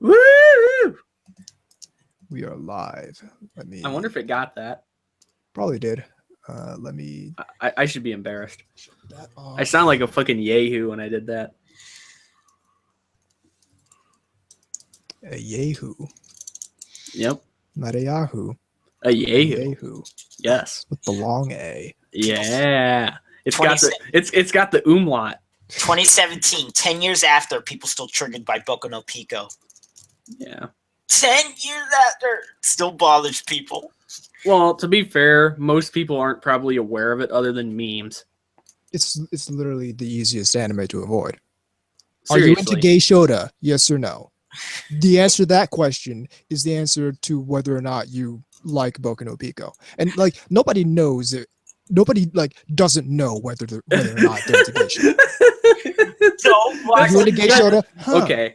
Woo! We are live. I wonder if it got that. Probably did. Let me. I should be embarrassed. Shut that off. I sound like a fucking yahoo when I did that. A yahoo. Yep. Not a yahoo. A yahoo. Yahoo. Yes. With the long A. Yeah. It's got the umlaut. 2017, 10 years after, people still triggered by Boku no Pico. Yeah. 10 years after, still bothers people. Well, to be fair, most people aren't probably aware of it other than memes. It's literally the easiest anime to avoid. Seriously. Are you into gay Shota? Yes or no? The answer to that question is the answer to whether or not you like Boku no Pico. And like nobody knows it. Nobody like doesn't know whether or not they're into gay Shota. Are you into gay Shota? Huh, Okay.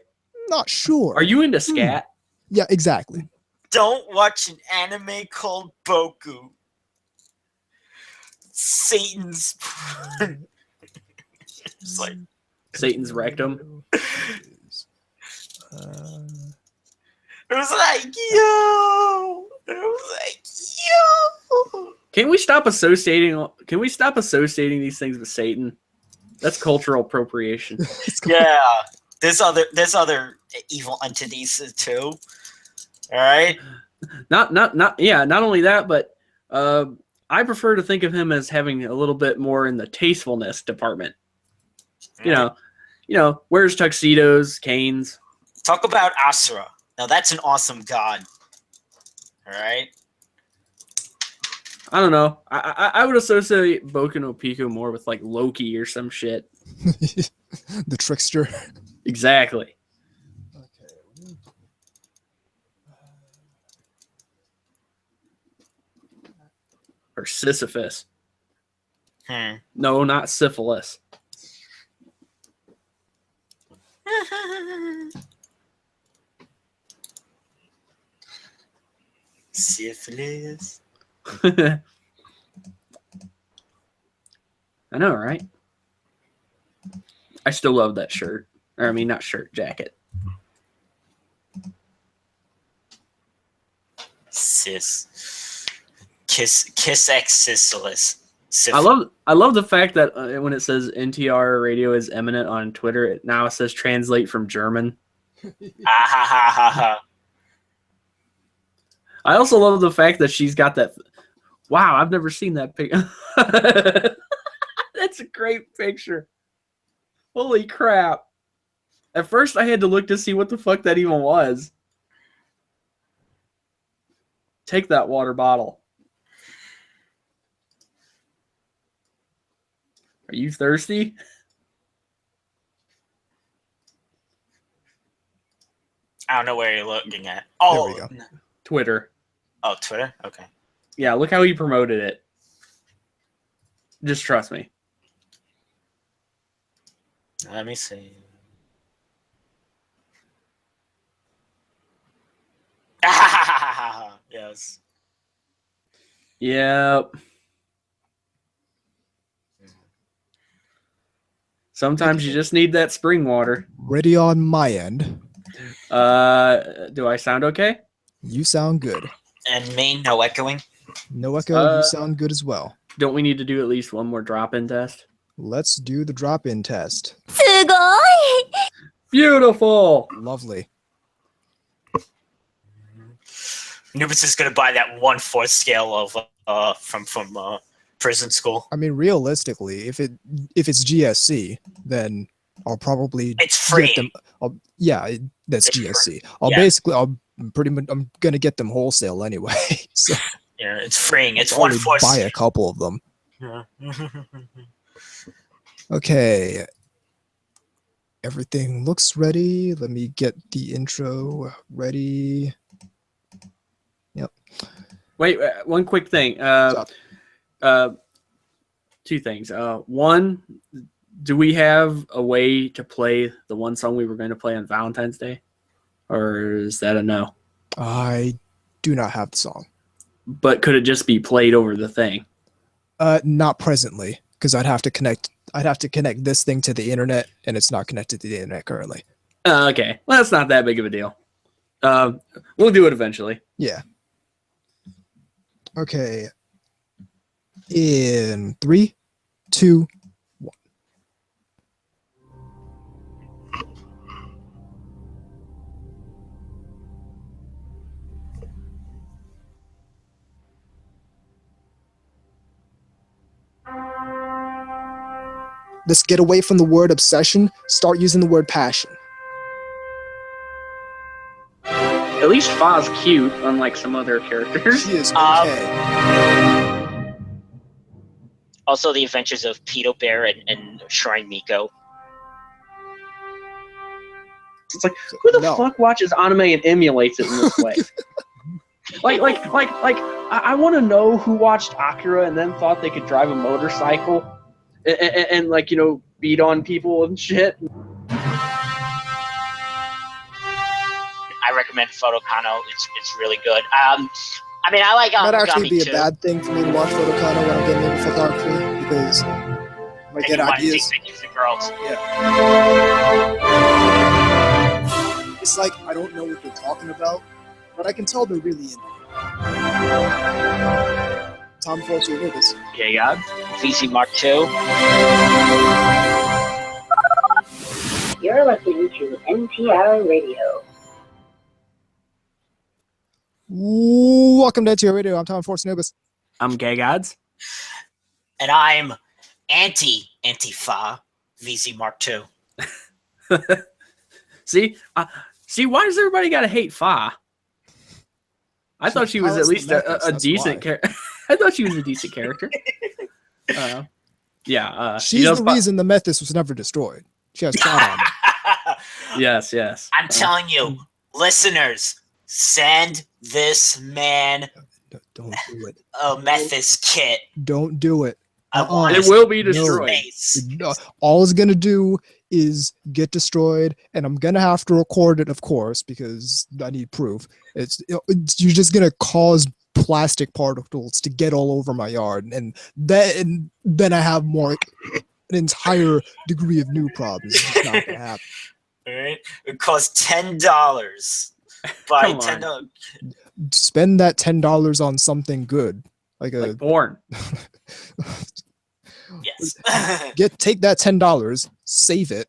not sure. Are you into scat? Yeah, exactly. Don't watch an anime called Boku. Satan's. It's like Satan's rectum. it was like yo. It was like yo. Can we stop associating these things with Satan? That's cultural appropriation. Yeah, there's other evil entities too. All right. Not only that, but I prefer to think of him as having a little bit more in the tastefulness department. You know, wears tuxedos, canes. Talk about Asura. Now that's an awesome god. All right. I don't know. I would associate Boku no Pico more with like Loki or some shit. The trickster. Exactly. Okay. Or Sisyphus. Hmm. No, not syphilis. Syphilis. I know, right? I still love that shirt. Or I mean, not shirt, jacket. Kiss X Syphilis. I love the fact that when it says NTR Radio is eminent on Twitter, it now says translate from German. Ha. I also love the fact that she's got that. Wow, I've never seen that picture. That's a great picture. Holy crap. At first, I had to look to see what the fuck that even was. Take that water bottle. Are you thirsty? I don't know where you're looking at. There Oh, we go. Twitter. Oh, Twitter? Okay. Yeah, look how he promoted it. Just trust me. Let me see. Yes. Yep. Sometimes you just need that spring water. Ready on my end. Do I sound okay? You sound good. And me, no echoing. No echo, you sound good as well. Don't we need to do at least one more drop-in test? Let's do the drop-in test. Beautiful. Lovely. Nubis is gonna buy that 1/4 scale of from prison school. I mean, realistically, if it's GSC, then I'll probably It's free. get them. That's It's GSC. free. I'm gonna get them wholesale anyway. So Yeah, it's freeing. It's I'll only 1/4. buy a couple of them. Yeah. Okay. Everything looks ready. Let me get the intro ready. Yep. Wait, one quick thing. Two things. One, do we have a way to play the one song we were going to play on Valentine's Day? Or is that a no? I do not have the song. But could it just be played over the thing? Not presently, because I'd have to connect this thing to the internet, and it's not connected to the internet currently. Okay. Well, that's not that big of a deal. We'll do it eventually. Yeah. Okay. In 3, 2, 1. Let's get away from the word obsession. Start using the word passion. At least Fa's cute, unlike some other characters. She is okay. Also, the adventures of Peter Bear and Shrine Miko. It's like, who the No. fuck watches anime and emulates it in this way? I want to know who watched Akira and then thought they could drive a motorcycle and like, you know, beat on people and shit. I recommend Photokano. It's really good. I mean, I like It might Origami actually be a too. bad thing for me to watch Photokano when I'm getting into photography because I might And get you want to ideas. take pictures of girls. It's like I don't know what they're talking about, but I can tell they're really into it. Tom Force, you know this. Yeah, God. VC Mark II. You're listening to NTR Radio. Welcome to NTR Radio. I'm Tom Force Nobis. I'm Gay Gods. And I'm Antifa VZ Mark II. See, why does everybody gotta hate Fa? I thought she was at least a decent character. I thought she was a decent character. She's the reason the Methis was never destroyed. She has plot on it. Yes. I'm telling you, listeners, send this man Don't do it. a Methis kit. Don't do it. I want It will be destroyed. space. No, all it's gonna do is get destroyed, and I'm gonna have to record it, of course, because I need proof. You're just gonna cause plastic particles to get all over my yard, and then I have an entire degree of new problems. It's just not gonna happen. All right, it costs $10. Buy Come on. $10. Spend that $10 on something good, like porn. Yes. take that $10, save it,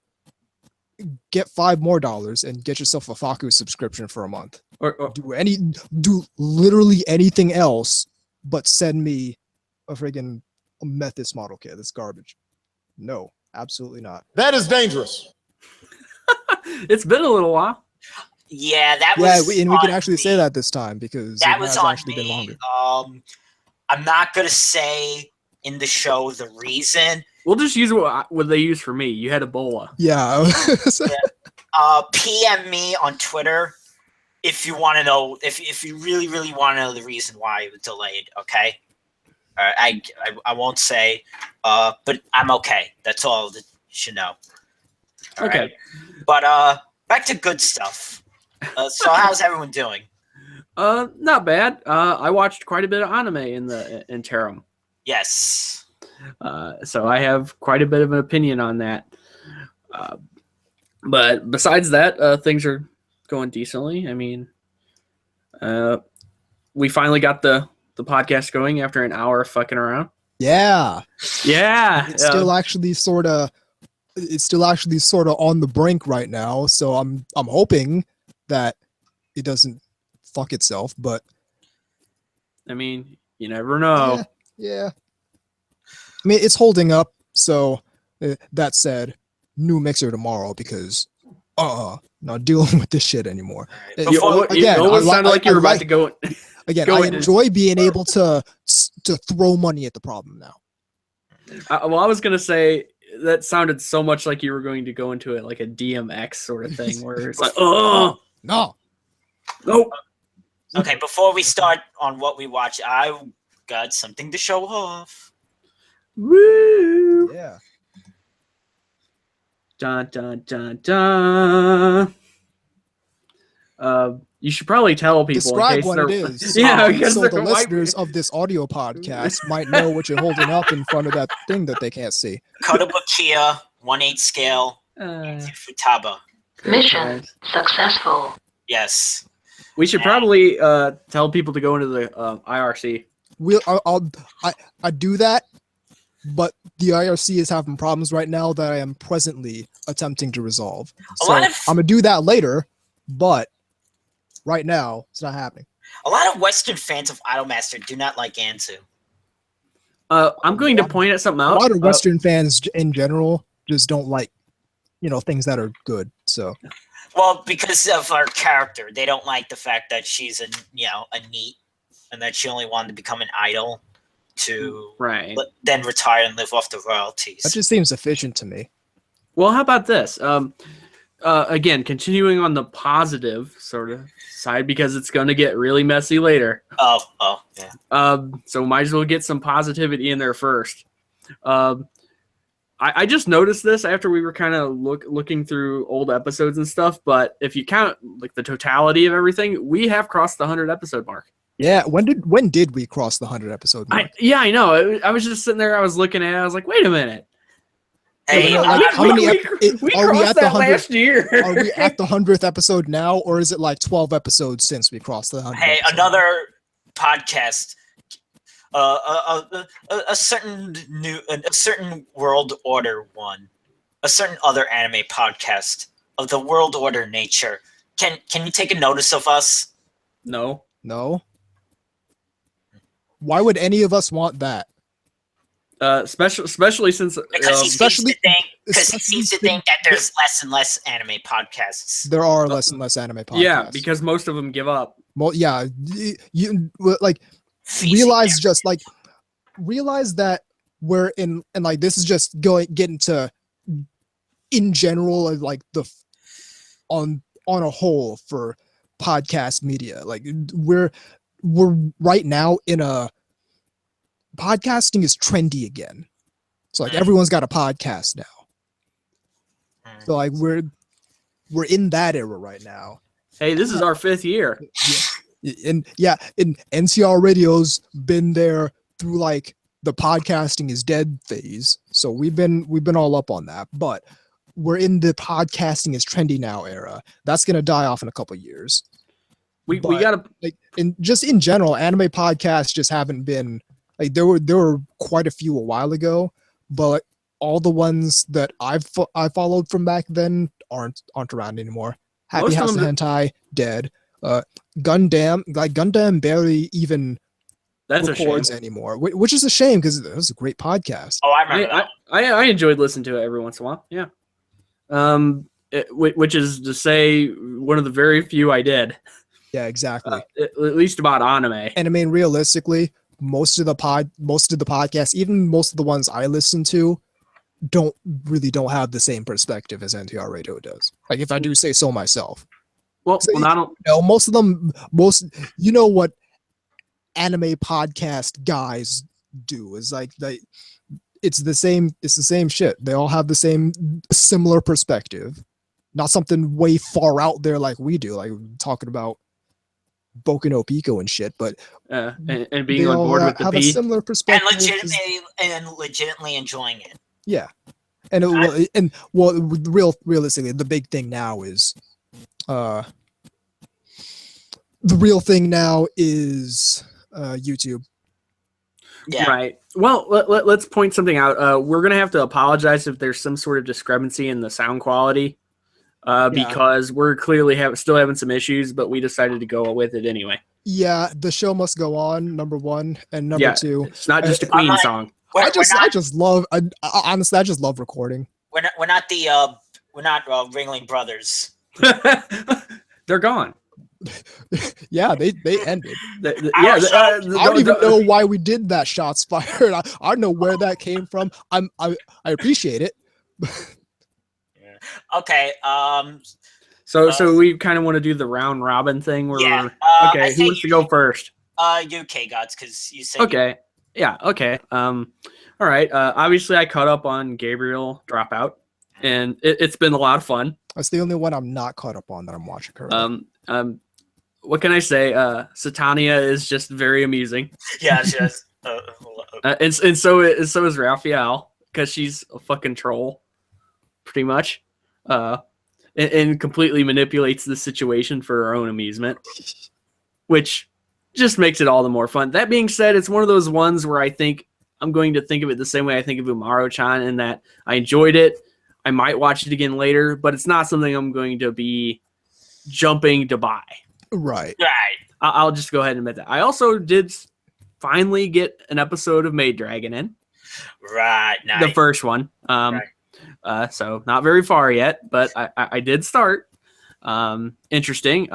get $5 more, and get yourself a Faku subscription for a month. Or Do literally anything else, but send me a friggin' Methis model kit. That's garbage. No, absolutely not. That is dangerous. it's been a little while. Yeah, that Yeah, was. we can on actually me. say that this time because That it was has on actually been me. longer. I'm not gonna say in the show the reason. We'll just use what they use for me. You had Ebola. Yeah. PM me on Twitter if you want to know. If you really want to know the reason why it was delayed. Okay. I won't say. But I'm okay. That's all that you should know. All Okay. right? But back to good stuff. So how's everyone doing? Not bad. I watched quite a bit of anime in the interim. Yes. So I have quite a bit of an opinion on that. But besides that, things are going decently. I mean, we finally got the podcast going after an hour of fucking around. Yeah. Yeah. It's still actually sort of on the brink right now. So I'm hoping that it doesn't fuck itself, but I mean, you never know. yeah. I mean, it's holding up. So that said, new mixer tomorrow because not dealing with this shit anymore. You almost sounded like you were about to go. Again, go I into- enjoy being able to throw money at the problem now. I was gonna say that sounded so much like you were going to go into it like a DMX sort of thing, where it's like, oh No. no. Okay. Before we start on what we watch, I got something to show off. Woo! Yeah. Dun dun dun dun. You should probably tell people Describe in case what they're it is. yeah, because so there the might be- listeners of this audio podcast might know what you're holding up in front of that thing that they can't see. Kotobukiya 1/8 scale Uh, Futaba. Mission successful. Yes. We should probably tell people to go into the IRC. I do that, but the IRC is having problems right now that I am presently attempting to resolve. So I'm gonna do that later, but right now it's not happening. A lot of Western fans of Idolmaster do not like Anzu. I'm going to point at something out. A lot of Western fans in general just don't like, things that are good. So, well, because of her character, they don't like the fact that she's a NEET, and that she only wanted to become an idol to then retire and live off the royalties. That just seems efficient to me. Well, how about this? Again, continuing on the positive sort of side, because it's going to get really messy later. Oh, yeah. So might as well get some positivity in there first. I just noticed this after we were kind of looking through old episodes and stuff, but if you count like the totality of everything, we have crossed the 100 episode mark. Yeah, when did we cross the 100 episode mark? I know. I was just sitting there, I was looking at it, I was like, wait a minute. Hey, we crossed that last year. Are we at the 100th episode now, or is it like 12 episodes since we crossed the 100th? Hey, episode? Another podcast. A certain World Order one, a certain other anime podcast of the World Order nature. Can you take a notice of us? No. Why would any of us want that? Especially since because he seems to think that there's less and less anime podcasts. There are less and less anime podcasts. Yeah, because most of them give up. Well, yeah, you like realize that we're in, and like this is just getting to in general, like on a whole for podcast media. Like we're right now in a podcasting is trendy again. So like everyone's got a podcast now. So like we're in that era right now. Hey, this is our 5th year. And NTR Radio's been there through like the podcasting is dead phase. So we've been all up on that, but we're in the podcasting is trendy now era. That's gonna die off in a couple of years. We gotta like, and just in general, anime podcasts just haven't been like there were quite a few a while ago, but all the ones that I followed from back then aren't around anymore. Happy House of Hentai dead. Gundam barely even records anymore, which is a shame because it was a great podcast. Oh, I remember. I enjoyed listening to it every once in a while. Yeah. Which is to say, one of the very few I did. Yeah, exactly. At least about anime. And I mean, realistically, most of the podcasts, even most of the ones I listen to, don't have the same perspective as NTR Radio does. Like, if I do say so myself. Well, most of them, what anime podcast guys do is like it's the same shit. They all have the same similar perspective, not something way far out there like we do, like talking about Boku no Pico and shit, but and being on board with the have a similar perspective and legitimately enjoying it. Yeah, and realistically, the big thing now is YouTube. Yeah. Right. Well, let's point something out. We're gonna have to apologize if there's some sort of discrepancy in the sound quality, because we're clearly still having some issues, but we decided to go with it anyway. Yeah, the show must go on. Number one, and number two, it's not just a Queen song. I just love recording. We're not Ringling Brothers. They're gone. Yeah, they ended. I don't even know why we did that. Shots fired. I don't know where that came from. I appreciate it. Okay. So we kind of want to do the round robin thing where okay, who wants to go first? You K-Gods, because you said okay. Yeah, okay. All right. Obviously I caught up on Gabriel Dropout, and it's been a lot of fun. That's the only one I'm not caught up on that I'm watching currently. What can I say? Satania is just very amusing. Yeah, she is. And so is Raphael, because she's a fucking troll, pretty much. and completely manipulates the situation for her own amusement, which just makes it all the more fun. That being said, it's one of those ones where I think I'm going to think of it the same way I think of Umaru-chan, in that I enjoyed it. I might watch it again later, but it's not something I'm going to be jumping to buy. Right. I'll just go ahead and admit that. I also did finally get an episode of Maid Dragon in. Right. Nice. The first one. So not very far yet, but I did start. Interesting.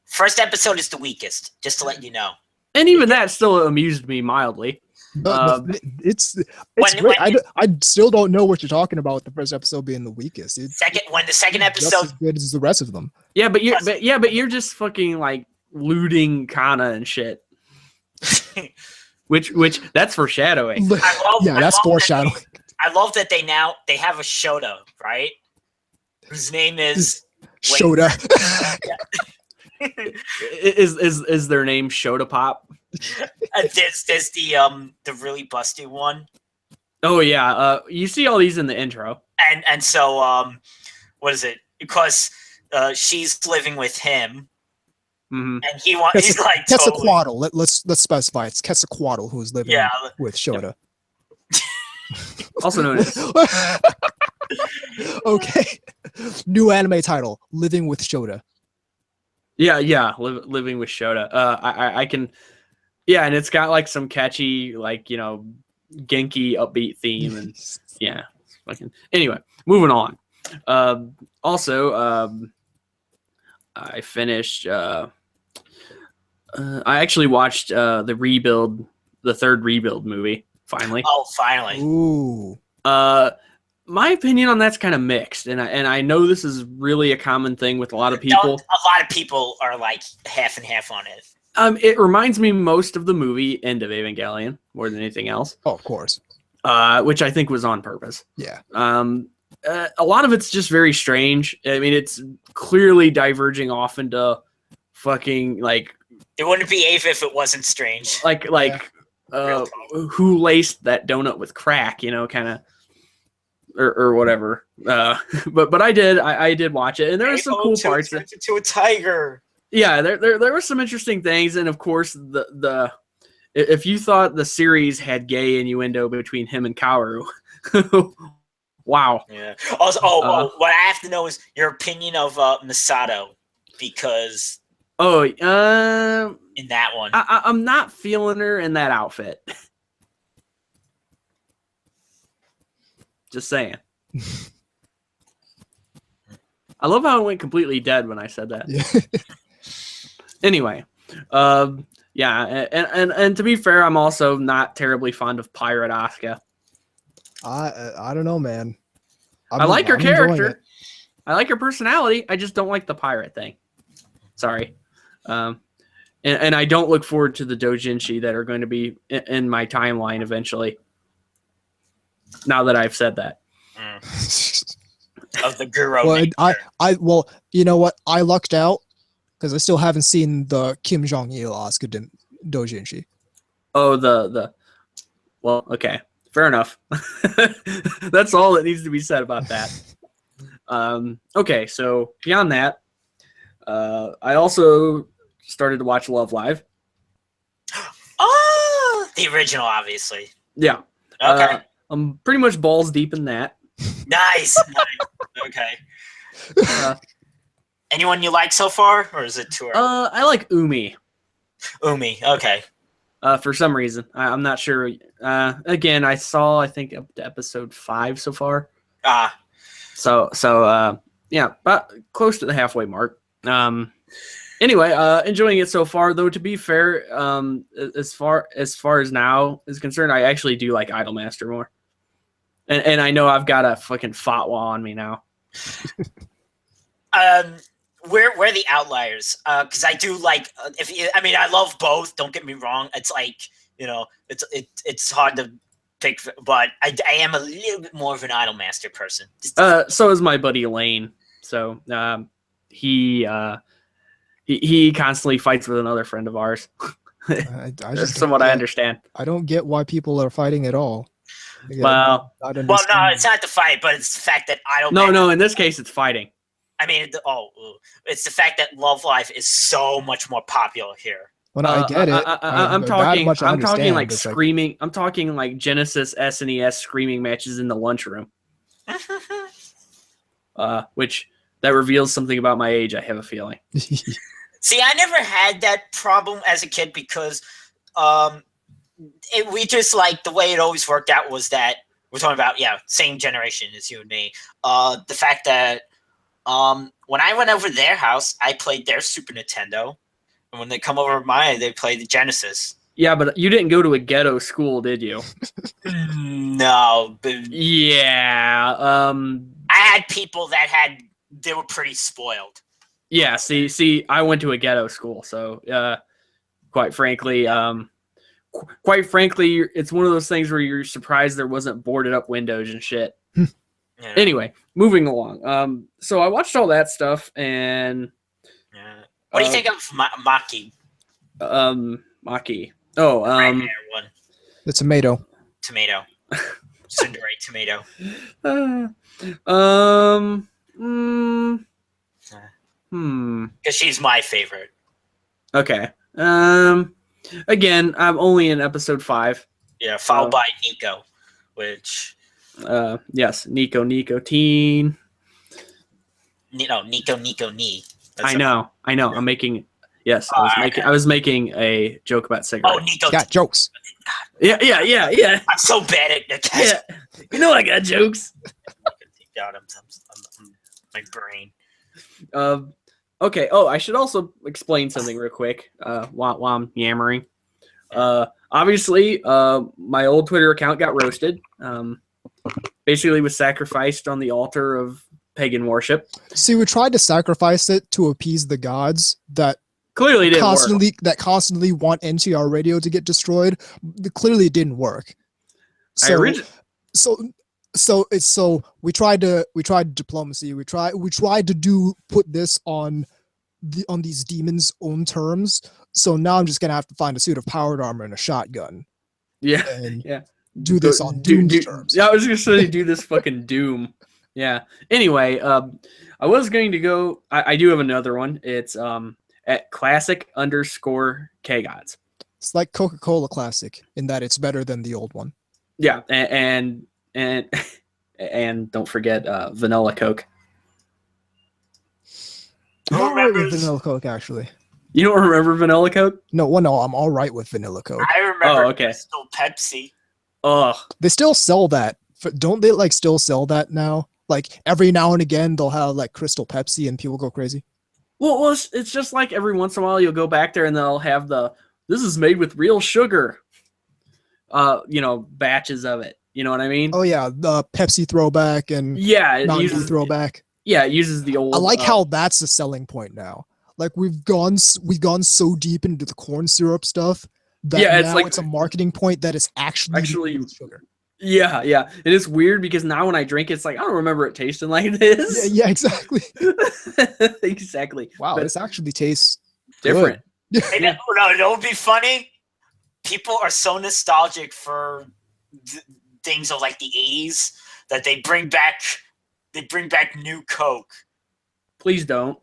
First episode is the weakest, just to let you know. And even that still amused me mildly. It's great. I still don't know what you're talking about with the first episode being the weakest. When the second episode just as good as the rest of them. Yeah, but you're just fucking like looting Kana and shit. which that's foreshadowing. That's foreshadowing. I love that they have a Shota, right? Whose name is Shota. Is their name Shota Pop? There's the really busty one. Oh yeah, you see all these in the intro. And so what is it? Because she's living with him, and he's like Quetzalcoatl. Let's specify. It's Quetzalcoatl who's living with Shota. Also known as okay. New anime title: Living with Shota. Yeah, living with Shota. I can, yeah, and it's got like some catchy, like, you know, Genki upbeat theme, and yeah, fucking. Anyway, moving on. Also, I finished. I actually watched the third Rebuild movie. Finally. Oh, finally. Ooh. My opinion on that's kind of mixed, and I know this is really a common thing with a lot of people. A lot of people are like half and half on it. It reminds me most of the movie End of Evangelion more than anything else. Oh, of course. Which I think was on purpose. Yeah. A lot of it's just very strange. I mean, it's clearly diverging off into fucking like. It wouldn't be Ava if it wasn't strange. Who laced that donut with crack? You know, kind of. Or whatever, but I did watch it, and there were some cool parts. To a tiger. Yeah, there were some interesting things, and of course the if you thought the series had gay innuendo between him and Kaoru, wow. Yeah. Also, what I have to know is your opinion of Misato, because in that one, I'm not feeling her in that outfit. Just saying. I love how it went completely dead when I said that. Yeah. Anyway, yeah, and to be fair, I'm also not terribly fond of Pirate Asuka. I don't know, man. I like her character. I like her personality. I just don't like the pirate thing. Sorry. And I don't look forward to the doujinshi that are going to be in my timeline eventually. Now that I've said that. Of the Guru. Well, you know what? I lucked out because I still haven't seen the Kim Jong-il Asuka doujinshi. Oh, well, okay. Fair enough. That's all that needs to be said about that. Okay, so beyond that, I also started to watch Love Live. Oh, the original, obviously. Yeah. Okay. I'm pretty much balls deep in that. Nice. Okay. Anyone you like so far, or is it too early? I like Umi. Umi, okay. For some reason, I'm not sure. Again, I think up to episode 5 so far. So yeah, about close to the halfway mark. Anyway, enjoying it so far. Though to be fair, as far as now is concerned, I actually do like Idolmaster more. And I know I've got a fucking fatwa on me now. We're the outliers, because I do like. I love both. Don't get me wrong. It's like, you know, it's hard to pick, but I am a little bit more of an Idolmaster person. So is my buddy Lane. So he constantly fights with another friend of ours. I just from what I understand. I don't get why people are fighting at all. Well, no, it's not the fight, but it's the fact that I don't. No, in this case, it's fighting. I mean, it's the fact that Love Live is so much more popular here. Well, I get it. I'm talking like screaming. I'm talking like Genesis SNES screaming matches in the lunchroom. Which that reveals something about my age. I have a feeling. See, I never had that problem as a kid because we just like the way it always worked out was that we're talking about same generation as you and me. The fact that when I went over their house, I played their Super Nintendo. And when they come over mine, they play the Genesis. Yeah, but you didn't go to a ghetto school, did you? No. But yeah. I had people they were pretty spoiled. Yeah, see, I went to a ghetto school, so quite frankly, it's one of those things where you're surprised there wasn't boarded up windows and shit. Yeah. Anyway, moving along. So I watched all that stuff, and what do you think of Maki? Maki. Oh, Red hair one. The tomato. Tomato. Tsundere tomato. Because she's my favorite. Okay. Again, I'm only in episode 5. Yeah, followed by Nico, which. Yes, Nico teen. Nico Ni. I know. I'm making. Yes, I was making a joke about cigarettes. Oh, Nico. Got jokes. Yeah. I'm so bad at that. Yeah, I got jokes. God, I'm my brain. Okay. Oh, I should also explain something real quick. While I'm yammering. Obviously, my old Twitter account got roasted. Basically, was sacrificed on the altar of pagan worship. See, we tried to sacrifice it to appease the gods that clearly didn't work. That constantly want NTR Radio to get destroyed. Clearly, it didn't work. So we tried diplomacy. We tried to put this on these demons' own terms. So now I'm just gonna have to find a suit of powered armor and a shotgun. Yeah, and do this on Doom's terms. Yeah, I was gonna say do this fucking Doom. Yeah. Anyway, I was going to go. I do have another one. It's at classic_KGods. It's like Coca-Cola Classic in that it's better than the old one. Yeah, and don't forget Vanilla Coke. I'm all right with Vanilla Coke, actually. You don't remember Vanilla Coke? No, I'm all right with Vanilla Coke. I remember Crystal Pepsi. Ugh. They still sell that. Don't they still sell that now? Like every now and again, they'll have like Crystal Pepsi and people go crazy. Well, it's just like every once in a while you'll go back there and they'll have this is made with real sugar. Batches of it. You know what I mean? Oh yeah, the Pepsi throwback and it uses throwback. Yeah, it uses the old. I like how that's a selling point now. Like we've gone so deep into the corn syrup stuff that now it's a marketing point that it's actually sugar. Yeah. It is weird because now when I drink it, it's like I don't remember it tasting like this. Yeah, exactly. Exactly. Wow, this actually tastes different. It would be funny. People are so nostalgic for things of like the 80s that they bring back new Coke. Please don't.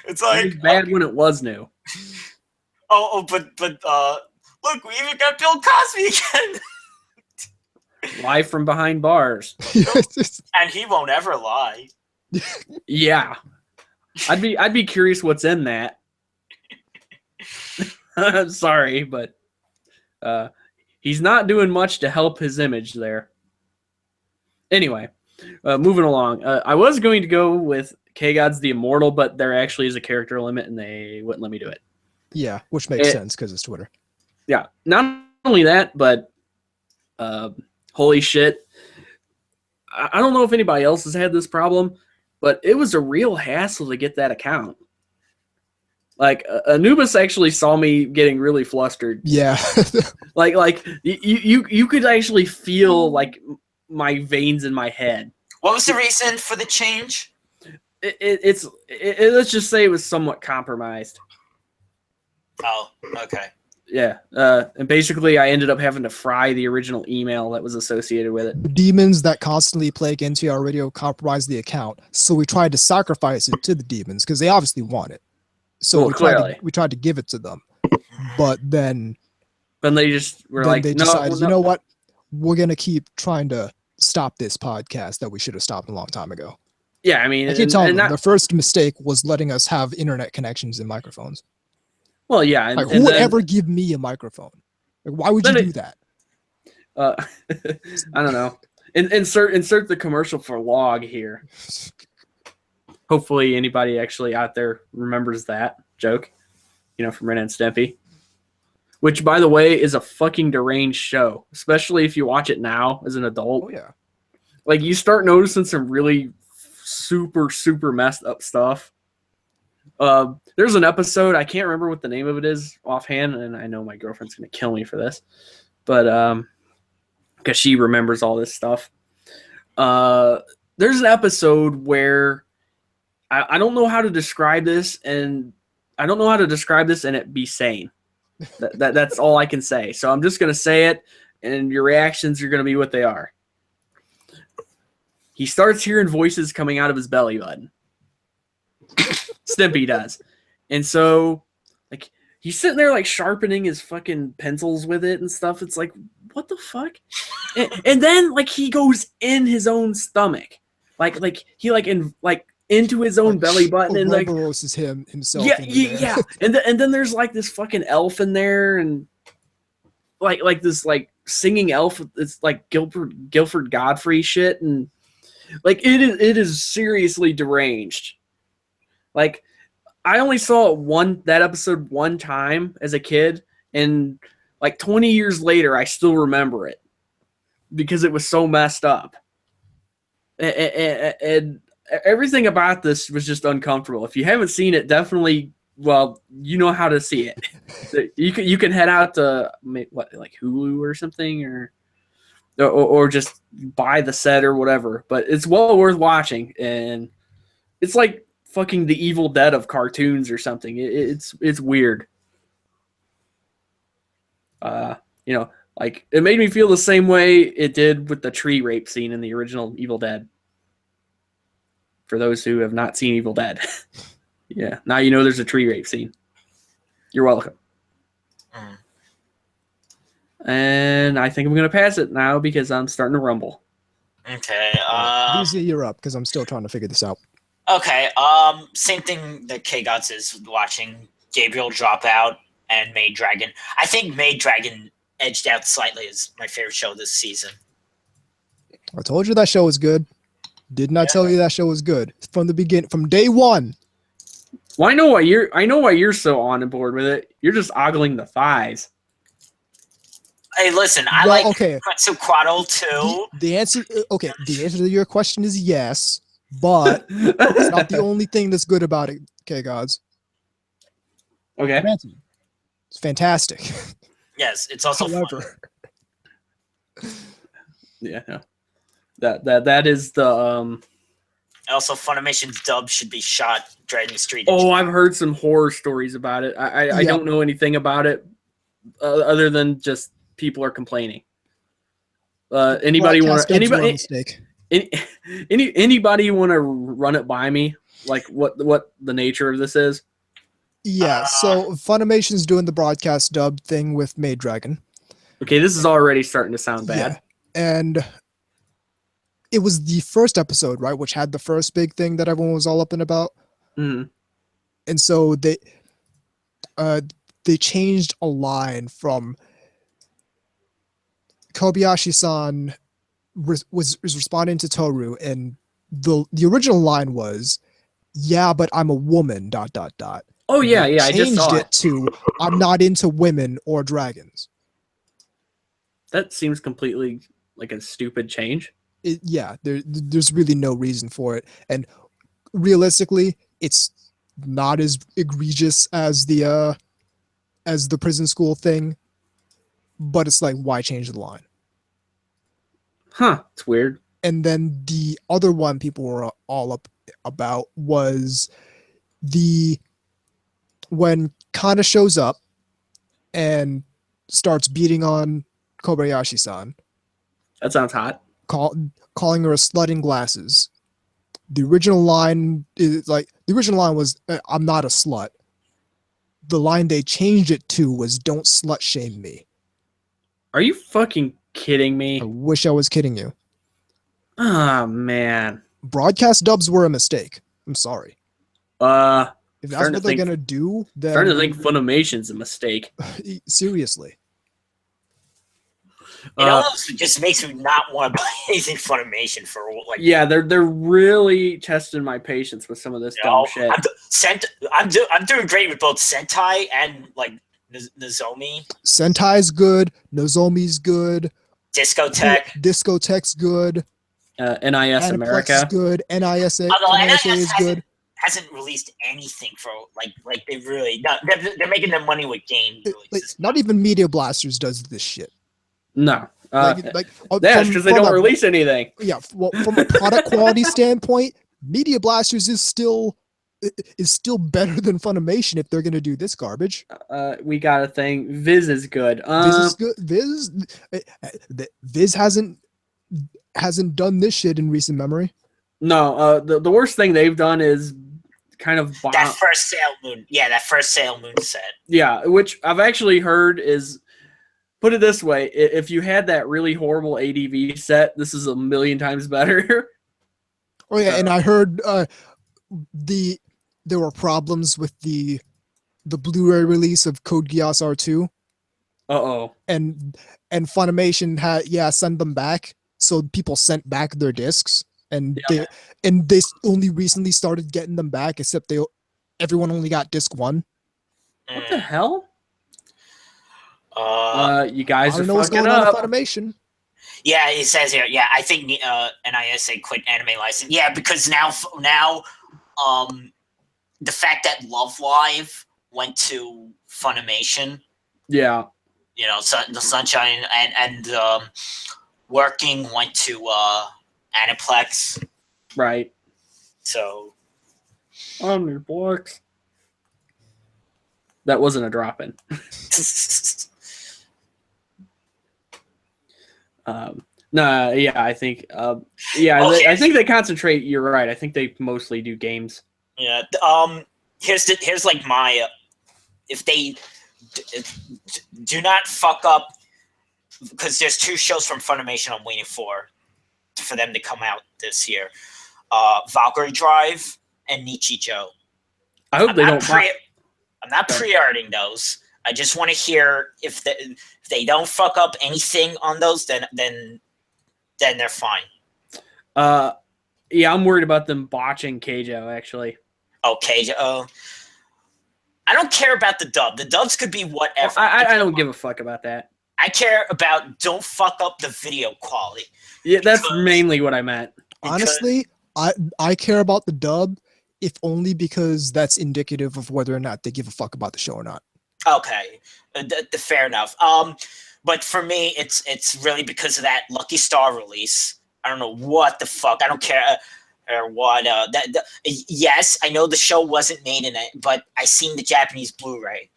It's like it was bad when it was new. But look, we even got Bill Cosby again. Live from behind bars. And he won't ever lie. Yeah. I'd be curious what's in that. I'm sorry, but he's not doing much to help his image there. Anyway, moving along. I was going to go with KGods the Immortal, but there actually is a character limit, and they wouldn't let me do it. Yeah, which makes sense because it's Twitter. Yeah, not only that, but holy shit. I don't know if anybody else has had this problem, but it was a real hassle to get that account. Like Anubis actually saw me getting really flustered. Yeah. like you could actually feel like my veins in my head. What was the reason for the change? Let's just say it was somewhat compromised. Oh, okay. Yeah. And basically, I ended up having to fry the original email that was associated with it. The demons that constantly plague NTR Radio compromised the account, so we tried to sacrifice it to the demons because they obviously want it. So Well, we tried to give it to them, but then they just were like, they no, decided, well, you know what? We're gonna keep trying to stop this podcast that we should have stopped a long time ago. Yeah, I mean, I keep telling them the first mistake was letting us have internet connections and microphones. Well, yeah. Like, who would ever give me a microphone? Like, why would you do that? I don't know. Insert the commercial for log here. Hopefully anybody actually out there remembers that joke, from Ren and Stimpy. Which, by the way, is a fucking deranged show, especially if you watch it now as an adult. Oh, yeah. Like, you start noticing some really super, super messed up stuff. There's an episode, I can't remember what the name of it is offhand, and I know my girlfriend's going to kill me for this, but because she remembers all this stuff. There's an episode where I don't know how to describe this, and I don't know how to describe this and it be sane. That's all I can say. So I'm just going to say it, and your reactions are going to be what they are. He starts hearing voices coming out of his belly button. Stimpy does. And so, like, he's sitting there, like, sharpening his fucking pencils with it and stuff. It's like, what the fuck? And then, like, he goes in his own stomach. Like he, into his own belly button, and like is himself. Yeah. And then there's like this fucking elf in there, and like this like singing elf. It's like Guilford Godfrey shit, and like it is seriously deranged. Like, I only saw that episode one time as a kid, and like 20 years later, I still remember it because it was so messed up. And everything about this was just uncomfortable. If you haven't seen it, definitely, well, you know how to see it. So you can head out to like Hulu or something, or just buy the set or whatever. But it's well worth watching, and it's like fucking the Evil Dead of cartoons or something. It's weird. Like, it made me feel the same way it did with the tree rape scene in the original Evil Dead. For those who have not seen Evil Dead. Yeah, now you know there's a tree rape scene. You're welcome. And I think I'm going to pass it now because I'm starting to rumble. Okay. Easy, you're up because I'm still trying to figure this out. Okay. Same thing that K-Gods is watching. Gabriel Dropout and Maid Dragon. I think Maid Dragon edged out slightly as my favorite show this season. I told you that show was good. Didn't I tell you that show was good from the beginning, from day one? Well, I know why you're so on board with it. You're just ogling the thighs. Hey, listen, I like Quetzalcoatl too. The answer to your question is yes, but it's not the only thing that's good about it. Okay, gods. Okay. It's fantastic. Yes, it's also However, yeah, no. That is the Also, Funimation's dub should be shot Dragon Street. Oh, I've heard some horror stories about it. I don't know anything about it other than just people are complaining. Anybody want to run it by me? Like what the nature of this is? Yeah, so Funimation's doing the broadcast dub thing with Maid Dragon. Okay, this is already starting to sound bad. Yeah, and it was the first episode, right, which had the first big thing that everyone was all up and about. Mm-hmm. And so they changed a line from Kobayashi-san was responding to Toru, and the original line was, "Yeah, but I'm a woman." ... Oh yeah, I just saw it to "I'm not into women or dragons." That seems completely like a stupid change. There's really no reason for it, and realistically, it's not as egregious as the prison school thing, but it's like, why change the line? Huh, it's weird. And then the other one people were all up about was when Kana shows up and starts beating on Kobayashi-san, That sounds hot. calling her a slut in glasses. The original line was, "I'm not a slut." The line they changed it to was, "Don't slut shame me." Are you fucking kidding I me? wish I was kidding you. Oh man. Broadcast dubs were a mistake. I'm sorry. If that's Starting to what they're think- gonna do, then Starting to think Funimation's a mistake. seriously. It almost just makes me not want to play anything Funimation for like. Yeah, they're really testing my patience with some of this dumb shit. I'm doing great with both Sentai and like Nozomi. Sentai's good. Nozomi's good. Discotheque. Discotheque's good. NIS Aniplex is America. good. NISA Although NISA is good. hasn't released anything for like they really no, they're making their money with game releases. Not even Media Blasters does this shit. No. That's because they don't release anything. Yeah, well, from a product quality standpoint, Media Blasters is still better than Funimation if they're gonna do this garbage. We got a thing. Viz is good. Viz is good. Viz hasn't done this shit in recent memory. No, the worst thing they've done is kind of that first Sailor Moon set. Yeah, which I've actually heard is, put it this way, if you had that really horrible ADV set, this is a million times better. Oh yeah, and I heard there were problems with the Blu-ray release of Code Geass R2. Uh-oh. And Funimation had send them back. So people sent back their discs, and they only recently started getting them back, except everyone only got disc 1. What the hell? You guys I don't are know what's fucking going on up. with Funimation. Yeah, it says here. Yeah, I think NISA quit anime license. Yeah, because now, the fact that Love Live went to Funimation. Yeah. You know, the Sunshine and Working went to Aniplex. Right. So. Omniplex. That wasn't a drop-in. I think, I think they concentrate. You're right. I think they mostly do games. Yeah. Here's like my, if they do not fuck up, because there's 2 shows from Funimation I'm waiting for them to come out this year. Valkyrie Drive and Nichijou. I hope they don't. I'm not pre-ordering those. I just want to hear if they don't fuck up anything on those, then they're fine. Yeah, I'm worried about them botching Keijo, actually. Oh, Keijo. I don't care about the dub. The dubs could be whatever. I don't give a fuck about that. I care about don't fuck up the video quality. Yeah, that's mainly what I meant. Honestly, I care about the dub, if only because that's indicative of whether or not they give a fuck about the show or not. Okay, fair enough. But for me, it's really because of that Lucky Star release. I don't know what the fuck. I don't care or what. Yes, I know the show wasn't made in it, but I seen the Japanese Blu-ray.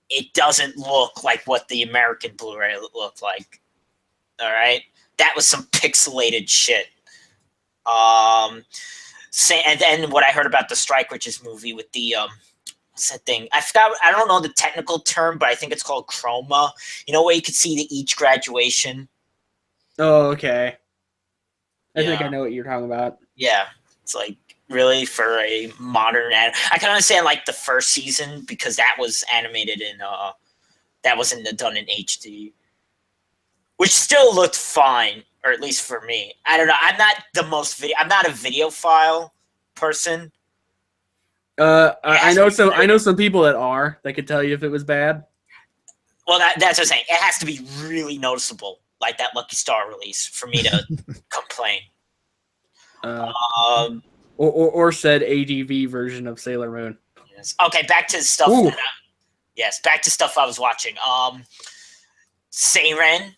It doesn't look like what the American Blu-ray looked like. All right, that was some pixelated shit. And then what I heard about the Strike Witches movie with the what's that thing? I forgot. I don't know the technical term, but I think it's called chroma. You know, where you could see each graduation. Oh, okay. I think Yeah. I know what you're talking about. Yeah, it's like really for a modern. I can understand like the first season because that was animated in that wasn't done in HD, which still looked fine, or at least for me. I don't know. I'm not the most video. I'm not a videophile person. I know some people that could tell you if it was bad. Well, that's what I'm saying. It has to be really noticeable, like that Lucky Star release, for me to complain. Or said ADV version of Sailor Moon. Yes. Okay, back to stuff. Back to stuff I was watching. Seiren.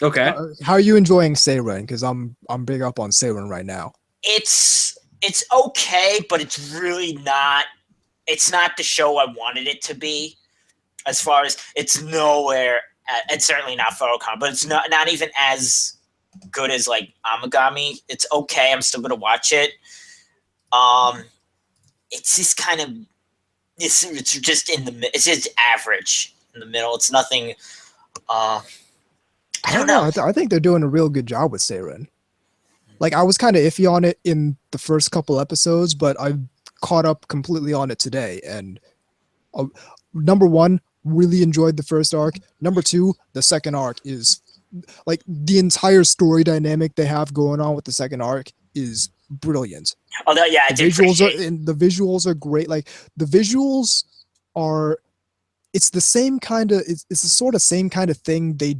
Okay. How are you enjoying Seiren? Because I'm big up on Seiren right now. It's okay, but it's really not. It's not the show I wanted it to be. as far as it's nowhere. It's certainly not Photocon, but it's not even as good as like Amagami. It's okay. I'm still gonna watch it. It's just kind of it's just it's just average in the middle. It's nothing. I don't know. I think they're doing a real good job with Seiren. Like, I was kind of iffy on it in the first couple episodes, but I caught up completely on it today. And number one, really enjoyed the first arc. Number two, the second arc is like the entire story dynamic they have going on with the second arc is brilliant. Oh, yeah, the visuals are great. Like, the visuals are, it's the same kind of, it's the sort of same kind of thing they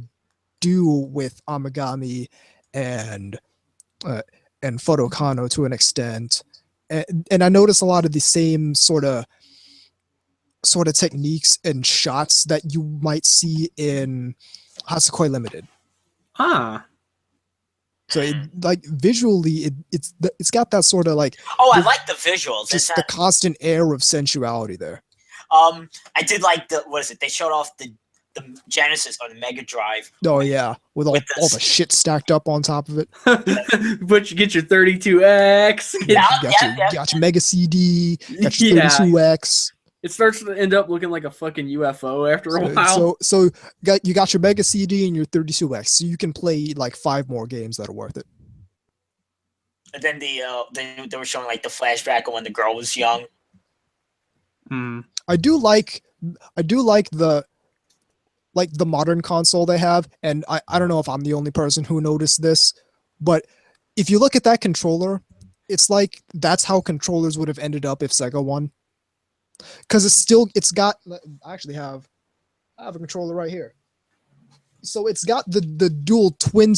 do with Amagami and Photokano to an extent, and I notice a lot of the same sort of techniques and shots that you might see in Hasukoi Limited. So like visually, it's got that sort of like. Oh, I like the visuals. Just the constant air of sensuality there. I did like what is it? They showed off the Genesis or the Mega Drive. Oh yeah, with all the shit stacked up on top of it. But you get your 32X. Got your Mega CD. Got your 32X. It starts to end up looking like a fucking UFO after a while. So you got your Mega CD and your 32X, so you can play like 5 more games that are worth it. And then they were showing like the flashback of when the girl was young. I do like the modern console they have, and I don't know if I'm the only person who noticed this, but if you look at that controller, it's like that's how controllers would have ended up if Sega won. Because it's got, I actually have a controller right here. So it's got the dual two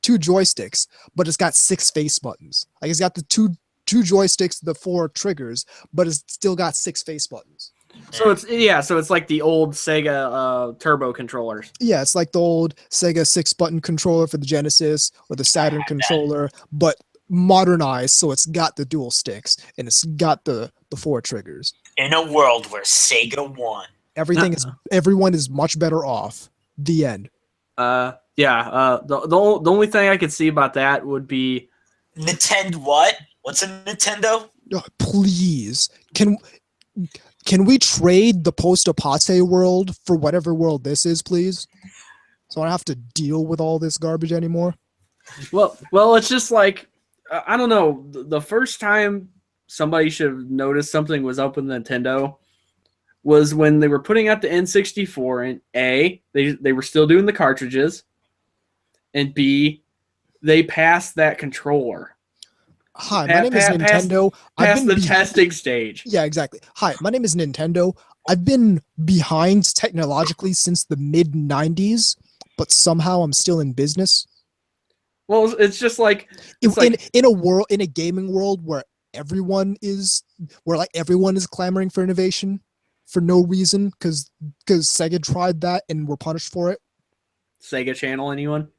joysticks, but it's got 6 face buttons. Like, it's got the two joysticks, the 4 triggers, but it's still got 6 face buttons. So it's like the old Sega Turbo controllers. Yeah, it's like the old Sega 6-button controller for the Genesis or the Saturn controller, but modernized, so it's got the dual sticks and it's got the 4 triggers. In a world where Sega won, everyone is much better off. The end. The only thing I could see about that would be Nintendo. What? What's a Nintendo? Please, can we trade the post-Apate world for whatever world this is, please? So I don't have to deal with all this garbage anymore. Well, it's just like, I don't know. The first time somebody should have noticed something was up with Nintendo was when they were putting out the N64, and A, they were still doing the cartridges, and B, they passed that controller. Hi, my name is Nintendo. Past the testing stage. Yeah, exactly. Hi, my name is Nintendo. I've been behind technologically since the mid-90s, but somehow I'm still in business. Well, it's just like in a gaming world where everyone is clamoring for innovation for no reason because Sega tried that and were punished for it. Sega Channel, anyone?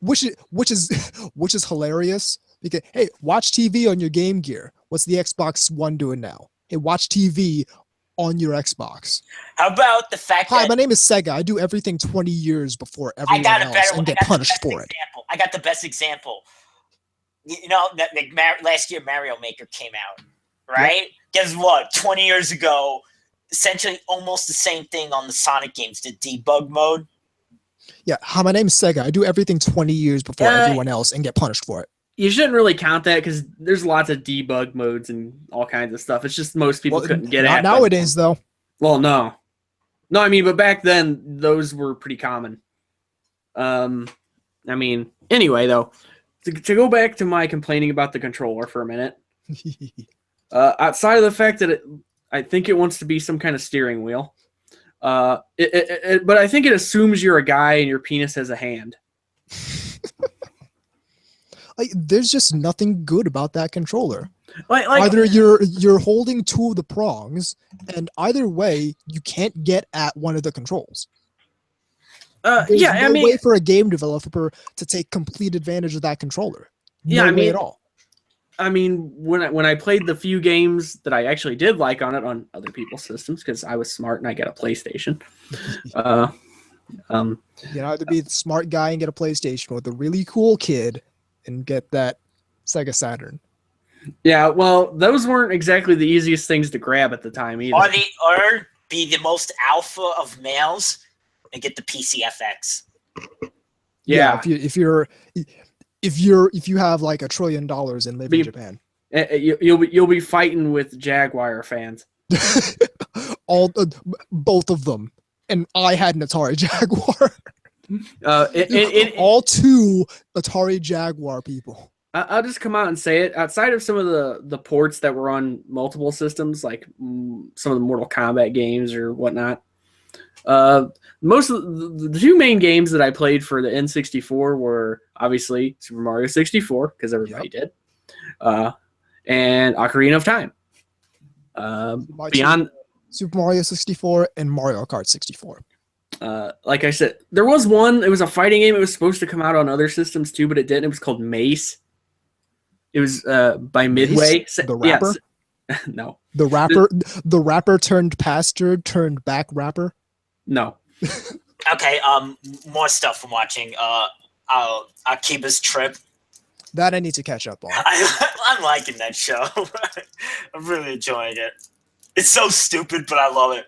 Which is hilarious because, hey, watch TV on your Game Gear. What's the Xbox One doing now? Hey, watch TV on your Xbox. How about the fact Hi, my name is Sega. I do everything 20 years before everyone else and get punished for it. I got the best example. You know, last year Mario Maker came out, right? Yep. Guess what? 20 years ago, essentially almost the same thing on the Sonic games, the debug mode. Yeah, hi, my name is Sega. I do everything 20 years before everyone else and get punished for it. You shouldn't really count that because there's lots of debug modes and all kinds of stuff. It's just most people couldn't get at. Not nowadays, though. Well, no, I mean, but back then those were pretty common. I mean, anyway, though, to go back to my complaining about the controller for a minute, outside of the fact that I think it wants to be some kind of steering wheel, but I think it assumes you're a guy and your penis has a hand. Like, there's just nothing good about that controller. Like either you're holding 2 of the prongs, and either way, you can't get at one of the controls. There's no way for a game developer to take complete advantage of that controller. No way at all. I mean, when I played the few games that I actually did like on it on other people's systems, because I was smart and I got a PlayStation. You know, to be the smart guy and get a PlayStation with a really cool kid and get that Sega Saturn. Yeah, well, those weren't exactly the easiest things to grab at the time either. Or be the most alpha of males and get the PCFX. Yeah, if you have like $1 trillion and live in Japan. You'll be fighting with Jaguar fans. Both of them. And I had an Atari Jaguar. All two Atari Jaguar people. I'll just come out and say it. Outside of some of the ports that were on multiple systems, like some of the Mortal Kombat games or whatnot, most of the two main games that I played for the N64 were obviously Super Mario 64, because everybody did, and Ocarina of Time. Beyond Super Mario 64 and Mario Kart 64. Like I said, there was one. It was a fighting game. It was supposed to come out on other systems too, but it didn't. It was called Mace. It was by Midway. The rapper? Yes. No. The rapper turned pastor turned back rapper? No. Okay, more stuff I'm watching. Akiba's Trip. That I need to catch up on. I'm liking that show. I'm really enjoying it. It's so stupid, but I love it.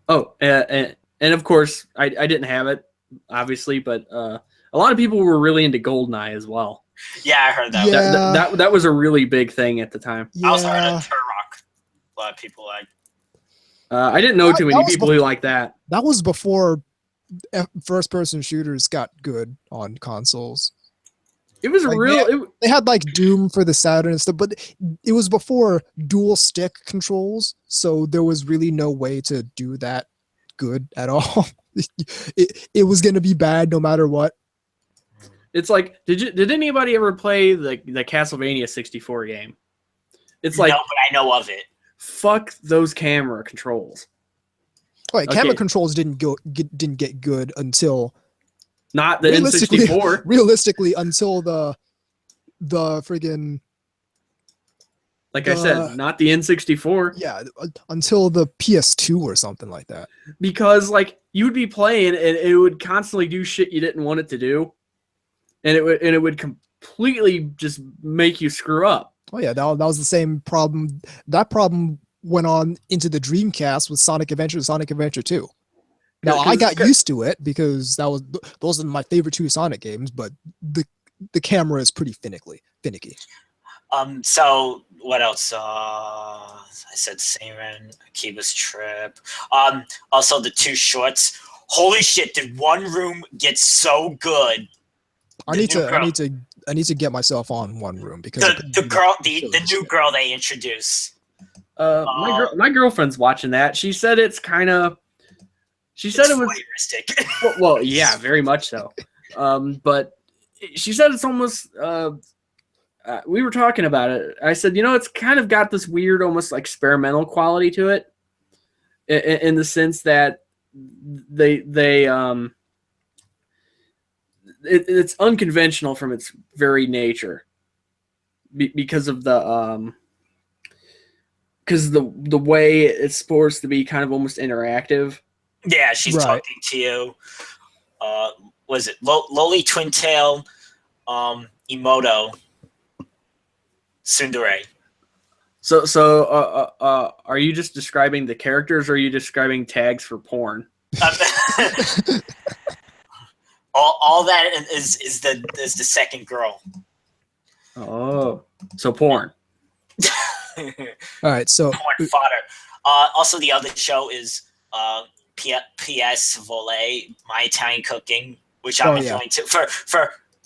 Oh, and of course, I didn't have it, obviously, but a lot of people were really into GoldenEye as well. Yeah, I heard that. Yeah. That was a really big thing at the time. Yeah. I also heard of Turok. A lot of people like. I didn't know too many people who like that. That was before first-person shooters got good on consoles. It was like they had like Doom for the Saturn and stuff, but it was before dual stick controls, so there was really no way to do that good at all. It was gonna be bad no matter what. It's like, did anybody ever play the Castlevania 64 game? It's like, no, but I know of it. Fuck those camera controls. Wait, camera controls didn't get good until not the N64. Realistically, until the friggin' like I said, not the N64. Yeah, until the PS2 or something like that. Because like you would be playing and it would constantly do shit you didn't want it to do, and it would completely just make you screw up. Oh yeah, that was the same problem. That problem went on into the Dreamcast with Sonic Adventure and Sonic Adventure 2. Now I got used to it because those are my favorite two Sonic games, but the camera is pretty finicky. So what else? I said Siren, Akiba's Trip. Also the two shorts. Holy shit! Did one room get so good? I need to get myself on one room because the new girl they introduced. My girlfriend's watching that. She said it's kind of. She said it was voyeuristic. Well, yeah, very much so. But she said it's almost. We were talking about it. I said, it's kind of got this weird, almost like experimental quality to it, in the sense that it's unconventional from its very nature, because of the way it's supposed to be kind of almost interactive. Yeah, she's talking to you. Was it Loli Twintail, Emoto, Tsundere? So, are you just describing the characters, or are you describing tags for porn? All that is the second girl. Oh, so porn. All right, so porn fodder. Also, the other show is PS Volley, My Italian Cooking, which I'm enjoying too for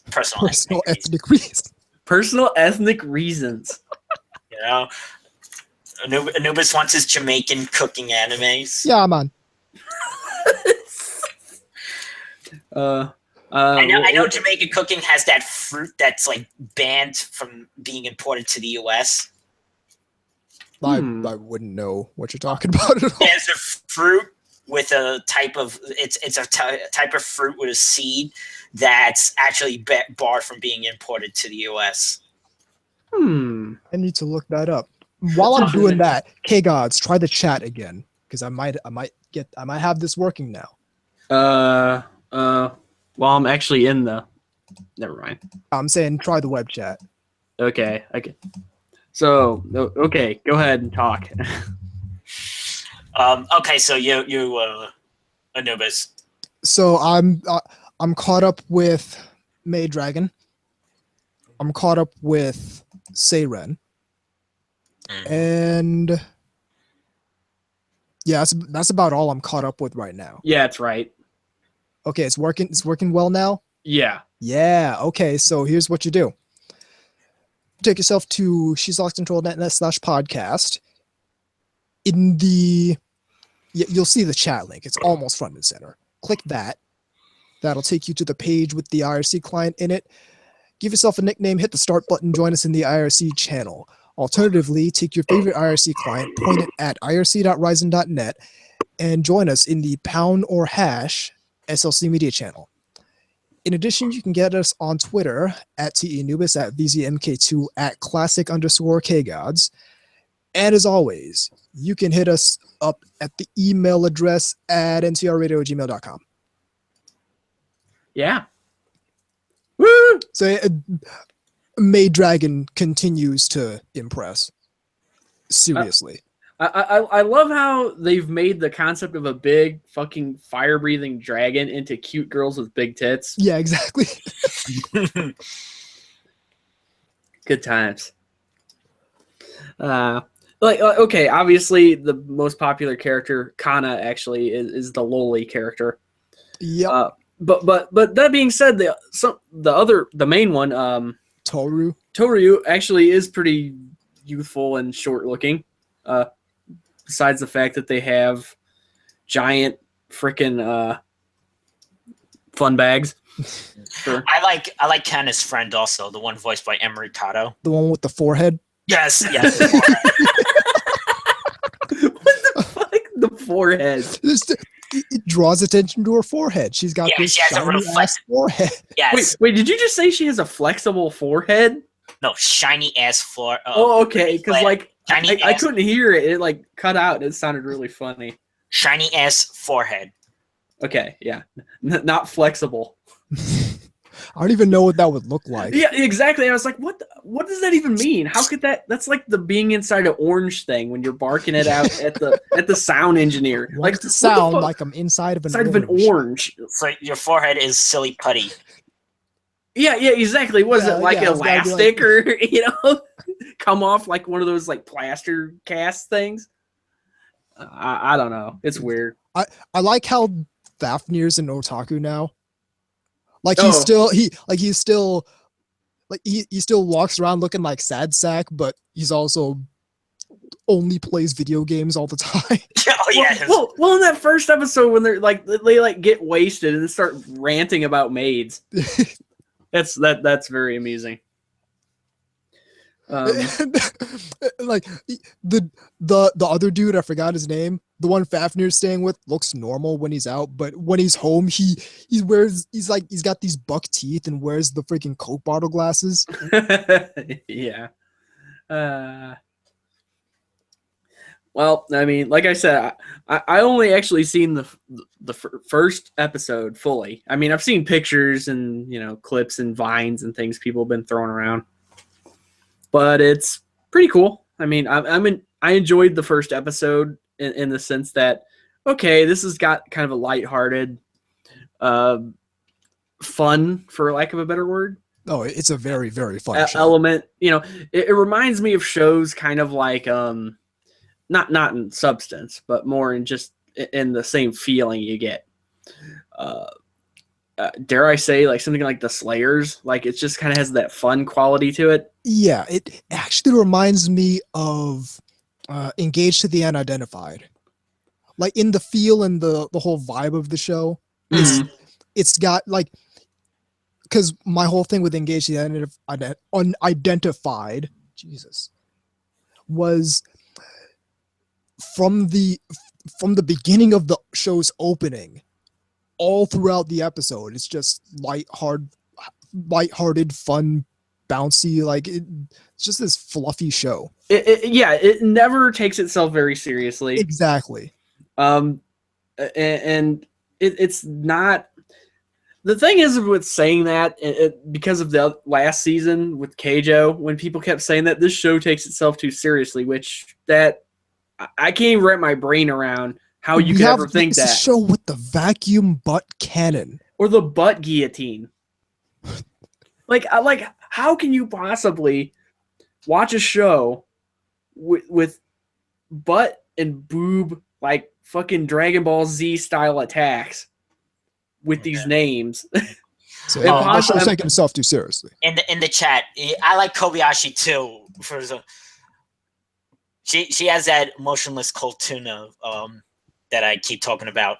personal ethnic reasons. Personal ethnic reasons. Anubis wants his Jamaican cooking animes. Yeah, man. I know Jamaican cooking has that fruit that's like banned from being imported to the U.S. I wouldn't know what you're talking about at all. There's a fruit with a type of type of fruit with a seed that's actually barred from being imported to the U.S. I need to look that up. While I'm doing that, K-Gods, try the chat again, because I might have this working now. Well, I'm actually in the. Never mind. I'm saying try the web chat. Okay. So, okay, go ahead and talk. Okay, so you Anubis. So I'm caught up with May Dragon. I'm caught up with Seiren. And yeah, that's about all I'm caught up with right now. Yeah, that's right. Okay, it's working well now? Yeah. Yeah, okay, so here's what you do. Take yourself to she'slockcontrol.net/podcast. In the you'll see the chat link. It's almost front and center. Click that. That'll take you to the page with the IRC client in it. Give yourself a nickname, hit the start button, join us in the IRC channel. Alternatively, take your favorite IRC client, point it at irc.ryzen.net, and join us in the # or # SLC Media channel. In addition, you can get us on Twitter at TENubis, at VZMK2, at classic_KGods. And as always, you can hit us up at the email address at ntrradio@gmail.com. Yeah. Woo! So May Dragon continues to impress. Seriously. I love how they've made the concept of a big fucking fire-breathing dragon into cute girls with big tits. Yeah, exactly. Good times. Okay, obviously the most popular character, Kana, actually is the lowly character. Yeah. But that being said, the main one, Toru actually is pretty youthful and short looking. Besides the fact that they have giant freaking fun bags. Sure. I like Kana's friend also, the one voiced by Emery Kato. The one with the forehead? Yes. What the fuck? The forehead. It draws attention to her forehead. She's got this shiny ass forehead. Yes. Wait, did you just say she has a flexible forehead? No, shiny ass forehead. Oh, okay. Because I couldn't hear it. It like cut out. It sounded really funny. Shiny ass forehead. Okay, yeah. Not flexible. I don't even know what that would look like. Yeah, exactly. I was like, what does that even mean? How could that's like the being inside an orange thing when you're barking it out at the sound engineer. Like to sound like I'm inside of an orange. So your forehead is silly putty. Yeah, exactly. Was it like elastic or come off like one of those like plaster cast things? I don't know. It's weird. I like how Fafnir's an otaku now. Like he still walks around looking like sad sack, but he's also only plays video games all the time. Oh yeah. Well, in that first episode when they get wasted and start ranting about maids. That's very amusing. Like the other dude, I forgot his name. The one Fafnir's staying with looks normal when he's out, but when he's home, he's got these buck teeth and wears the freaking Coke bottle glasses. Yeah. Well, I mean, like I said, I only actually seen the first episode fully. I mean, I've seen pictures and clips and vines and things people have been throwing around, but it's pretty cool. I mean, I enjoyed the first episode in the sense that, okay, this has got kind of a lighthearted, fun, for lack of a better word. Oh, it's a very, very fun show. Element. It reminds me of shows kind of like not in substance, but more in just in the same feeling you get. Dare I say, like something like the Slayers? Like it just kind of has that fun quality to it. Yeah, it actually reminds me of Engaged to the Unidentified. Like in the feel and the whole vibe of the show. It's got like, because my whole thing with Engaged to the Unidentified, Jesus, was from the beginning of the show's opening all throughout the episode. It's just lighthearted, fun bouncy. Like it's just this fluffy show. It never takes itself very seriously. Exactly. And it's not. The thing is with saying that, because of the last season with Keijo, when people kept saying that this show takes itself too seriously, which that I can't even wrap my brain around how you could ever think that. It's a show with the vacuum butt cannon. Or the butt guillotine. like how can you possibly watch a show with butt and boob like fucking Dragon Ball Z style attacks with these names? So the show's taking itself too seriously. In the chat, I like Kobayashi too. She has that motionless cold tuna that I keep talking about.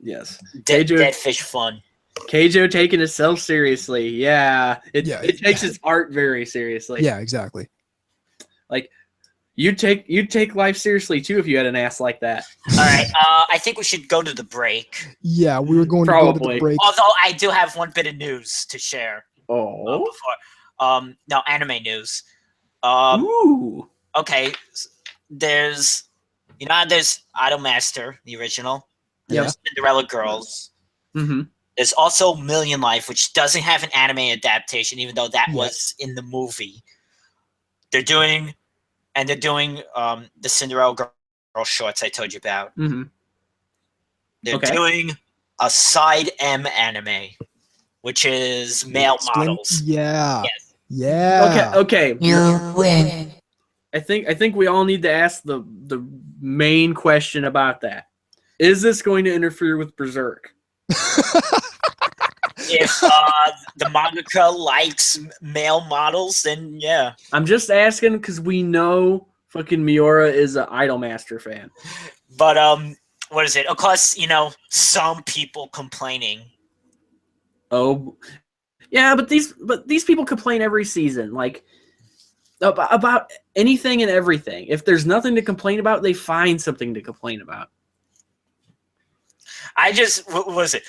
Yes, Dead fish fun. Keijo taking itself seriously. Yeah, it takes its art very seriously. Yeah, exactly. Like you'd take life seriously too if you had an ass like that. All right, I think we should go to the break. Yeah, we were going to go to the break. Although I do have one bit of news to share. Oh, no, anime news. Ooh. Okay, there's Idolmaster, the original. There's Cinderella Girls. Mm-hmm. There's also Million Life, which doesn't have an anime adaptation, even though that was in the movie. They're doing the Cinderella Girl shorts I told you about. Mm-hmm. They're doing a side M anime, which is male models. Yeah. Yes. Yeah. Okay. You win. I think we all need to ask the main question about that. Is this going to interfere with Berserk? If the mangaka likes male models, then yeah. I'm just asking because we know fucking Miura is an Idolmaster fan. But what is it? Of course, some people complaining. Oh, yeah, but these people complain every season, like about anything and everything. If there's nothing to complain about, they find something to complain about. What was it?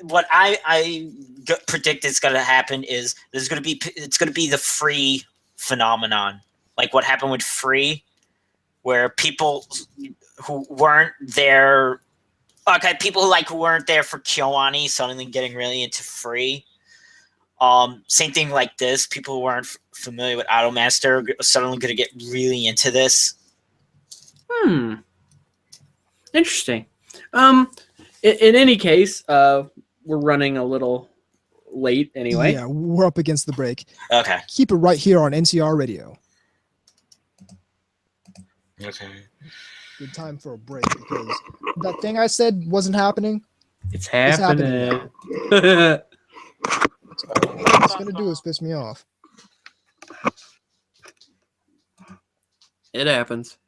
What I predict is going to happen is it's going to be the free phenomenon, like what happened with Free, where people who weren't there, people who weren't there for Kyoani suddenly getting really into Free. Same thing like this. People who weren't familiar with Idolmaster are suddenly going to get really into this. Interesting. In any case, we're running a little late anyway. Yeah, we're up against the break. Okay. Keep it right here on NTR Radio. Okay. Good time for a break because that thing I said wasn't happening. It's happening. All it's gonna do is piss me off. It happens.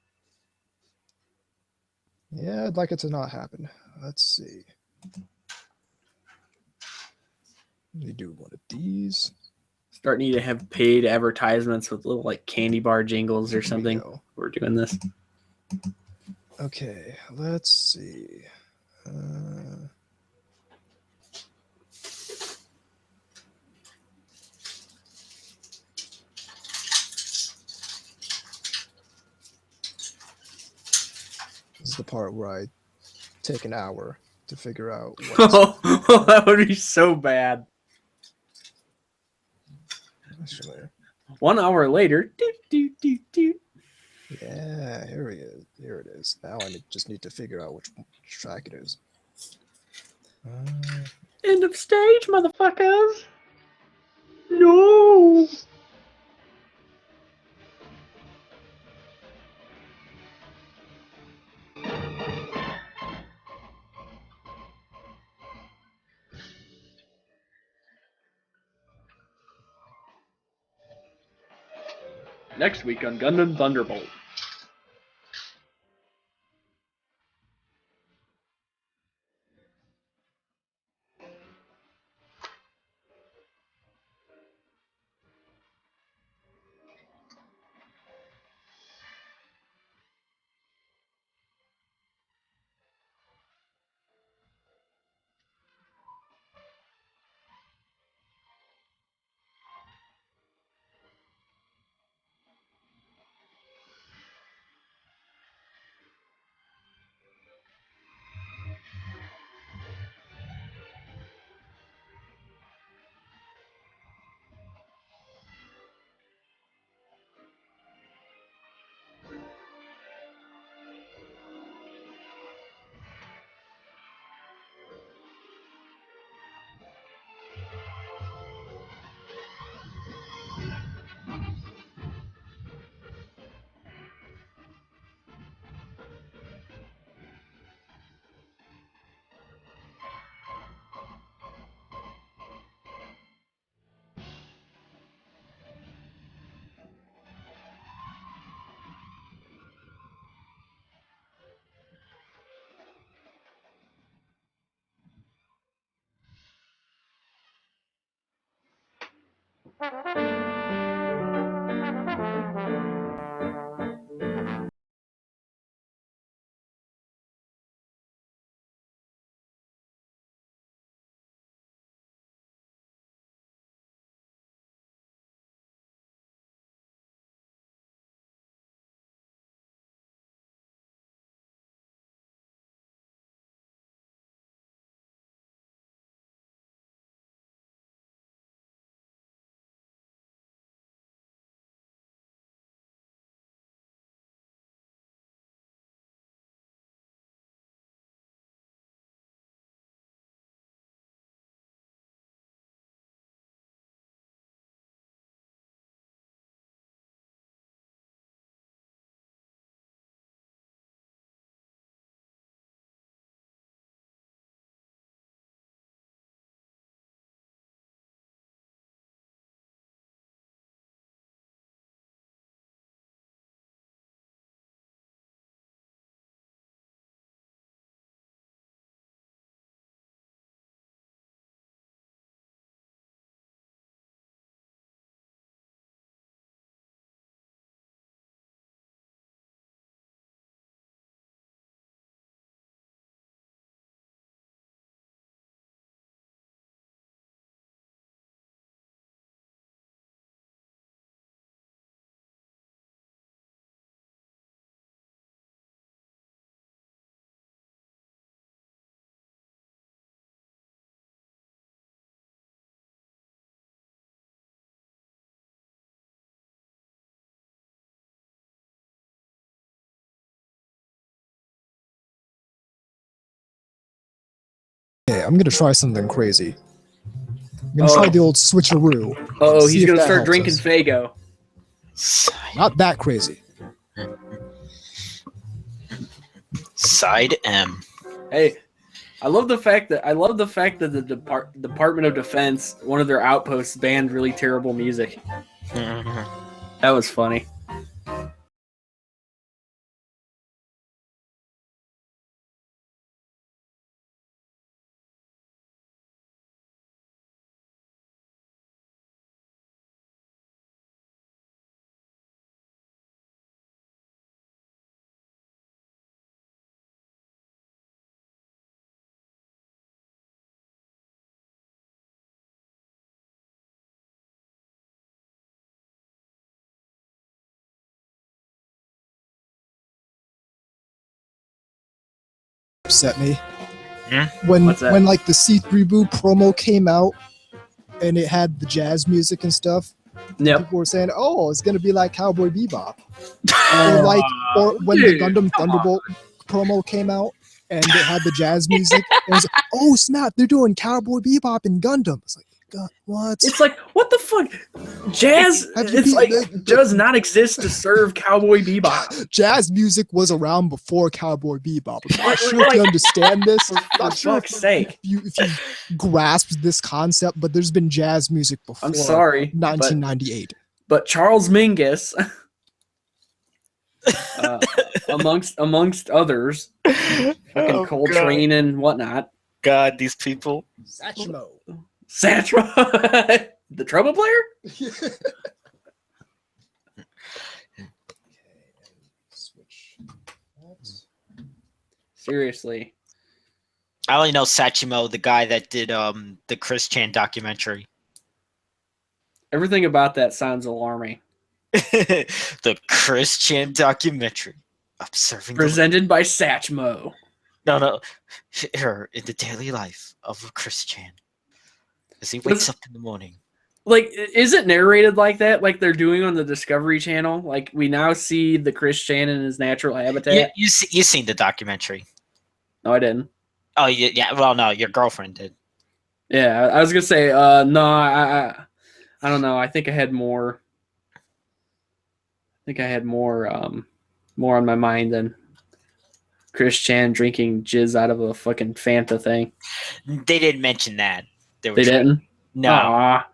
Yeah, I'd like it to not happen. Let's see. Let me do one of these. Starting to have paid advertisements with little candy bar jingles or something. We're doing this. Okay, let's see. This is the part where I take an hour to figure out what that would be so bad. Actually, 1 hour later. yeah, here it is. Now I just need to figure out which track it is. End of stage, motherfuckers. No. Next week on Gundam Thunderbolt. Okay, I'm gonna try something crazy. I'm gonna try the old switcheroo. Oh, See he's if gonna that start helps drinking us. Fago. Not that crazy. Side M. Hey, I love the fact that the Department of Defense, one of their outposts, banned really terrible music. That was funny. Upset me. Hmm? When What's that? when like the C3 Boo promo came out and it had the jazz music and stuff, Yep. people were saying, "Oh, it's gonna be like Cowboy Bebop," or when the Dude, Gundam Thunderbolt promo came out and it had the jazz music, and it was like, "Oh snap, they're doing Cowboy Bebop and Gundam." It's like, God, what? It's like, what the fuck? Jazz, Have you it's been- like, does not exist to serve Cowboy Bebop. Jazz music was around before Cowboy Bebop. I'm not Like- sure if you understand this. For Not sure fuck's sake. if you grasp this concept, but there's been jazz music before I'm sorry, 1998. but Charles Mingus, amongst others, fucking Oh, Coltrane and whatnot. God, these people. Satchmo. Satra, the trumpet player? Switch. Seriously. I only know Sachimo, the guy that did the Chris Chan documentary. Everything about that sounds alarming. The Chris Chan documentary. Observing the Presented by Satchmo. no, here in the daily life of a Chris Chan, as he wakes up in the morning. Like, is it narrated like that, like they're doing on the Discovery Channel? Like, we now see the Chris Chan in his natural habitat? You seen the documentary? No, I didn't. Oh yeah. Well, no, your girlfriend did. Yeah, I was gonna say, no, I don't know. I think I had more. More on my mind than Chris Chan drinking jizz out of a fucking Fanta thing. They didn't mention that. They didn't. No, Aw.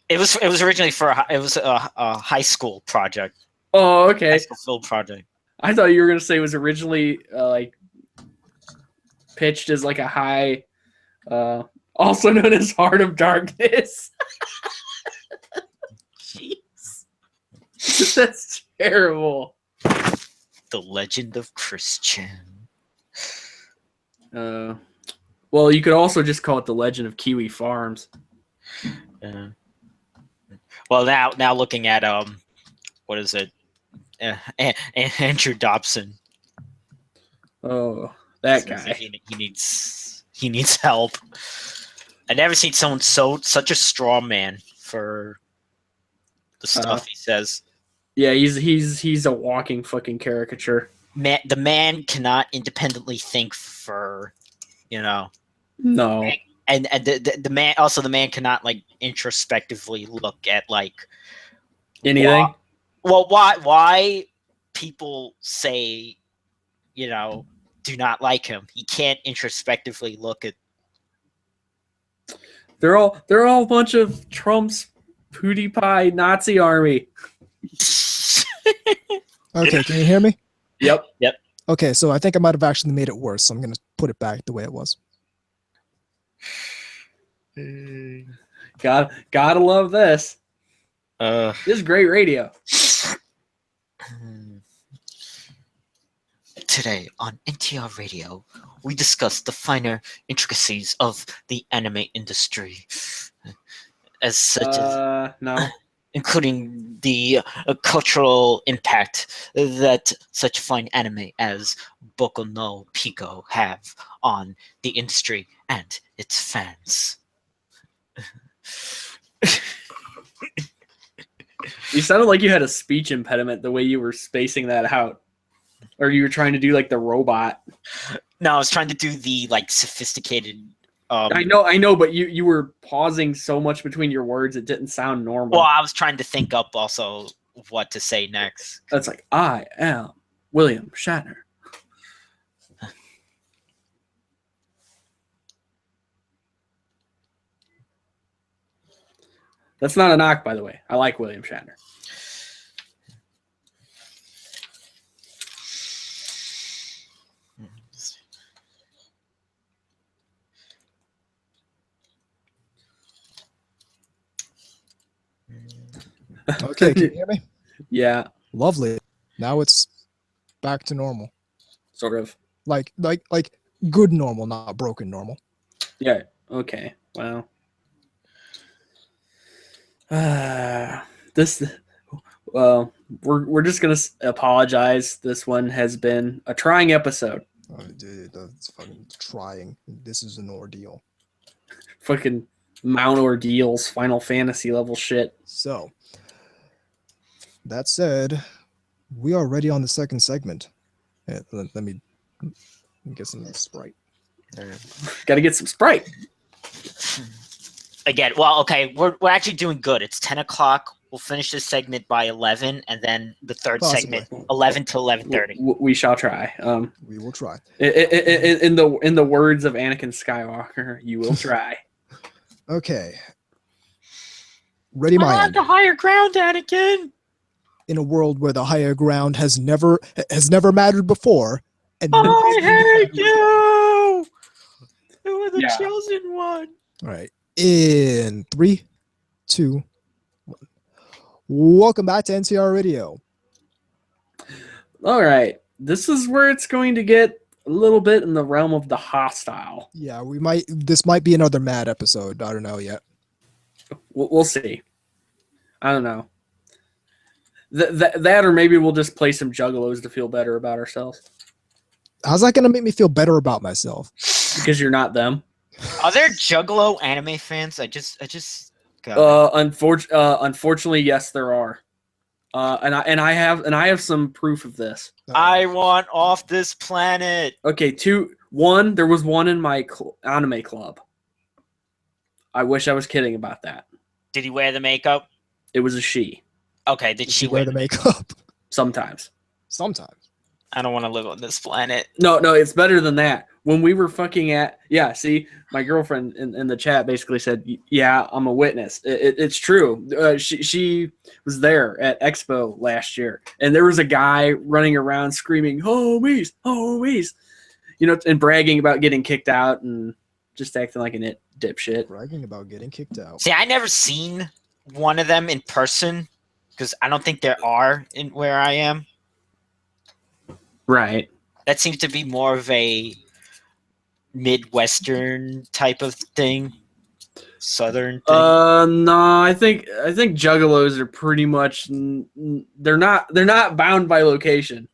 it was originally for a high school project. Oh, High okay. school film project. I thought you were gonna say it was originally like pitched as like a high, also known as Heart of Darkness. That's terrible. The Legend of Christian. Well, you could also just call it the Legend of Kiwi Farms. Well, now looking at what is it? Andrew Dobson. Oh, that Says guy. He needs help. I never seen someone such a strong man for the stuff he says. Yeah, he's a walking fucking caricature. The man cannot independently think for, No. and the man cannot like introspectively look at like Anything. Why people say, do not like him. He can't introspectively look at. They're all a bunch of Trump's PewDiePie Nazi army. Okay, can you hear me? Yep. Okay, so I think I might have actually made it worse, so I'm going to put it back the way it was. Gotta love this. This is great radio. Today on NTR Radio, we discuss the finer intricacies of the anime industry, as such as no. including the cultural impact that such fine anime as Boku no Pico have on the industry and its fans. You sounded like you had a speech impediment the way you were spacing that out. Or you were trying to do like the robot. No, I was trying to do the like sophisticated. I know, but you were pausing so much between your words it didn't sound normal. Well, I was trying to think up also what to say next. That's like, I am William Shatner. That's not a knock, by the way. I like William Shatner. Okay, can you hear me? Yeah, Lovely. Now it's back to normal. sort of. Like good normal, not broken normal. Yeah. Okay. Well. We're just gonna apologize. This one has been a trying episode. Oh, dude, that's fucking trying. This is an ordeal. Fucking Mount Ordeals, Final Fantasy level shit. So, that said, we are ready on the second segment. Yeah, let me get some Sprite. Got to get some Sprite. Again, well, okay, we're actually doing good. It's 10 o'clock. We'll finish this segment by 11, and then the third segment 11 to 11:30. We shall try. We will try. In the words of Anakin Skywalker, you will try. Okay. Ready, my on the higher ground, Anakin. In a world where the higher ground has never mattered before, and I hate you. You were the Yeah. chosen one. all right, in 3, 2, 1. Welcome back to NTR Radio. All right, this is where it's going to get a little bit in the realm of the hostile. Yeah, this might be another mad episode. I don't know yet. We'll see. I don't know. That or maybe we'll just play some juggalos to feel better about ourselves. How's that going to make me feel better about myself? Because you're not them. Are there Juggalo anime fans? I just got Unfortunately, yes, there are. And I have some proof of this. I want off this planet. Okay, one. There was one in my anime club. I wish I was kidding about that. Did he wear the makeup? It was a she. Okay, did she wear the makeup? Sometimes. Sometimes. I don't want to live on this planet. No, it's better than that. When we were see, my girlfriend in the chat basically said, yeah, I'm a witness. It's true. She was there at Expo last year, and there was a guy running around screaming, homies, homies, and bragging about getting kicked out and just acting like a dipshit. Bragging about getting kicked out. See, I never seen one of them in person because I don't think there are in where I am. Right. That seems to be more of a Midwestern type of thing, Southern thing. No, I think juggalos are pretty much they're not bound by location.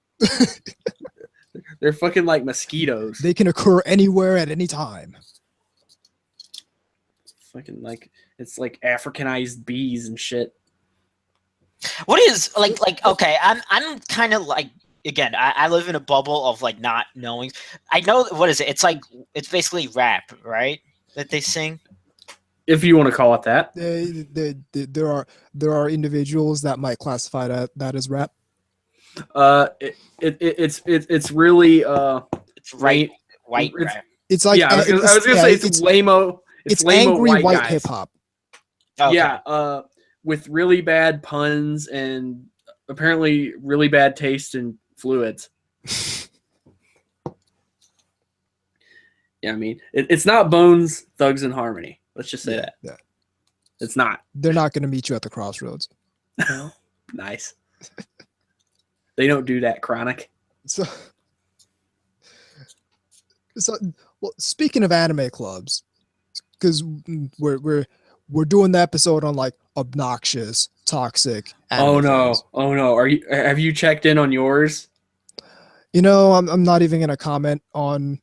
They're fucking like mosquitoes. They can occur anywhere at any time. Fucking like it's like Africanized bees and shit. What is like okay? I'm kind of like, again, I live in a bubble of like not knowing. I know, what is it? It's like, it's basically rap, right? That they sing. If you want to call it that. There are individuals that might classify that as rap. It's really It's white rap. It's like, yeah, I was gonna say it's lame-o. It's lame-o angry white guys. hip hop. Okay. Yeah, with really bad puns and apparently really bad taste in fluids. Yeah, I mean, it's not Bones, Thugs and Harmony. Let's just say that. Yeah. It's not. They're not going to meet you at the crossroads. Nice. They don't do that, Chronic. So well, speaking of anime clubs, because we're doing the episode on like obnoxious, toxic anime clubs. Oh no. Have you checked in on yours? You know, I'm not even gonna comment on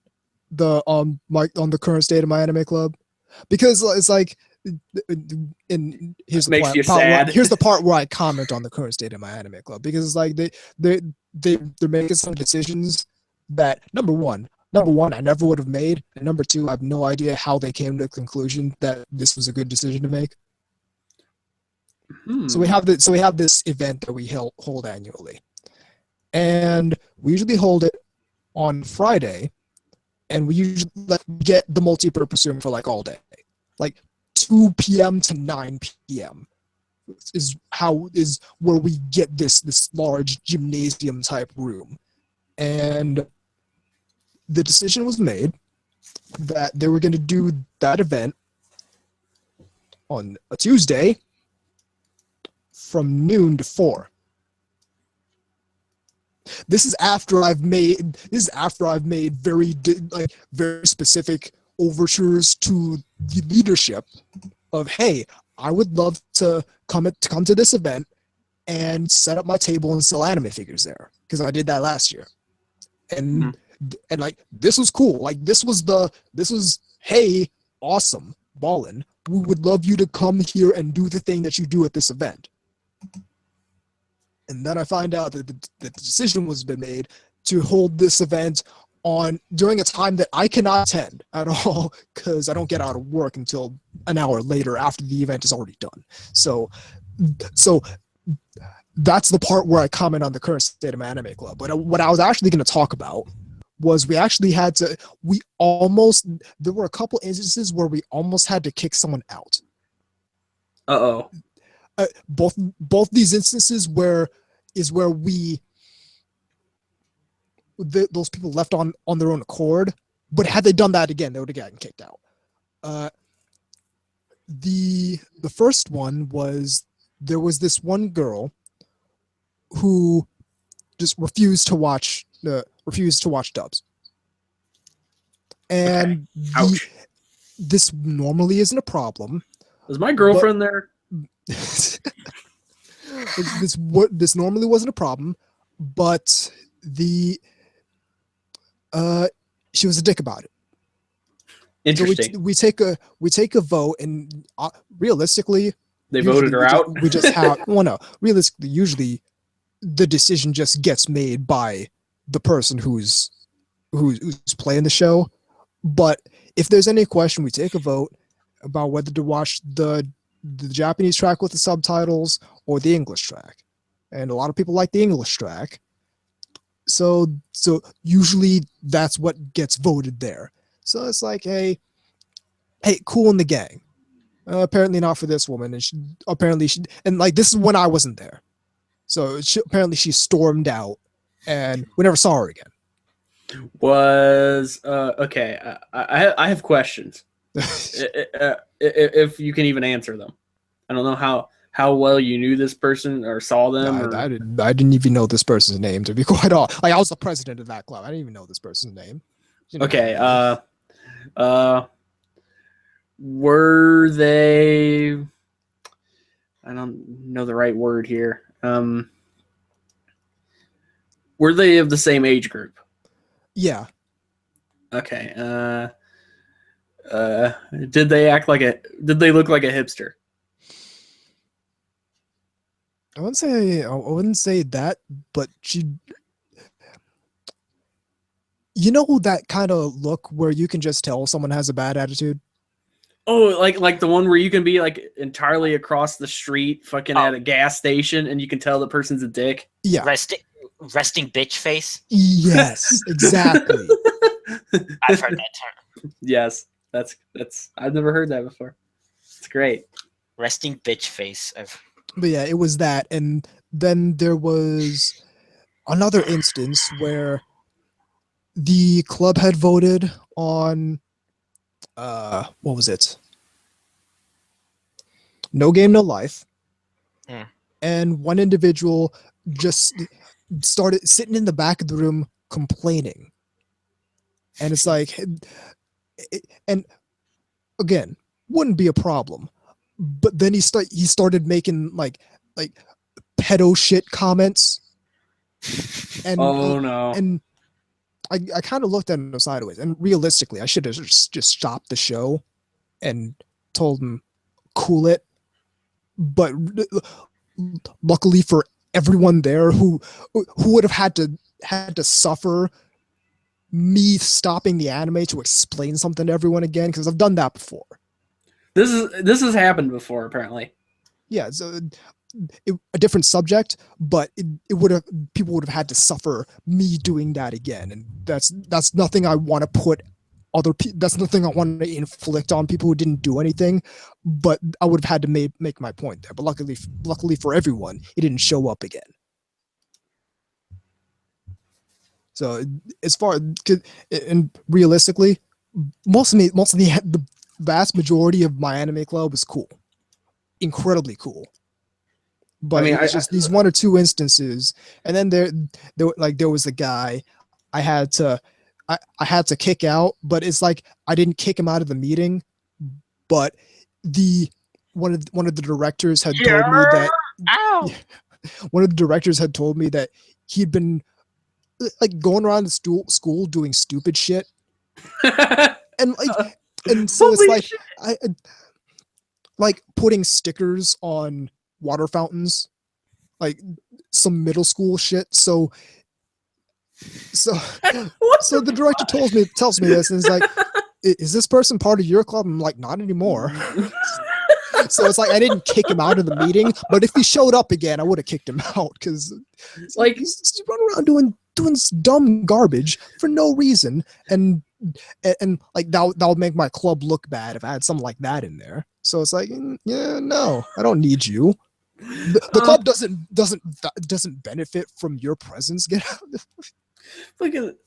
the current state of my anime club, because it's like, and here's the Makes part, you sad. here's the part where I comment on the current state of my anime club, because it's like they're making some decisions that number one I never would have made, and number two, I have no idea how they came to the conclusion that this was a good decision to make. So we have this event that we hold annually, and we usually hold it on Friday, and we usually get the multi-purpose room for like all day, like 2 p.m. to 9 p.m. is where we get this large gymnasium type room. And the decision was made that they were going to do that event on a Tuesday from noon to 4. This is after I've made very specific overtures to the leadership of, hey, I would love to come to this event and set up my table and sell anime figures there, because I did that last year. And and like, this was cool. Like, this was hey, awesome, ballin'. We would love you to come here and do the thing that you do at this event. And then I find out that the decision was been made to hold this event during a time that I cannot attend at all, because I don't get out of work until an hour later after the event is already done. So that's the part where I comment on the current state of my anime club. But what I was actually going to talk about was there were a couple instances where we almost had to kick someone out. Uh-oh. Both these instances where those people left on their own accord, but had they done that again, they would have gotten kicked out. The first one was, there was this one girl who just refused to watch dubs, and this normally isn't a problem. Was my girlfriend there? This normally wasn't a problem, but she was a dick about it. Interesting. So we take a vote, and realistically, They voted her out? We just have no. Realistically, usually the decision just gets made by the person who's playing the show. But if there's any question, we take a vote about whether to watch the Japanese track with the subtitles or the English track. And a lot of people like the English track. So usually that's what gets voted there. So it's like, hey, cool in the gang. Apparently not for this woman, and and like, this is when I wasn't there. So apparently she stormed out, and we never saw her again. Was okay. I have questions. If you can even answer them. I don't know how how well you knew this person or saw them. I didn't even know this person's name, to be quite honest. Like, I was the president of that club. I didn't even know this person's name. Okay. Were they? I don't know the right word here. Were they of the same age group? Yeah. Okay. Did they look like a hipster? I wouldn't say that, but you know that kind of look where you can just tell someone has a bad attitude? Oh, like the one where you can be like entirely across the street, fucking at a gas station, and you can tell the person's a dick. Yeah. Resting bitch face. Yes, exactly. I've heard that term. Yes, that's I've never heard that before. It's great. Resting bitch face. But yeah, it was that, and then there was another instance where the club had voted on what was it? No Game, No Life. And one individual just started sitting in the back of the room complaining. And it's like, and again, wouldn't be a problem. But then he started making like pedo shit comments. And oh no. And I kind of looked at him sideways, and realistically, I should have just stopped the show and told him, cool it. But luckily for everyone there who would have had to suffer me stopping the anime to explain something to everyone again, because I've done that before. This has happened before, apparently. Yeah, so a different subject, but people would have had to suffer me doing that again, and that's nothing I want to put that's nothing I want to inflict on people who didn't do anything. But I would have had to make my point there. But luckily for everyone, it didn't show up again. So as far and realistically, most of the vast majority of my anime club was cool, incredibly cool. But I mean, it's just these one or two instances, and then there was a guy I had to kick out, but it's like I didn't kick him out of the meeting, but one of the directors had told me that one of the directors had told me that he'd been like going around the school doing stupid shit, and so it's like I like putting stickers on water fountains, like some middle school shit. So the director tells me this, and he's like, is this person part of your club? I'm like, not anymore. So it's like I didn't kick him out of the meeting, but if he showed up again, I would have kicked him out, because like he's running around doing dumb garbage for no reason, and like that would make my club look bad if I had something like that in there. So it's like, yeah, no, I don't need you. The club doesn't benefit from your presence. Get out.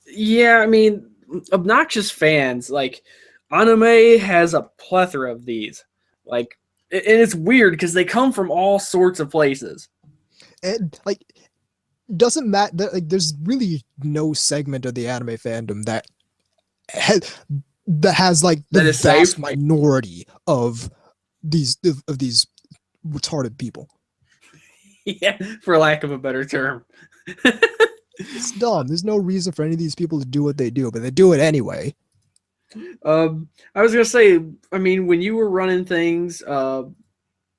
Yeah, I mean, obnoxious fans, like anime has a plethora of these, like, and it's weird because they come from all sorts of places. And like, doesn't matter. Like, there's really no segment of the anime fandom that has like the vast safe minority of these retarded people. Yeah, for lack of a better term. It's dumb. There's no reason for any of these people to do what they do, but they do it anyway. I was gonna say, I mean, when you were running things, I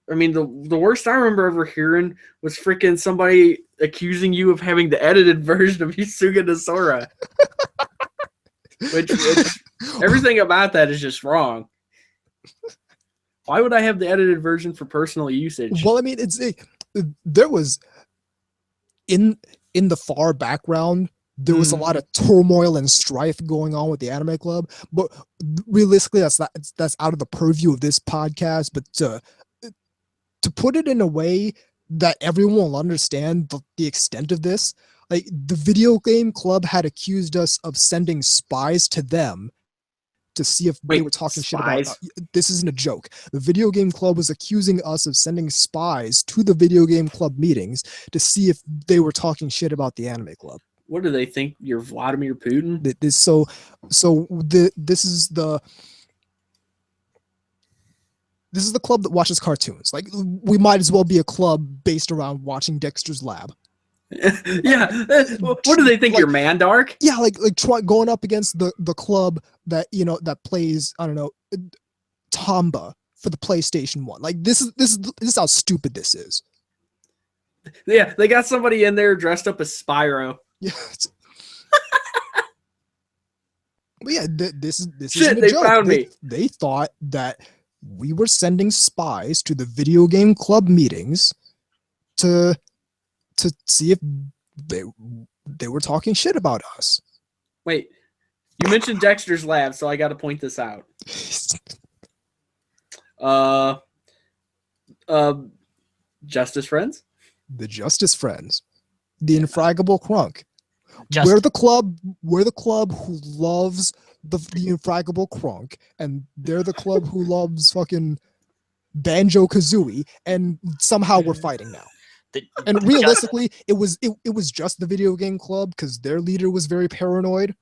mean, the worst I remember ever hearing was freaking somebody accusing you of having the edited version of Yusuga no Sora. which everything about that is just wrong. Why would I have the edited version for personal usage? Well, I mean, there was in the far background, there was a lot of turmoil and strife going on with the anime club, but realistically, that's out of the purview of this podcast. But to put it in a way that everyone will understand the extent of this, like the video game club had accused us of sending spies to them to see if they were talking shit about us. This isn't a joke. The video game club was accusing us of sending spies to the video game club meetings to see if they were talking shit about the anime club. What do they think? You're Vladimir Putin? This is the club that watches cartoons. Like, we might as well be a club based around watching Dexter's Lab. Yeah. What do they think? You're Mandark? Yeah, like going up against the club that that plays, I don't know, Tomba for the PlayStation 1. Like, this is how stupid this is. Yeah, they got somebody in there dressed up as Spyro. Yeah. But yeah, this Shit, isn't a they joke. found me. They thought that we were sending spies to the video game club meetings to see if they were talking shit about us. Wait, you mentioned Dexter's Lab, so I got to point this out. Justice Friends? The Justice Friends. The Infraggable Crunk. Just- We're the club who loves the Infraggable Crunk, and they're the club who loves fucking Banjo-Kazooie, and somehow we're fighting now. And realistically, it was just the video game club because their leader was very paranoid.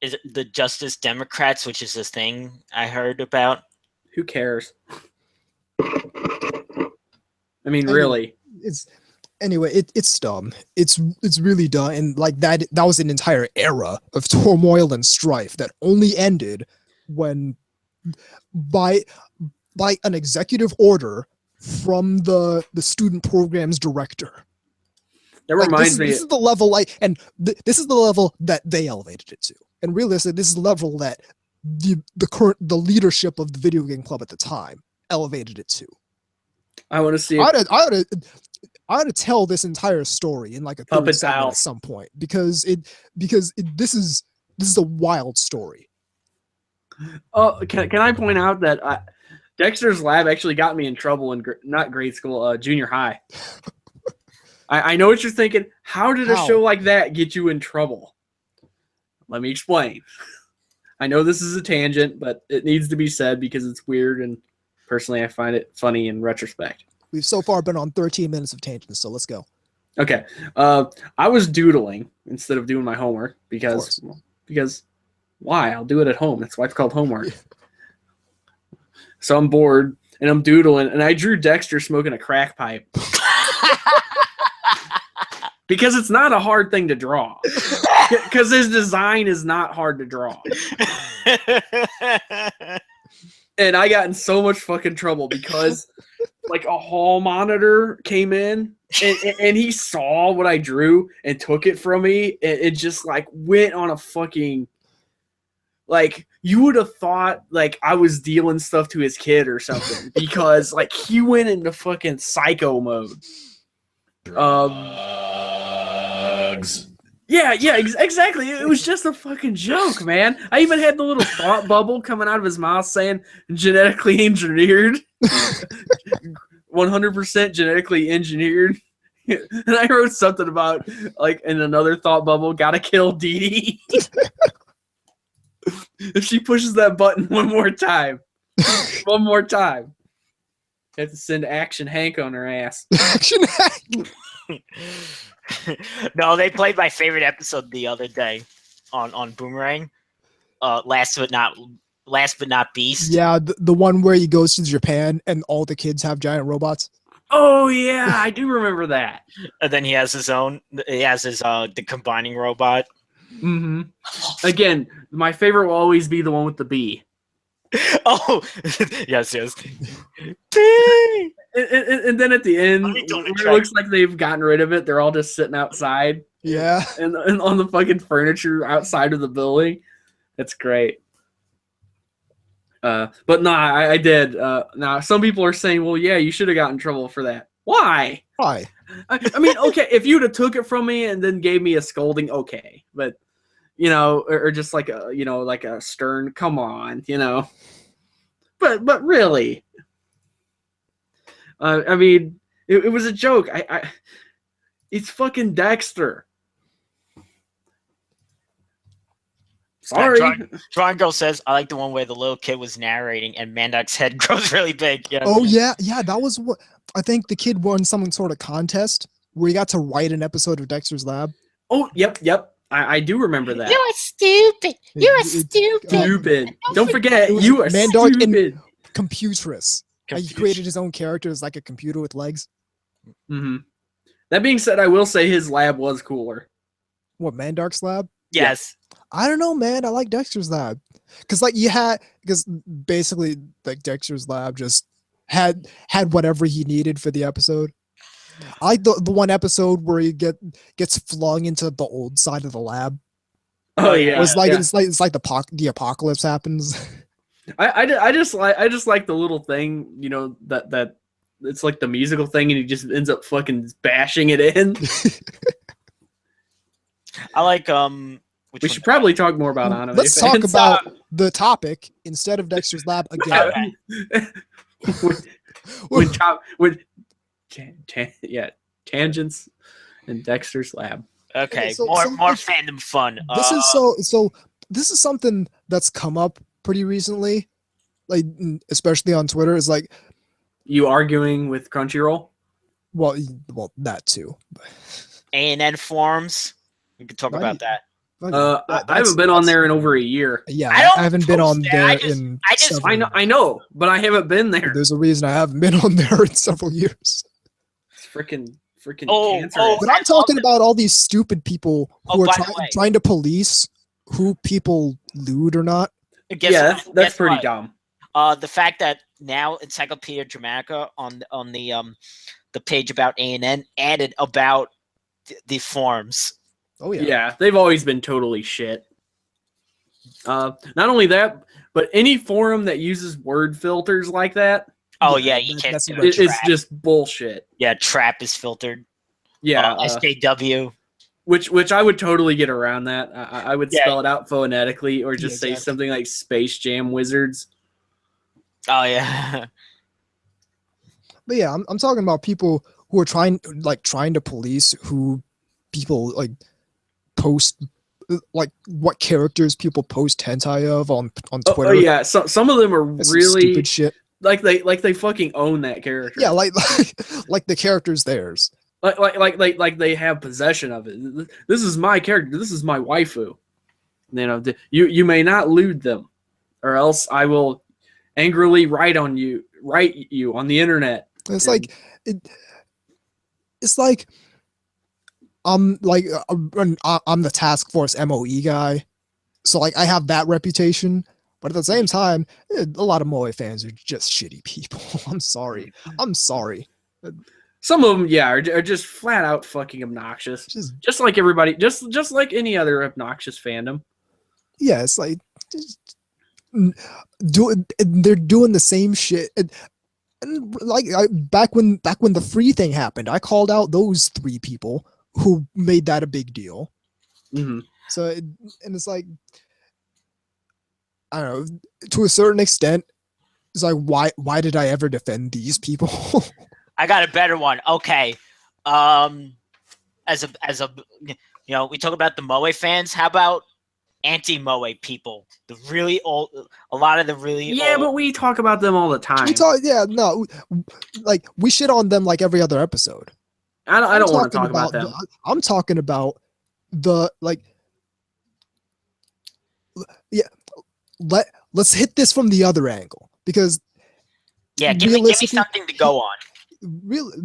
Is it the Justice Democrats, which is this thing I heard about? Who cares? I mean, really. It's dumb. It's really dumb, and like that was an entire era of turmoil and strife that only ended when by an executive order from the student programs director. That reminds me. This is the level this is the level that they elevated it to. And realistically, this is the level that the leadership of the video game club at the time elevated it to. I want to see. I ought to tell this entire story in like a 30 segment at some point because this is a wild story. Oh, can I point out that Dexter's Lab actually got me in trouble in not grade school, junior high. I know what you're thinking. How did a show like that get you in trouble? Let me explain. I know this is a tangent, but it needs to be said because it's weird, and personally, I find it funny in retrospect. We've so far been on 13 minutes of tangents, so let's go. Okay. I was doodling instead of doing my homework because why? I'll do it at home. That's why it's called homework. So I'm bored, and I'm doodling, and I drew Dexter smoking a crack pipe. Because it's not a hard thing to draw. Because his design is not hard to draw. And I got in so much fucking trouble because like a hall monitor came in and he saw what I drew and took it from me. And it just like went on a fucking, like, you would have thought like I was dealing stuff to his kid or something because like he went into fucking psycho mode. Yeah, exactly. It was just a fucking joke, man. I even had the little thought bubble coming out of his mouth saying genetically engineered. 100% genetically engineered. And I wrote something about, like, in another thought bubble, gotta kill Dee Dee. If she pushes that button one more time, you have to send Action Hank on her ass. Action Hank! No, they played my favorite episode the other day on Boomerang. Last but not Beast. Yeah, the one where he goes to Japan and all the kids have giant robots. Oh yeah, I do remember that. And then he has his the combining robot. Mm-hmm. Again, my favorite will always be the one with the bee. Oh yes. And then at the end, it looks like they've gotten rid of it. They're all just sitting outside. Yeah. And on the fucking furniture outside of the building. That's great. But no, I did. Now, some people are saying, well, yeah, you should have gotten in trouble for that. Why? Why? I mean, okay, if you'd have took it from me and then gave me a scolding, okay. But, or just like a stern, come on, But really. I mean, it was a joke. It's fucking Dexter. Sorry. Drawing Girl says, I like the one where the little kid was narrating and Manduk's head grows really big. Yeah. Oh yeah, that was what I think the kid won some sort of contest where he got to write an episode of Dexter's Lab. Oh, yep. I do remember that. You are stupid. You are stupid. Stupid. Don't forget, you are Manduk stupid. Computerist. He created his own character as like a computer with legs. Mm-hmm. That being said, I will say his lab was cooler. What, Manduk's lab? Yes. I don't know, man. I like Dexter's Lab because basically like Dexter's Lab just had whatever he needed for the episode. I like the one episode where he gets flung into the old side of the lab. Oh yeah, it's like the apocalypse happens. I just like the little thing, you know, that it's like the musical thing, and he just ends up fucking bashing it in. I like we should probably talk more about anime. Let's talk about the topic instead of Dexter's Lab again. Tangents and Dexter's Lab. Okay, so more fandom fun. This is something that's come up pretty recently, like especially on Twitter. Is like you arguing with Crunchyroll. Well, that too. ANN forums. We could talk about that. I haven't been on there in over a year. Yeah, I haven't been on there in. I know, but I haven't been there. There's a reason I haven't been on there in several years. It's freaking cancer. But I'm talking about all these stupid people who are trying to police who people lewd or not. That's pretty dumb. The fact that now Encyclopedia Dramatica on the page about ANN added about the forums. Oh yeah. Yeah, they've always been totally shit. Not only that, but any forum that uses word filters like that. Oh yeah, you can't. It's just bullshit. Yeah, trap is filtered. Yeah, SJW. Which I would totally get around that. I would spell it out phonetically, or just say something like Space Jam Wizards. Oh yeah. But yeah, I'm talking about people who are trying to police who people like post, like what characters people post hentai of on Twitter. Oh yeah, some of them are really stupid shit. Like they fucking own that character. Yeah, like the character's theirs. Like they have possession of it. This is my character. This is my waifu. You know, you may not lewd them, or else I will angrily write you on the internet. It's like I'm the task force MOE guy, so like I have that reputation. But at the same time, a lot of Moe fans are just shitty people. I'm sorry. Some of them, are just flat out fucking obnoxious. Just like everybody, just like any other obnoxious fandom. Yeah, it's like they're doing the same shit. And like back when the free thing happened, I called out those 3 people who made that a big deal. Mm-hmm. So and it's like, I don't know, to a certain extent, it's like why did I ever defend these people? I got a better one. Okay, as a we talk about the Moe fans. How about anti-Moe people? The really old, a lot of the really old. But we talk about them all the time. We shit on them like every other episode. I don't want to talk about them. I'm talking about the let's hit this from the other angle, because give me something to go on. Really,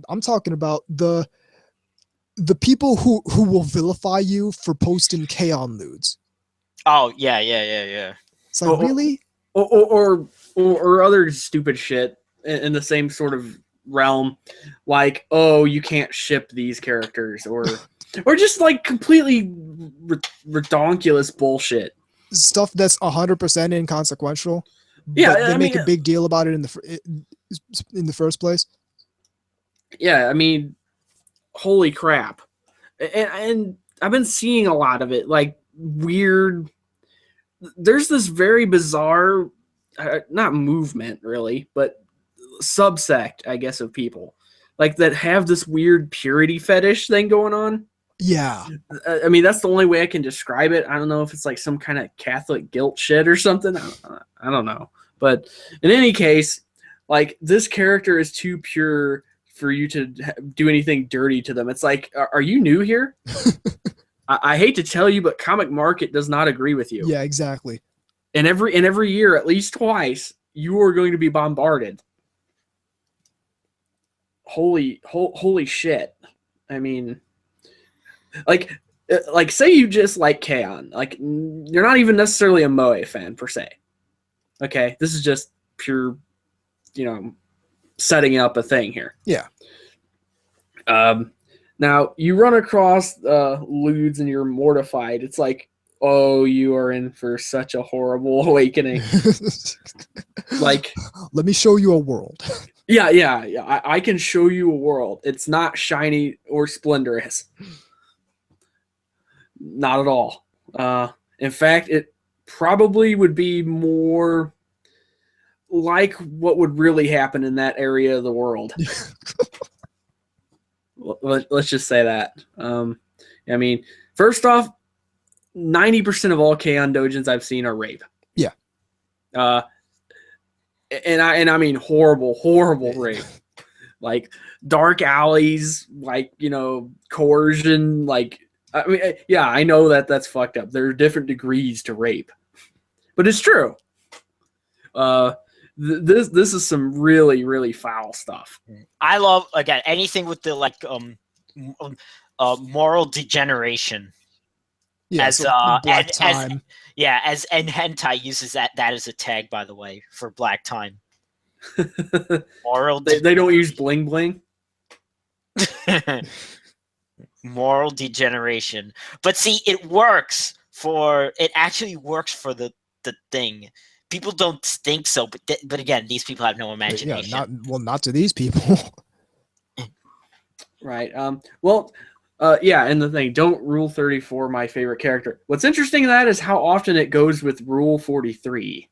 I'm talking about the people who will vilify you for posting K-On! Nudes. Oh yeah. It's like, really? Or other stupid shit in the same sort of realm, like, oh, you can't ship these characters, or just like completely redonkulous bullshit. Stuff that's 100% inconsequential. Yeah, but they make a big deal about it in the first place. Yeah, I mean, holy crap. And I've been seeing a lot of it, like weird. There's this very bizarre, not movement really, but subsect, I guess, of people like that have this weird purity fetish thing going on. Yeah. I mean, that's the only way I can describe it. I don't know if it's like some kind of Catholic guilt shit or something. I don't know. But in any case, like, this character is too pure for you to do anything dirty to them. It's like, are you new here? I hate to tell you, but Comic Market does not agree with you. Yeah, exactly. And every year, at least twice, you are going to be bombarded. Holy shit. I mean, like say you just like K-On! Like, you're not even necessarily a Moe fan per se. Okay, this is just pure, setting up a thing here. Yeah. Now you run across Ludes and you're mortified. It's like, oh, you are in for such a horrible awakening. Like, let me show you a world. Yeah. I can show you a world. It's not shiny or splendorous. Not at all. In fact, it probably would be more like what would really happen in that area of the world. Let's just say that. I mean, first off, 90% of all K-On! Doujins I've seen are rape. Yeah. And I mean horrible rape. Like, dark alleys, like, coercion, like, I mean, yeah, I know that's fucked up. There are different degrees to rape. But it's true. This is some really, really foul stuff. I love, again, anything with the moral degeneration. Yeah, as black time. And hentai uses that as a tag, by the way, for black time. Moral. They don't use bling bling. Moral degeneration, but see, it actually works for the thing. People don't think so, but again, these people have no imagination. Yeah, not to these people. Right. Yeah, and the thing, don't Rule 34 my favorite character. What's interesting in that is how often it goes with Rule 43.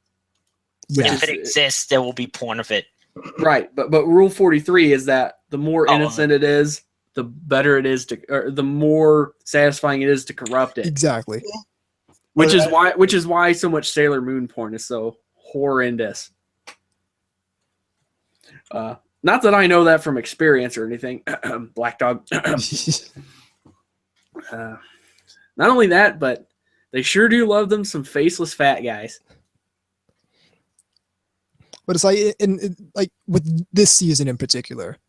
Yeah. If it exists, there will be porn of it. Right, but Rule 43 is that the more innocent it is, the better it is or the more satisfying it is to corrupt it. Exactly. Which is why so much Sailor Moon porn is so horrendous. Not that I know that from experience or anything. Black Dog. Not only that, but they sure do love them some faceless fat guys. But it's like, like with this season in particular,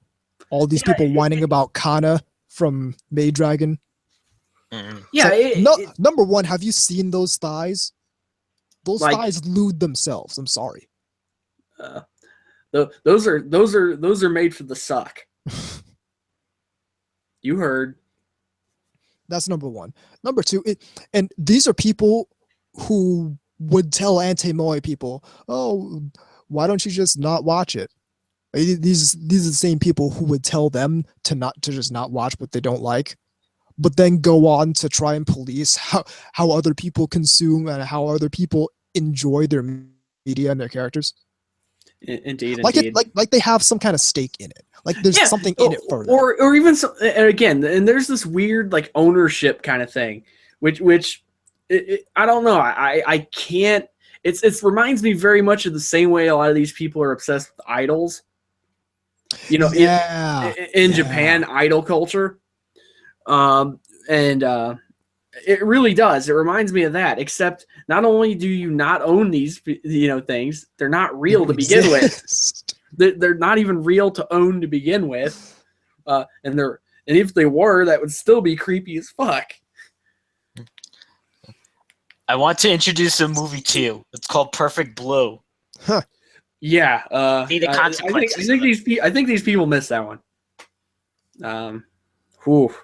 all these people whining about Kana from Maid Dragon. Mm-hmm. Yeah. Number one, have you seen those thighs? Those thighs lewd themselves. I'm sorry. Those are made for the suck. You heard. That's number one. Number two, and these are people who would tell anti-moe people, "Oh, why don't you just not watch it?" These are the same people who would tell them to just not watch what they don't like, but then go on to try and police how other people consume and how other people enjoy their media and their characters. Indeed. Like they have some kind of stake in it. Like there's something in it for them. Or even some, and again, and there's this weird like ownership kind of thing, which I don't know. I can't. It reminds me very much of the same way a lot of these people are obsessed with idols. In Japan, idol culture, and it really does. It reminds me of that. Except not only do you not own these, things, they're not real to begin with. They're not even real to own to begin with, and if they were, that would still be creepy as fuck. I want to introduce a movie to you. It's called Perfect Blue. Huh. Yeah. See the consequences. I think these people missed that one. Whew.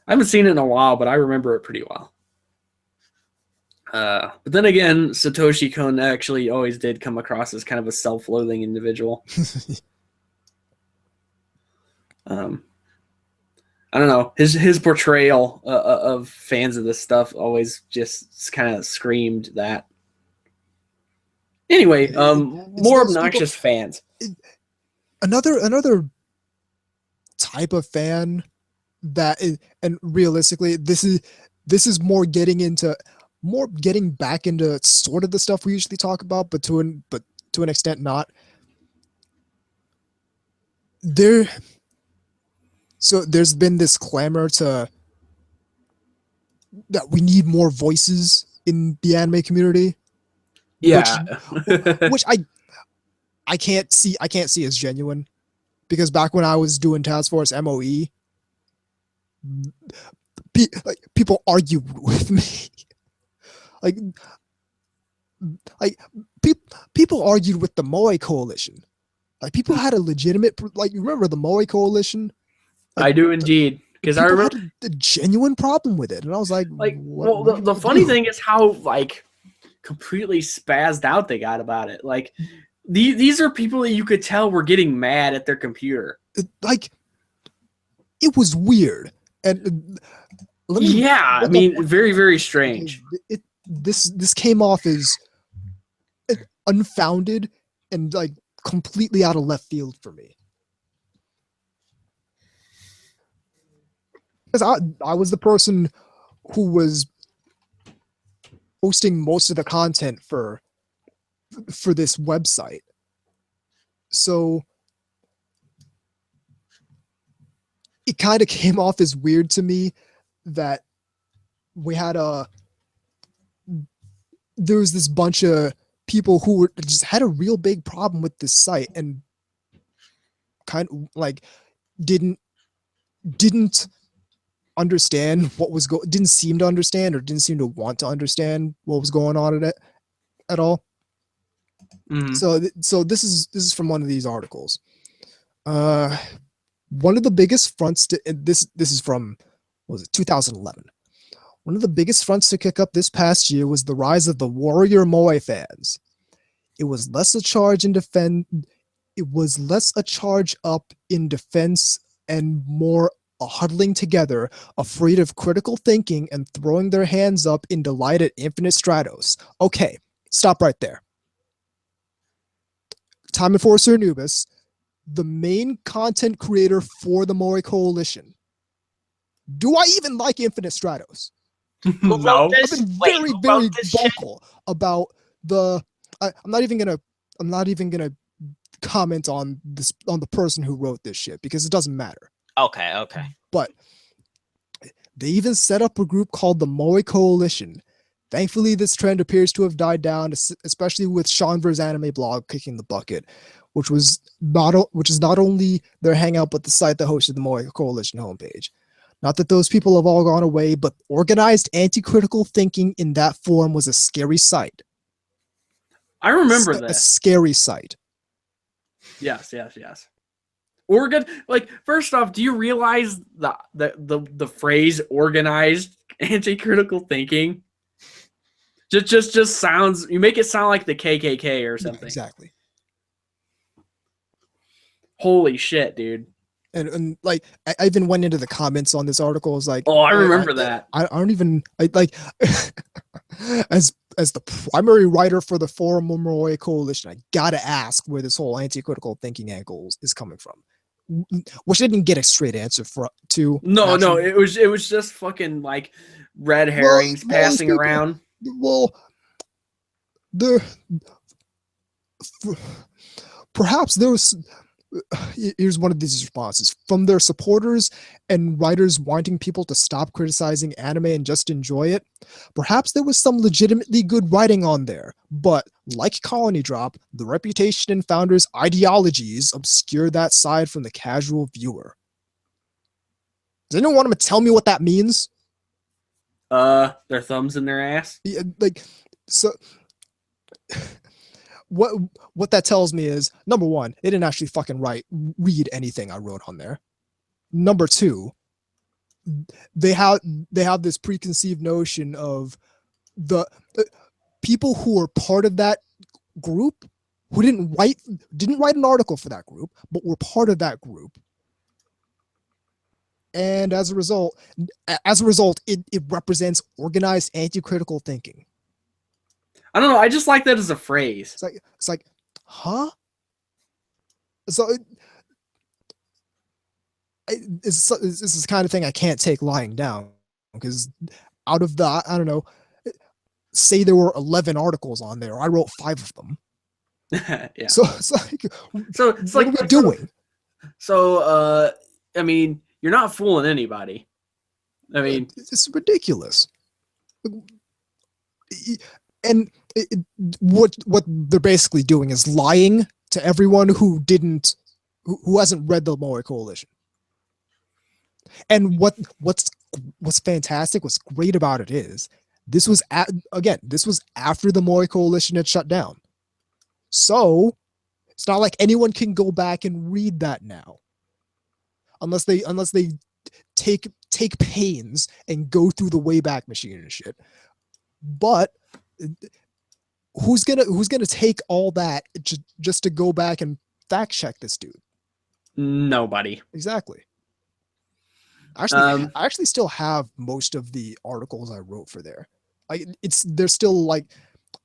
I haven't seen it in a while, but I remember it pretty well. But then again, Satoshi Kon actually always did come across as kind of a self-loathing individual. I don't know. His portrayal of fans of this stuff always just kind of screamed that. Anyway, more obnoxious fans. Another type of fan that is, and realistically, this is more getting back into sort of the stuff we usually talk about, but to an extent not. So there's been this clamor that we need more voices in the anime community. Yeah. Which I can't see as genuine, because back when I was doing Task Force MOE, people argued with me. People argued with the Moe Coalition. Like, people had a legitimate, like, you remember the Moe Coalition? Like, I do indeed, because I people remember had a genuine problem with it, and I was like, well, the funny thing is how like completely spazzed out they got about it. Like, these are people that you could tell were getting mad at their computer. Like, it was weird, and I mean, very, very strange. This came off as unfounded and like completely out of left field for me, because I was the person who was posting most of the content for this website, so it kind of came off as weird to me that we had there was this bunch of people who just had a real big problem with this site and kind of like didn't understand didn't seem to understand, or didn't seem to want to understand what was going on at all. Mm-hmm. So this is from one of these articles. One of the biggest fronts to this is from, what was it, 2011. One of the biggest fronts to kick up this past year was the rise of the Warrior Moe fans. It was less a charge up in defense and more a huddling together, afraid of critical thinking and throwing their hands up in delight at Infinite Stratos. Okay, stop right there. Time Enforcer Anubis, the main content creator for the Moe Coalition. Do I even like Infinite Stratos? No. I've been very vocal about the. I'm not even gonna comment on the person who wrote this shit, because it doesn't matter. Okay. But they even set up a group called the Moe Coalition. Thankfully, this trend appears to have died down, especially with Seanver's anime blog kicking the bucket, which is not only their hangout, but the site that hosted the Moe Coalition homepage. Not that those people have all gone away, but organized anti-critical thinking in that form was a scary sight. I remember that. A scary sight. Yes. Like, first off, do you realize the phrase organized anti-critical thinking? Just sounds, you make it sound like the KKK or something. Yeah, exactly. Holy shit, dude. And like, I even went into the comments on this article. I was like, oh, I remember that. I don't even like as the primary writer for the Forum Moe Coalition, I gotta ask where this whole anti-critical thinking angle is coming from, which I didn't get a straight answer to. No, it was just fucking like red herrings passing around. Well, perhaps there was. Here's one of these responses from their supporters and writers wanting people to stop criticizing anime and just enjoy it. Perhaps there was some legitimately good writing on there, but like Colony Drop, the reputation and founders' ideologies obscure that side from the casual viewer. Does anyone want to tell me what that means? Their thumbs in their ass. Yeah, like, so. What that tells me is, number one, they didn't actually fucking read anything I wrote on there. Number two, they have this preconceived notion of the people who are part of that group, who didn't write an article for that group, but were part of that group. And as a result, it represents organized anti-critical thinking. I don't know. I just like that as a phrase. It's like, huh? So this is the kind of thing I can't take lying down, because out of the, I don't know, say there were 11 articles on there, I wrote 5 of them. Yeah. So it's like, So it's what like are we doing? So I mean, you're not fooling anybody. I mean, It's ridiculous. And what they're basically doing is lying to everyone who hasn't read the Moai Coalition. And what's fantastic, what's great about it is this was after the Moai Coalition had shut down. So it's not like anyone can go back and read that now, unless they take pains and go through the Wayback Machine and shit. But who's gonna take all that just to go back and fact check this dude? nobody. Exactly. Actually, I actually still have most of the articles I wrote for there. They're still like,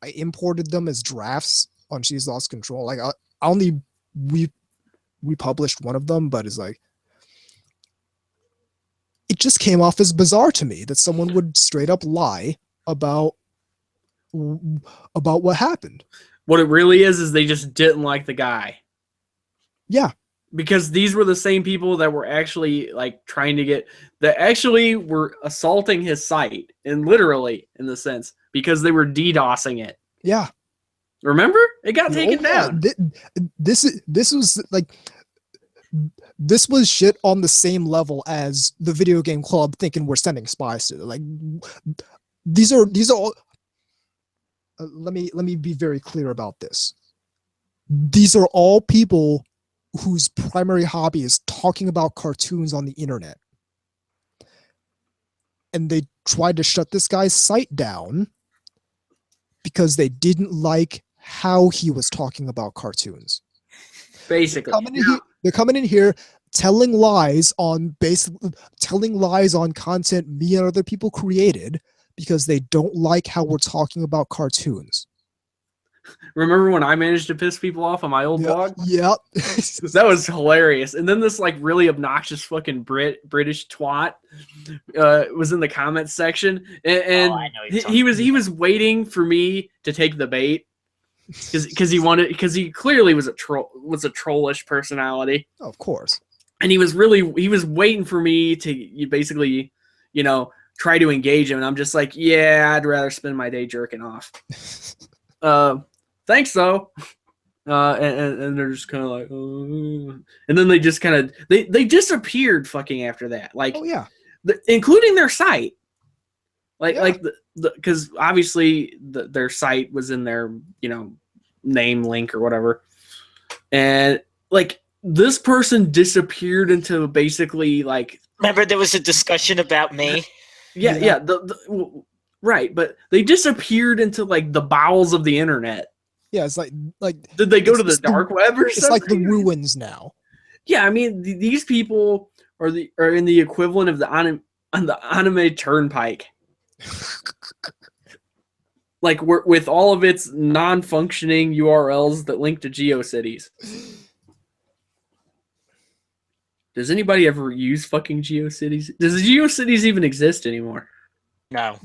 I imported them as drafts on She's Lost Control. Like I only republished one of them, but it's like, it just came off as bizarre to me that someone would straight up lie about what happened. What it really is they just didn't like the guy. Yeah. Because these were the same people that were actually like trying to that actually were assaulting his site, and literally in the sense, because they were DDoSing it. Yeah. Remember? It got taken down. This was like, this was shit on the same level as the video game club thinking we're sending spies to. Like, these are all. Let me be very clear about this. These are all people whose primary hobby is talking about cartoons on the internet. And they tried to shut this guy's site down because they didn't like how he was talking about cartoons. Basically. They're coming in here telling lies on content me and other people created because they don't like how we're talking about cartoons. Remember when I managed to piss people off on my old blog? Yep. That was hilarious. And then this like really obnoxious fucking British twat was in the comments section, and he was waiting for me to take the bait because he clearly was a trollish personality. Oh, of course. And he was waiting for me to basically, try to engage him, and I'm just like, yeah, I'd rather spend my day jerking off. Thanks though. And they're just kind of like, oh. And then they just kind of they disappeared fucking after that. Like, oh yeah, including their site. Like because obviously their site was in their name link or whatever, and like this person disappeared into basically like. Remember, there was a discussion about me. Yeah. Right, but they disappeared into like the bowels of the internet. Yeah, it's like did they go to the dark web or something? It's like the ruins now. Yeah, I mean these people are in the equivalent of the anime turnpike. Like with all of its non-functioning URLs that link to GeoCities. Does anybody ever use fucking GeoCities? Does GeoCities even exist anymore? No,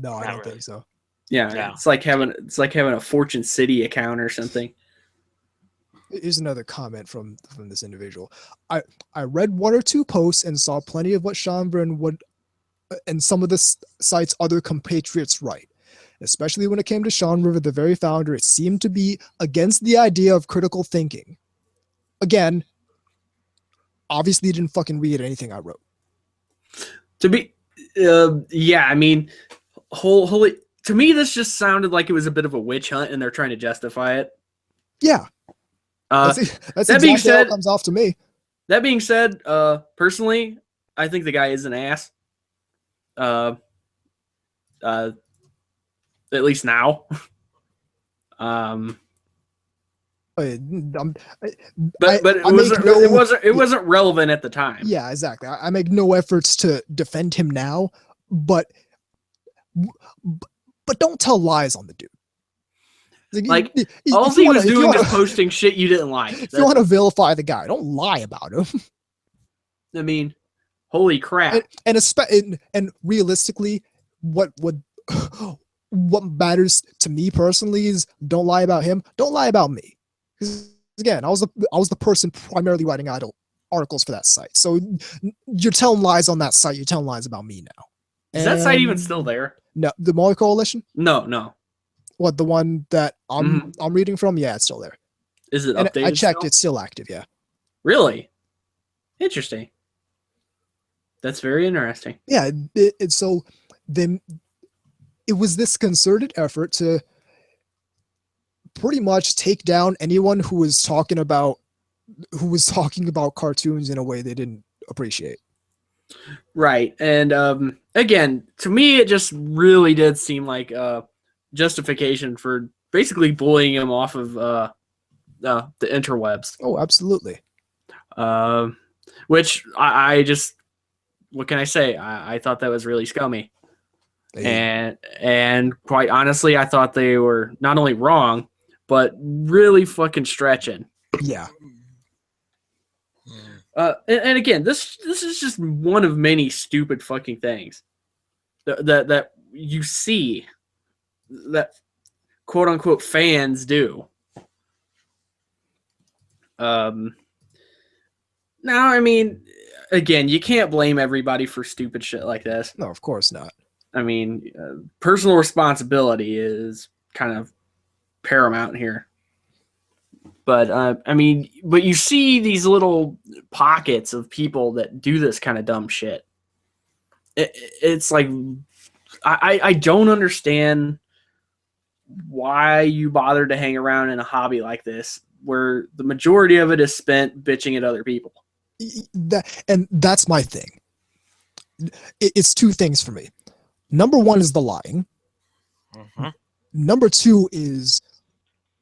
I don't think so. Yeah, no. It's like having a Fortune City account or something. Here's another comment from this individual. I read 1 or 2 posts and saw plenty of what Schomburg would and some of the site's other compatriots write. Especially when it came to Sean River, the very founder, it seemed to be against the idea of critical thinking. Again, obviously didn't fucking read anything I wrote. Yeah, I mean, holy. To me, this just sounded like it was a bit of a witch hunt, and they're trying to justify it. Yeah, that's exactly how it comes off to me. That being said, personally, I think the guy is an ass. At least now. But it wasn't relevant at the time. Yeah, exactly. I make no efforts to defend him now, but don't tell lies on the dude. Like all he was doing is posting shit you didn't like. If you want to vilify the guy, don't lie about him. I mean, holy crap. And realistically, what matters to me personally is don't lie about him. Don't lie about me. Because again, I was the person primarily writing articles for that site. So you're telling lies on that site. You're telling lies about me now. Is that site even still there? No, the Maury Coalition? No. What, the one that I'm reading from? Yeah, it's still there. Is it And updated? I checked, still? it's still active, yeah. Really? Interesting. That's very interesting. Yeah, so then it was this concerted effort to pretty much take down anyone who was talking about cartoons in a way they didn't appreciate. Right. And again, to me, it just really did seem like justification for basically bullying him off of the interwebs. Oh, absolutely. Which I just, what can I say? I thought that was really scummy. And quite honestly, I thought they were not only wrong, but really fucking stretching. Yeah. And again, this is just one of many stupid fucking things that you see that quote unquote fans do. Now, I mean, again, you can't blame everybody for stupid shit like this. No, of course not. I mean, personal responsibility is kind of paramount here. But I mean, but you see these little pockets of people that do this kind of dumb shit. It's like I don't understand why you bother to hang around in a hobby like this, where the majority of it is spent bitching at other people. That's my thing. It's two things for me. Number one is the lying. Mm-hmm. Number two is,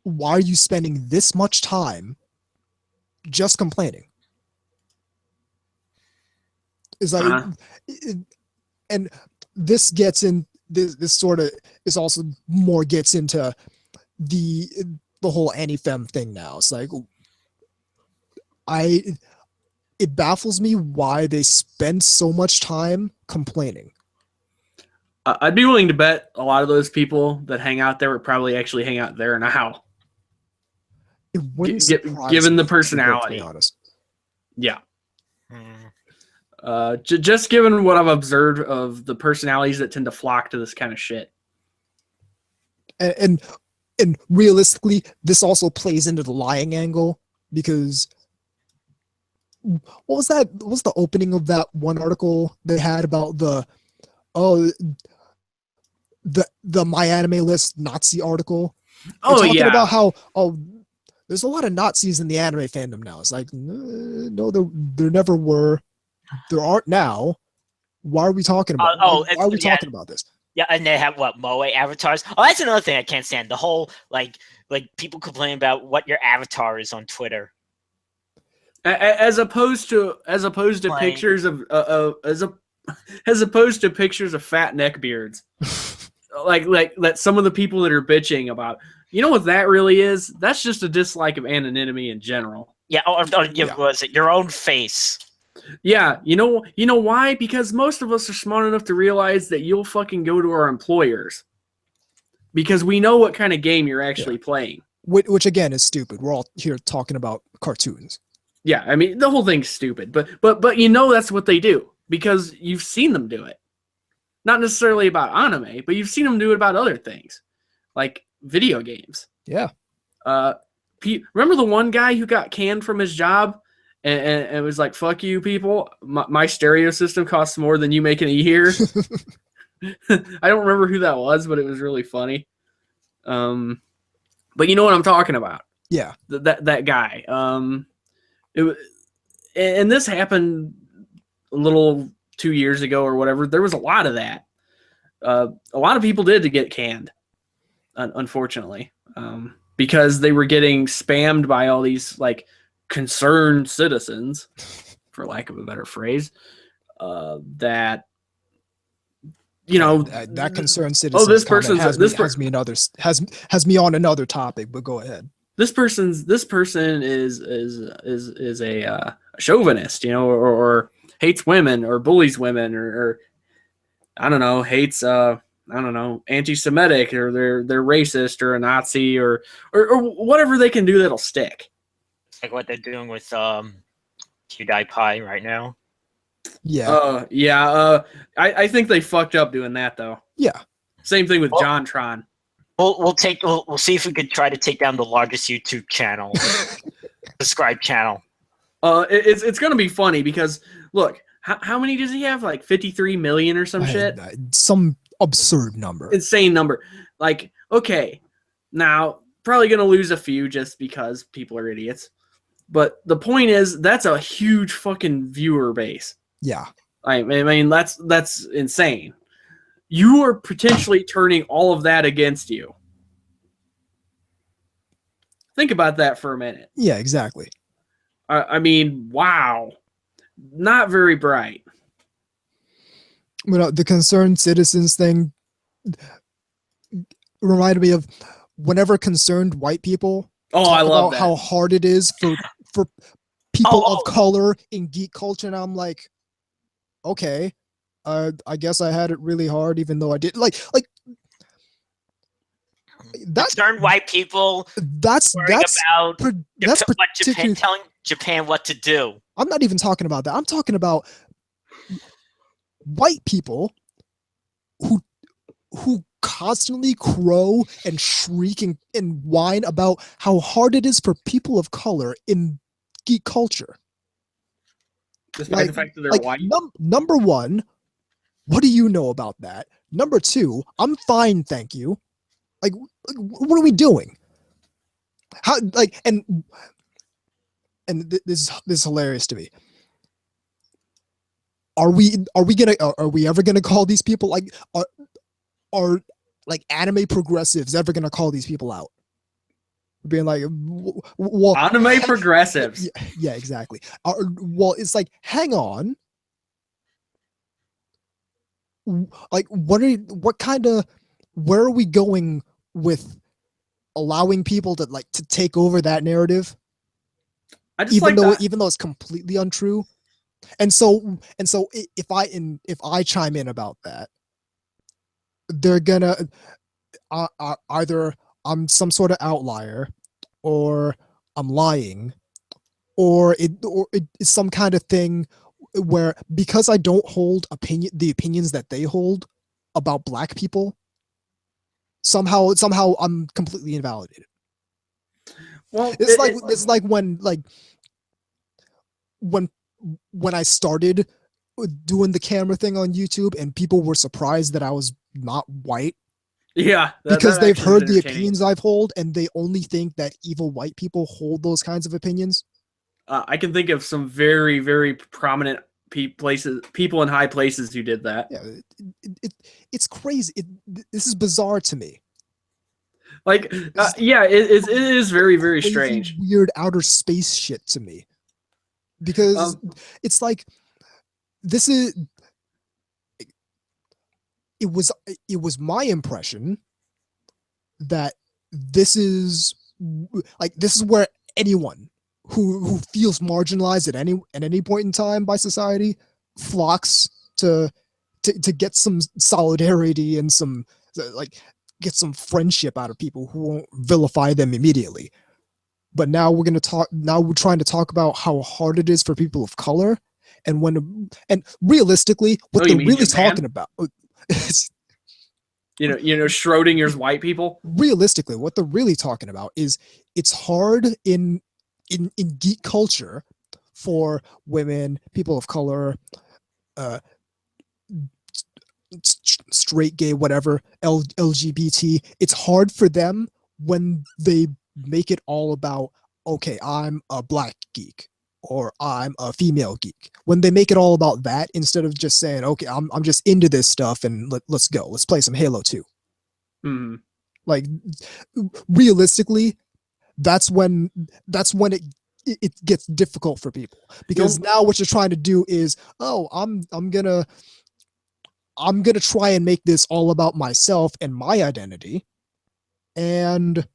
why are you spending this much time just complaining? It's like, and this gets in. This sort of is also more gets into the whole anti-fem thing now. It's like, it baffles me why they spend so much time complaining. I'd be willing to bet a lot of those people that hang out there would probably actually hang out there now. It wouldn't given the personality. To be honest. Yeah. Just given what I've observed of the personalities that tend to flock to this kind of shit. And realistically, this also plays into the lying angle, because what was that? What was the opening of that one article they had about the My Anime List Nazi article? Talking about how there's a lot of Nazis in the anime fandom now. It's like, no, there never were. There aren't now. Why are we talking about? Why are we talking about this? Yeah, and they have what, Moe avatars. Oh, that's another thing I can't stand. The whole like people complain about what your avatar is on Twitter. As opposed to pictures of as opposed to pictures of fat neckbeards. like that some of the people that are bitching about, you know what that really is? That's just a dislike of anonymity in general. Yeah, was it your own face? Yeah, you know why? Because most of us are smart enough to realize that you'll fucking go to our employers because we know what kind of game you're actually playing. Which again is stupid. We're all here talking about cartoons. Yeah, I mean the whole thing's stupid, but that's what they do because you've seen them do it. Not necessarily about anime, but you've seen them do it about other things, like video games. Yeah. Remember the one guy who got canned from his job, and it was like, "Fuck you, people! My stereo system costs more than you make in a year." I don't remember who that was, but it was really funny. But you know what I'm talking about? Yeah. That guy. And this happened a little 2 years ago or whatever. There was a lot of that. A lot of people did to get canned, unfortunately, because they were getting spammed by all these like concerned citizens, for lack of a better phrase, that that concerned citizen. Oh, this person has me on another topic, but go ahead. This person is a chauvinist, or hates women or bullies women or I don't know, hates I don't know, anti-Semitic, or they're racist or a Nazi or whatever they can do that'll stick. Like what they're doing with PewDiePie right now. Yeah. I think they fucked up doing that though. Yeah. Same thing with JonTron. We'll see if we could try to take down the largest YouTube channel, subscribe channel. It's gonna be funny because look, how many does he have? Like 53 million or some shit? Some absurd number. Insane number. Like, okay, now probably gonna lose a few just because people are idiots. But the point is, that's a huge fucking viewer base. Yeah. I mean, that's insane. You are potentially turning all of that against you. Think about that for a minute. Yeah, exactly. I mean, wow. Not very bright. The concerned citizens thing reminded me of whenever concerned white people I love that. how hard it is for people of color in geek culture, and I'm like, okay, I guess I had it really hard, even though I did like that's concerned white people. That's Japan, telling Japan what to do. I'm not even talking about that. I'm talking about white people who constantly crow and shriek and whine about how hard it is for people of color in geek culture. Despite the fact that they're white? Number one, what do you know about that? Number two, I'm fine, thank you. Like what are we doing? How and this is hilarious to me. Are we ever gonna call these people like are like anime progressives ever gonna call these people out? Being like, well, anime progressives. Yeah, exactly. Well, it's like, hang on. Like, where are we going with allowing people to take over that narrative? Even though it's completely untrue. And so if I chime in about that, they're gonna either I'm some sort of outlier, or I'm lying, or it's some kind of thing where, because I don't hold the opinions that they hold about black people, somehow I'm completely invalidated. Well, it's like when I started doing the camera thing on YouTube and people were surprised that I was not white. Yeah. Because they've heard the opinions I've hold, and they only think that evil white people hold those kinds of opinions. I can think of some very, very prominent people in high places who did that. Yeah, it's crazy. This is bizarre to me. Like, yeah, it is very, very strange. Weird outer space shit to me. Because it's like, this is... It was my impression that this is where anyone who feels marginalized at any point in time by society flocks to get some solidarity and some get some friendship out of people who won't vilify them immediately. But now we're trying to talk about how hard it is for people of color, and realistically, what they're really talking about. You know, Schrodinger's white people. Realistically, what they're really talking about is it's hard in geek culture for women, people of color, straight, gay, whatever, LGBT. It's hard for them when they make it all about, okay, I'm a black geek, or I'm a female geek. When they make it all about that, instead of just saying, okay, I'm just into this stuff and let's go, let's play some Halo 2. Mm-hmm. Like, realistically, that's when it gets difficult for people, because now what you're trying to do is, I'm gonna try and make this all about myself and my identity. And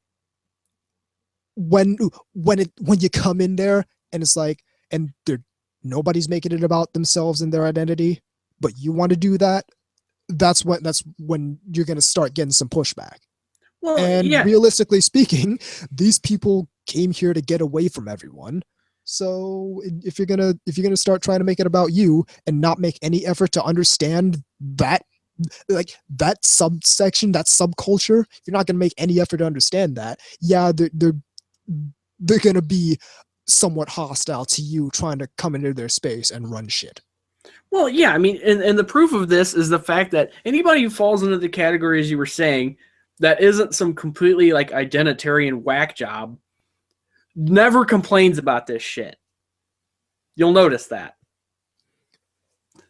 when you come in there and it's like, and they're nobody's making it about themselves and their identity, but you want to do that, that's when you're going to start getting some pushback. Well, And yeah. realistically speaking, these people came here to get away from everyone. So if you're gonna start trying to make it about you and not make any effort to understand that, like, that subsection, that subculture, if you're not gonna make any effort to understand that, yeah, they're gonna be somewhat hostile to you trying to come into their space and run shit. Well, yeah, I mean, and the proof of this is the fact that anybody who falls into the category, as you were saying, that isn't some completely like identitarian whack job, never complains about this shit. You'll notice that.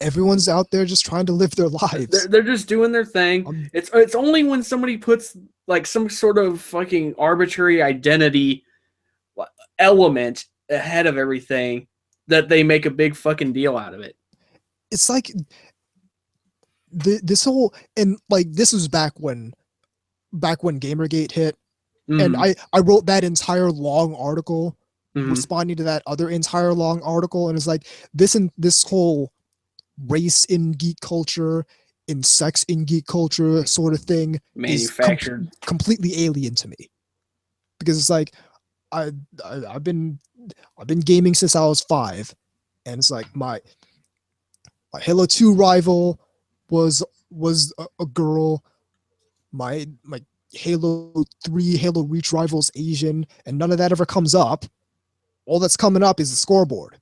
Everyone's out there just trying to live their lives. They're just doing their thing. It's only when somebody puts like some sort of fucking arbitrary identity element ahead of everything that they make a big fucking deal out of it. It's like this whole, and like this was back when Gamergate hit. And I wrote that entire long article responding to that other entire long article, and it's like this whole race in geek culture, in sex in geek culture sort of thing manufactured, is completely alien to me, because it's like I've been gaming since I was 5, and it's like my Halo 2 rival was a girl, my Halo 3, Halo Reach rivals Asian, and none of that ever comes up. All that's coming up is the scoreboard.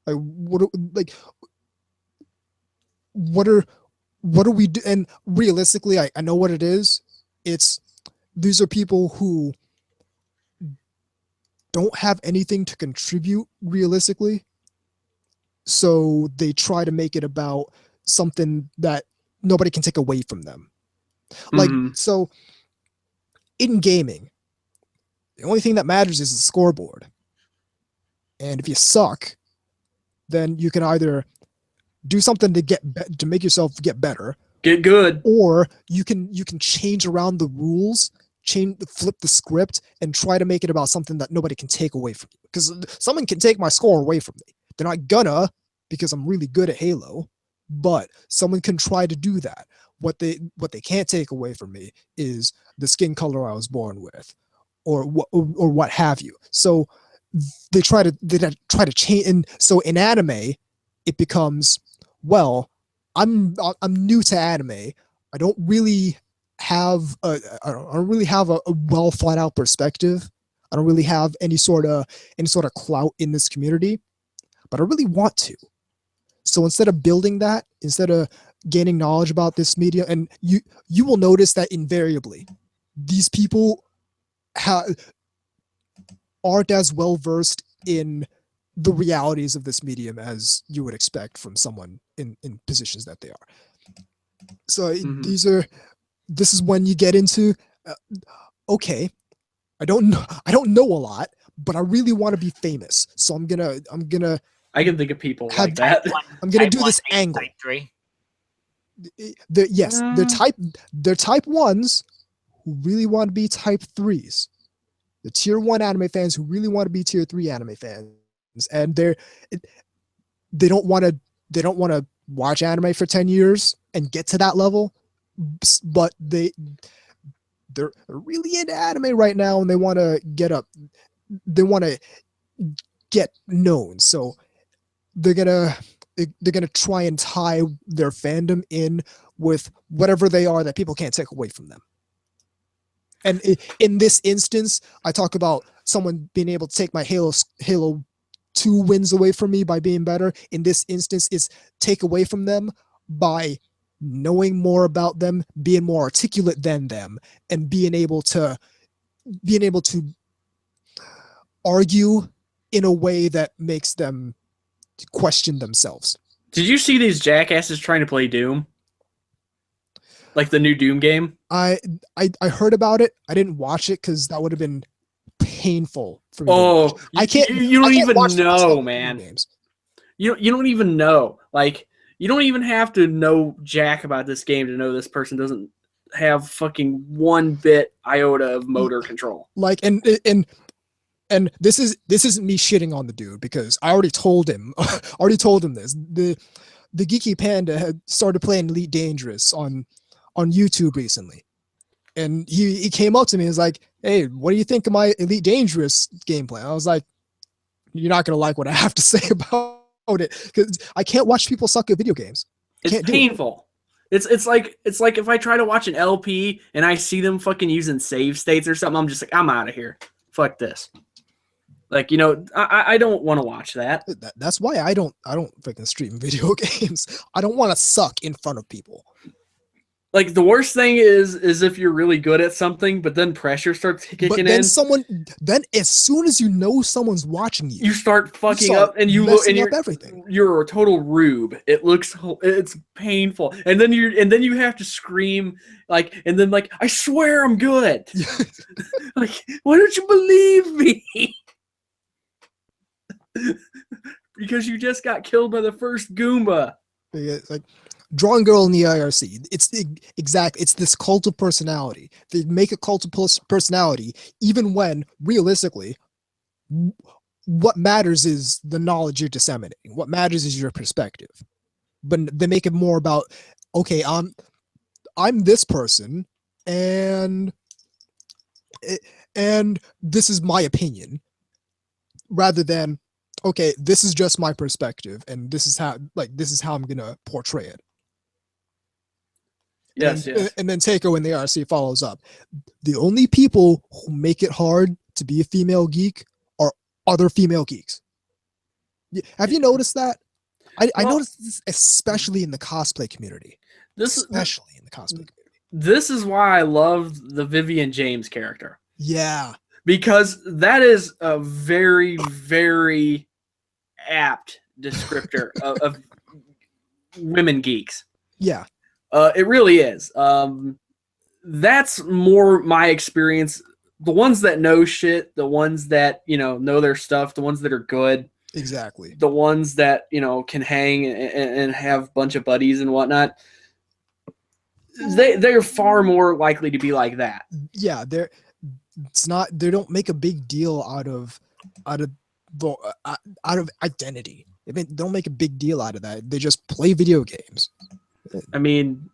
Like what are we do? And realistically, I know what it is. These are people who don't have anything to contribute realistically, so they try to make it about something that nobody can take away from them. Like, so in gaming, the only thing that matters is the scoreboard. And if you suck, then you can either do something to make yourself get better, get good, or you can change around the rules, flip the script, and try to make it about something that nobody can take away from you. Because someone can take my score away from me. They're not gonna, because I'm really good at Halo, but someone can try to do that. What they can't take away from me is the skin color I was born with, or what have you. So they try to change. And so in anime, it becomes, well, I'm new to anime. I don't really have a well thought out perspective. I don't really have any sort of clout in this community, but I really want to. So instead of building that, instead of gaining knowledge about this media, and you will notice that invariably these people aren't as well versed in the realities of this medium as you would expect from someone in positions that they are. So this is when you get into okay, I don't know a lot, but I really want to be famous, so I'm gonna I can think of people like that. I'm gonna do this angle. Type 3. They're type 1s who really want to be type 3s. The tier 1 anime fans who really want to be tier 3 anime fans, and they don't want to watch anime for 10 years and get to that level, but they're really into anime right now, and they want to get known. So they're gonna try and tie their fandom in with whatever they are that people can't take away from them. And in this instance, I talk about someone being able to take my Halo 2 wins away from me by being better. In this instance, it's take away from them by knowing more about them, being more articulate than them, and being able to argue in a way that makes them question themselves. Did you see these jackasses trying to play Doom? Like the new Doom game? I heard about it. I didn't watch it because that would have been painful for me. Oh, I can't. You don't even know, man. Games. You don't even know. Like, you don't even have to know jack about this game to know this person doesn't have fucking 1 bit iota of motor control. Like, and and this isn't me shitting on the dude because I already told him this. The Geeky Panda had started playing Elite Dangerous on YouTube recently. And he came up to me and was like, "Hey, what do you think of my Elite Dangerous gameplay?" I was like, "You're not gonna like what I have to say about it because I can't watch people suck at video games. It's painful. It's like if I try to watch an LP and I see them fucking using save states or something, I'm just like, I'm out of here. Fuck this. Like, I don't want to watch that. That's why I don't freaking stream video games. I don't want to suck in front of people. Like, the worst thing is if you're really good at something, but then pressure starts kicking but then in. Then as soon as you know someone's watching you, you start fucking up, and you're everything. You're a total rube. It's painful, and then you have to scream and then I swear I'm good. Like, why don't you believe me? Because you just got killed by the first Goomba. It's like Drawing Girl in the IRC. It's this cult of personality. They make a cult of personality even when realistically what matters is the knowledge you're disseminating. What matters is your perspective. But they make it more about, okay, I'm this person and this is my opinion, rather than, okay, this is just my perspective and this is how I'm gonna portray it. Yes. And then Takeo in the RC follows up. The only people who make it hard to be a female geek are other female geeks. Have you noticed that? I noticed this especially in the cosplay community. This is why I love the Vivian James character. Yeah. Because that is a very, very apt descriptor of women geeks. Yeah. It really is. That's more my experience. The ones that know shit, the ones that, know their stuff, the ones that are good. Exactly. The ones that, can hang and have a bunch of buddies and whatnot. They're far more likely to be like that. Yeah, they don't make a big deal out of identity. They don't make a big deal out of that. They just play video games. And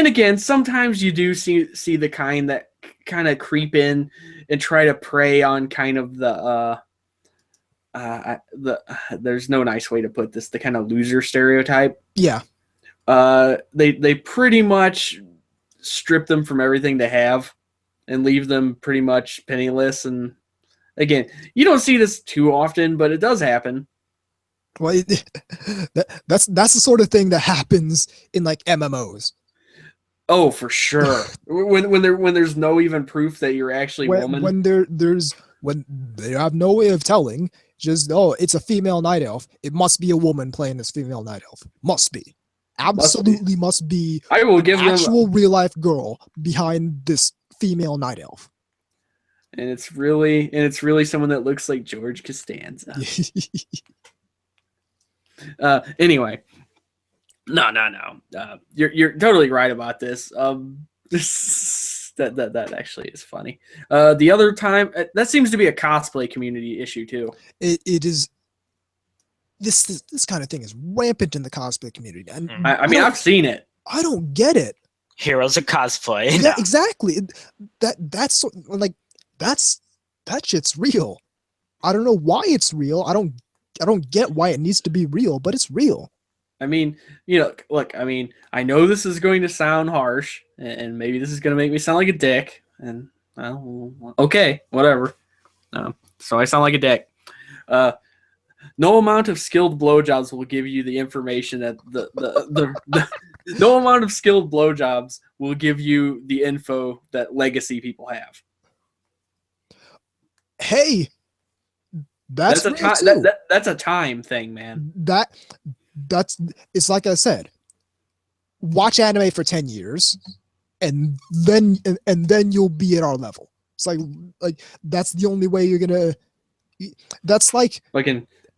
again, sometimes you do see the kind that kind of creep in and try to prey on kind of the there's no nice way to put this, the kind of loser stereotype. Yeah. They pretty much strip them from everything they have and leave them pretty much penniless. And again, you don't see this too often, but it does happen. Well, that's the sort of thing that happens in MMOs. Oh, for sure. when there's no even proof that you're actually a woman. When they have no way of telling, just it's a female night elf. It must be a woman playing this female night elf. Must be. Absolutely must be. I will give them actual real life girl behind this female night elf. And it's really someone that looks like George Costanza. Anyway, no. You're totally right about this. That actually is funny. The other time, that seems to be a cosplay community issue too. It is. This kind of thing is rampant in the cosplay community. And I've seen it. I don't get it. Heroes of cosplay. Yeah, exactly. That's that shit's real. I don't know why it's real. I don't get why it needs to be real, but it's real. Look, I know this is going to sound harsh, and maybe this is going to make me sound like a dick, and okay, whatever. So I sound like a dick. No amount of skilled blowjobs will give you the information that no amount of skilled blowjobs will give you the info that legacy people have. Hey, that's a time thing, man. It's like I said. Watch anime for 10 years, and then you'll be at our level. It's like that's the only way you're gonna. That's like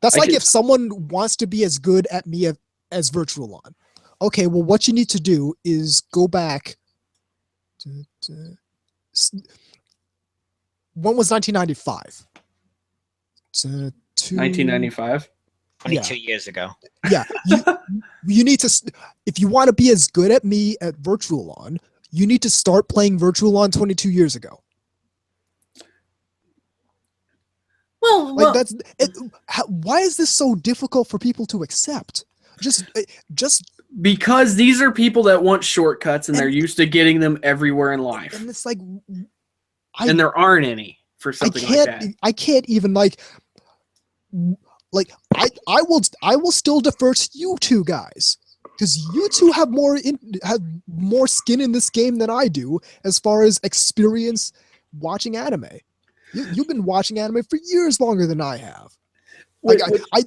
if someone wants to be as good at me as Virtualon. Okay, well, what you need to do is go back to When was 1995? It's, 1995. 22 years ago. Yeah, you need to, if you want to be as good at me at Virtual Lawn, you need to start playing Virtual Lawn 22 years ago. Well, That's it. Why is this so difficult for people to accept? Just because these are people that want shortcuts and they're used to getting them everywhere in life, and it's like, and there aren't any for something like that. I can't even like I will still defer to you two guys because you two have more skin in this game than I do as far as experience watching anime. You've been watching anime for years longer than I have. Like I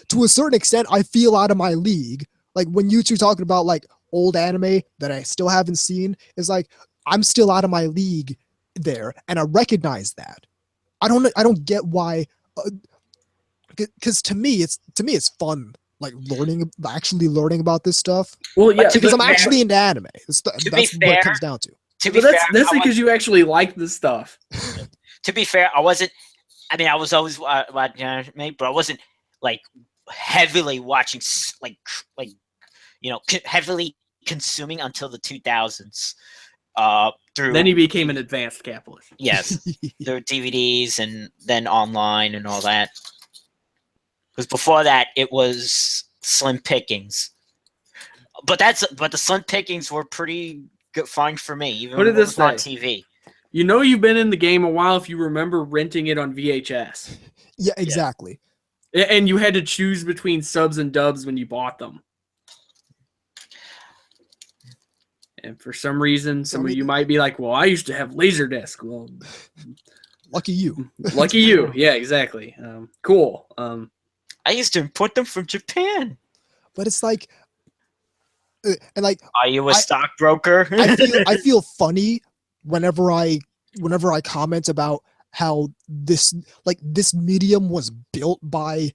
to a certain extent, I feel out of my league. Like when you two talking about like old anime that I still haven't seen, is like I'm still out of my league there, and I recognize that. I don't get why. Because to me it's fun, like actually learning about this stuff. Well, yeah, because I'm actually into anime. That's what it comes down to. That's because you actually like this stuff. To be fair, I was always watching anime, but I wasn't like heavily watching, heavily consuming until the 2000s. Then he became an advanced capitalist. Yes, through DVDs and then online and all that. Because before that, it was slim pickings. But the slim pickings were pretty good, fine for me, even when it was on TV. You know you've been in the game a while if you remember renting it on VHS. Yeah, exactly. Yeah. And you had to choose between subs and dubs when you bought them. And for some reason, some of you might be like, well, I used to have Laserdisc. Well, lucky you. Lucky you. Yeah, exactly. Cool. I used to import them from Japan. But it's like, and like, are you a stockbroker? I feel funny whenever I comment about how this medium was built by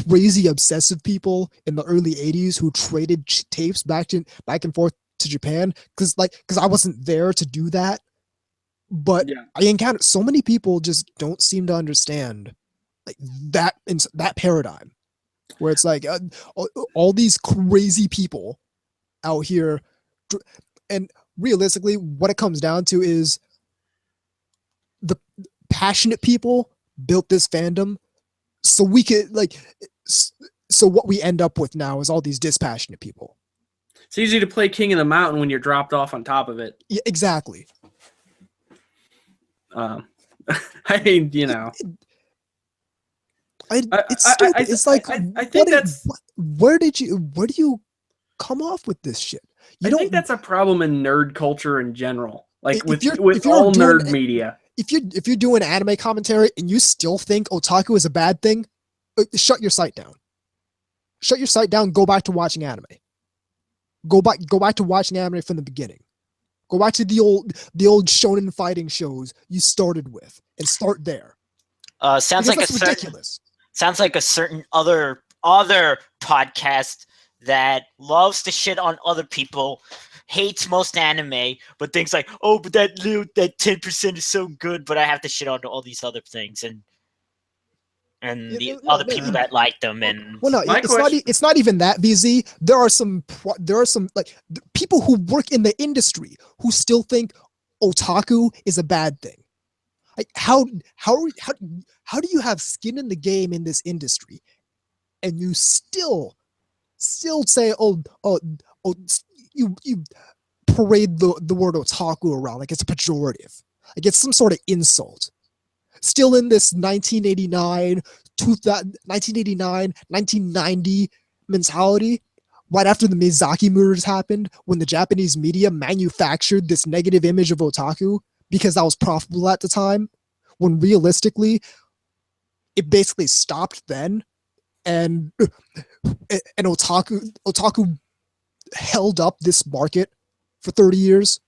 crazy obsessive people in the early 80s who traded tapes back and forth to Japan because I wasn't there to do that, but yeah. I encountered so many people just don't seem to understand like that paradigm where it's like all these crazy people out here, and realistically what it comes down to is the passionate people built this fandom so we could so what we end up with now is all these dispassionate people. It's easy to play King of the Mountain when you're dropped off on top of it. Yeah, exactly. I mean, you know. It's stupid. It's like I think where do you come off with this shit? I think that's a problem in nerd culture in general. Like with you're all nerd media. If you're doing anime commentary and you still think otaku is a bad thing, shut your site down. Shut your site down. Go back to watching anime. Go back to watching anime from the beginning. Go back to the old shonen fighting shows you started with and start there. Sounds like ridiculous. Sounds like a certain other podcast that loves to shit on other people, hates most anime, but thinks like, oh, but that 10% is so good, but I have to shit on all these other things and other people that like them. And well, no, it's not even that, VZ. There are some like people who work in the industry who still think otaku is a bad thing. Like how do you have skin in the game in this industry, and you still say you parade the word otaku around like it's a pejorative, like it's some sort of insult. Still in this 1989, 1990 mentality, right after the Miyazaki murders happened, when the Japanese media manufactured this negative image of otaku because that was profitable at the time, when realistically, it basically stopped then, and otaku held up this market for 30 years.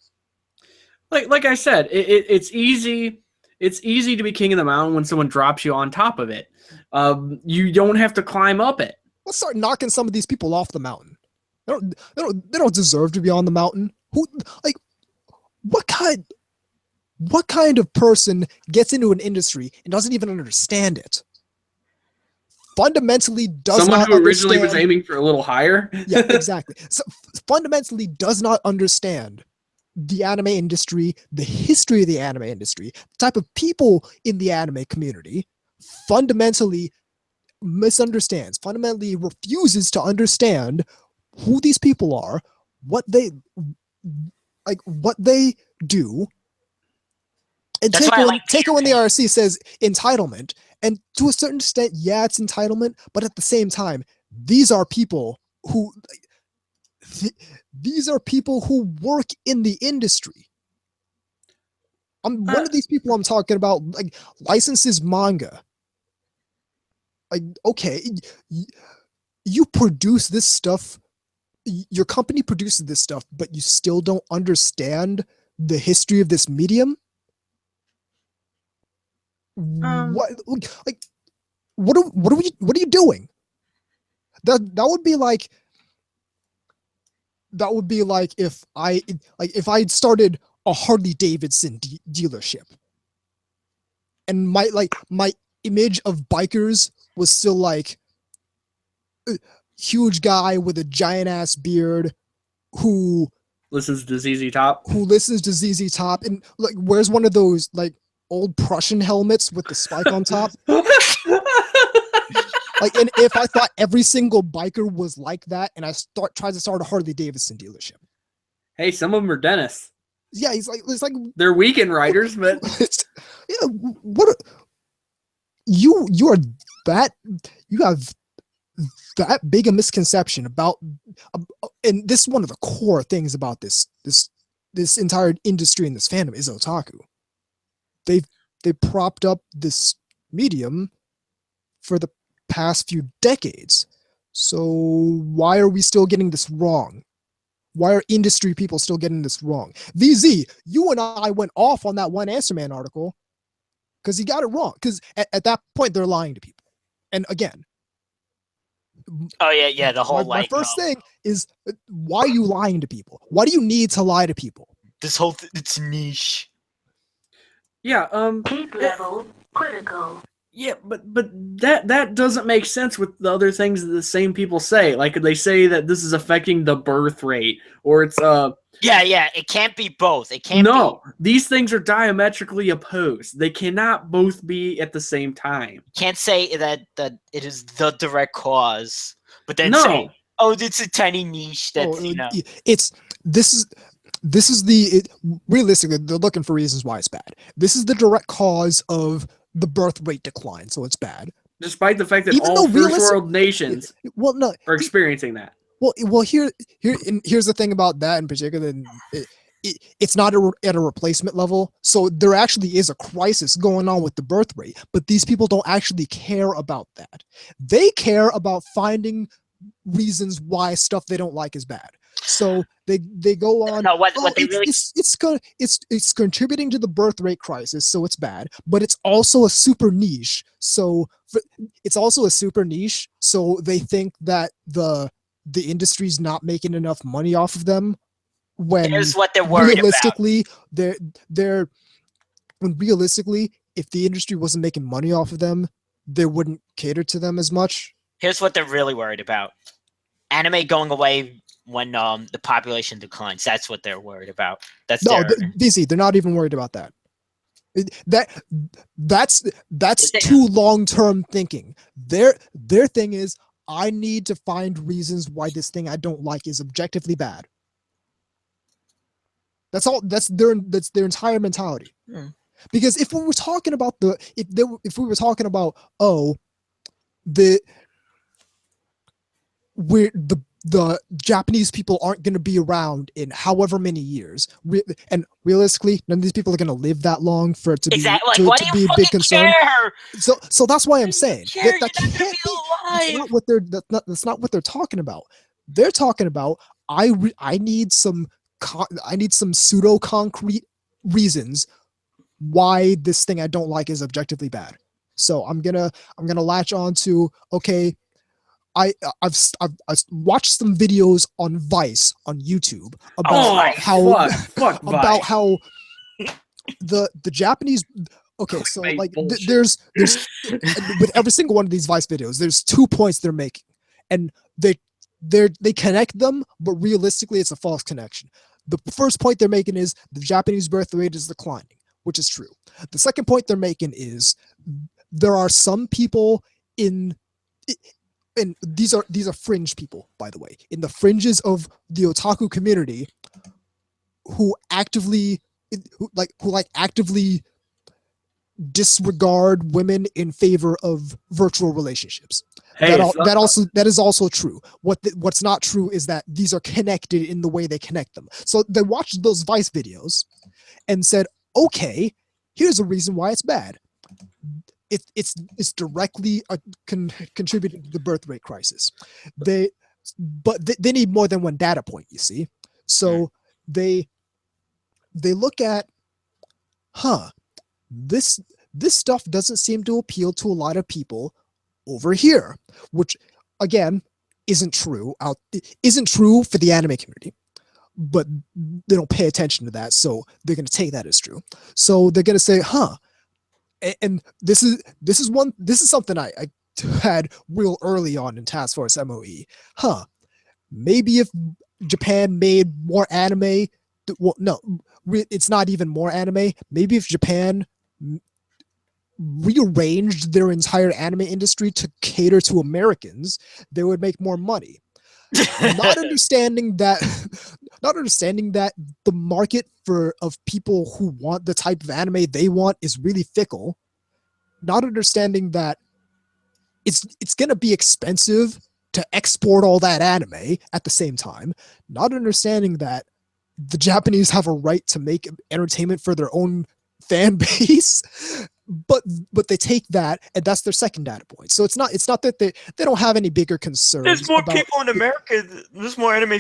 Like I said, it's easy. It's easy to be king of the mountain when someone drops you on top of it. You don't have to climb up it. Let's start knocking some of these people off the mountain. They don't deserve to be on the mountain. Who, like, what kind of person gets into an industry and doesn't even understand it? Fundamentally does Someone not who originally was understand- aiming for a little higher. Yeah, exactly. So fundamentally does not understand the anime industry, the history of the anime industry, the type of people in the anime community, fundamentally misunderstands, fundamentally refuses to understand who these people are, what they do. And That's why I like take it when the Peter Pan. RC says entitlement, and to a certain extent, yeah, it's entitlement, but at the same time, these are people who work in the industry. One of these people I'm talking about, like, licenses manga. Like, okay, you produce this stuff, your company produces this stuff, but you still don't understand the history of this medium? What are you doing? That would be like if I started a Harley Davidson dealership, and my image of bikers was still like a huge guy with a giant ass beard who Listens to ZZ Top. listens to ZZ Top and like wears one of those like old Prussian helmets with the spike on top. Like, and if I thought every single biker was like that, and I tried to start a Harley Davidson dealership. Hey, some of them are dentists. Yeah, it's like They're weekend riders, but yeah, you have that big a misconception about, and this is one of the core things about this entire industry and this fandom is otaku. They propped up this medium for the past few decades. So why are we still getting this wrong? Why are industry people still getting this wrong? VZ, you and I went off on that one Answer Man article because he got it wrong. Because at that point, they're lying to people. And again, Oh yeah, the whole my first thing is, why are you lying to people? Why do you need to lie to people? this whole it's niche. yeah, Heat level critical. yeah, but that doesn't make sense with the other things that the same people say. Like they say that this is affecting the birth rate, or it's Yeah, it can't be both. It can't no, these things are diametrically opposed. They cannot both be at the same time. can't say that it is the direct cause, but then No. say, oh, it's a tiny niche that Realistically, they're looking for reasons why it's bad. This is the direct cause of the birth rate decline, so it's bad. Despite the fact that Even all though first world nations Well, no, are experiencing that. Well, here's the thing about that in particular. And it's not at a replacement level, so there actually is a crisis going on with the birth rate. But these people don't actually care about that. They care about finding reasons why stuff they don't like is bad. So they go on. No, what they really it's contributing to the birth rate crisis, so it's bad. But it's also a super niche. So they think that the industry's not making enough money off of them. When Here's what they're worried realistically, realistically, if the industry wasn't making money off of them, they wouldn't cater to them as much. Here's what they're really worried about: anime going away when the population declines. That's what they're worried about. That's DC. They're not even worried about that. That's too long-term thinking. Their thing is, I need to find reasons why this thing I don't like is objectively bad. That's all. That's their entire mentality. Because if we were talking about the Japanese people aren't going to be around in however many years, and realistically, none of these people are going to live that long for it to be a big concern. So that's why I'm saying that can't be. That's not what they're talking about. They're talking about I need some pseudo concrete reasons why this thing I don't like is objectively bad. So I'm gonna latch on to, okay, I've watched some videos on Vice on YouTube about fuck about Vice. how the Japanese. Okay, so Clickbait like bullshit. there's with every single one of these Vice videos, there's 2 points they're making, and they connect them, but realistically, it's a false connection. The first point they're making is the Japanese birth rate is declining, which is true. The second point they're making is there are some people and these are fringe people, by the way, in the fringes of the otaku community who actively disregard women in favor of virtual relationships. Hey, That is also true. What's not true is that these are connected in the way they connect them. So they watched those Vice videos and said, okay, here's a reason why it's bad. It's directly contributing to the birth rate crisis. They need more than one data point, you see. So they look at, this stuff doesn't seem to appeal to a lot of people over here, which again isn't true for the anime community, but they don't pay attention to that, so they're going to take that as true. So they're going to say, and this is something I had real early on in Task Force MOE. Maybe if Japan made more anime, well, no, it's not even more anime. Maybe if Japan rearranged their entire anime industry to cater to Americans, they would make more money. not understanding that the market of people who want the type of anime they want is really fickle. Not understanding that it's going to be expensive to export all that anime at the same time. Not understanding that the Japanese have a right to make entertainment for their own fan base, but they take that, and that's their second data point. So it's not that they don't have any bigger concerns. There's more people in America. There's more anime.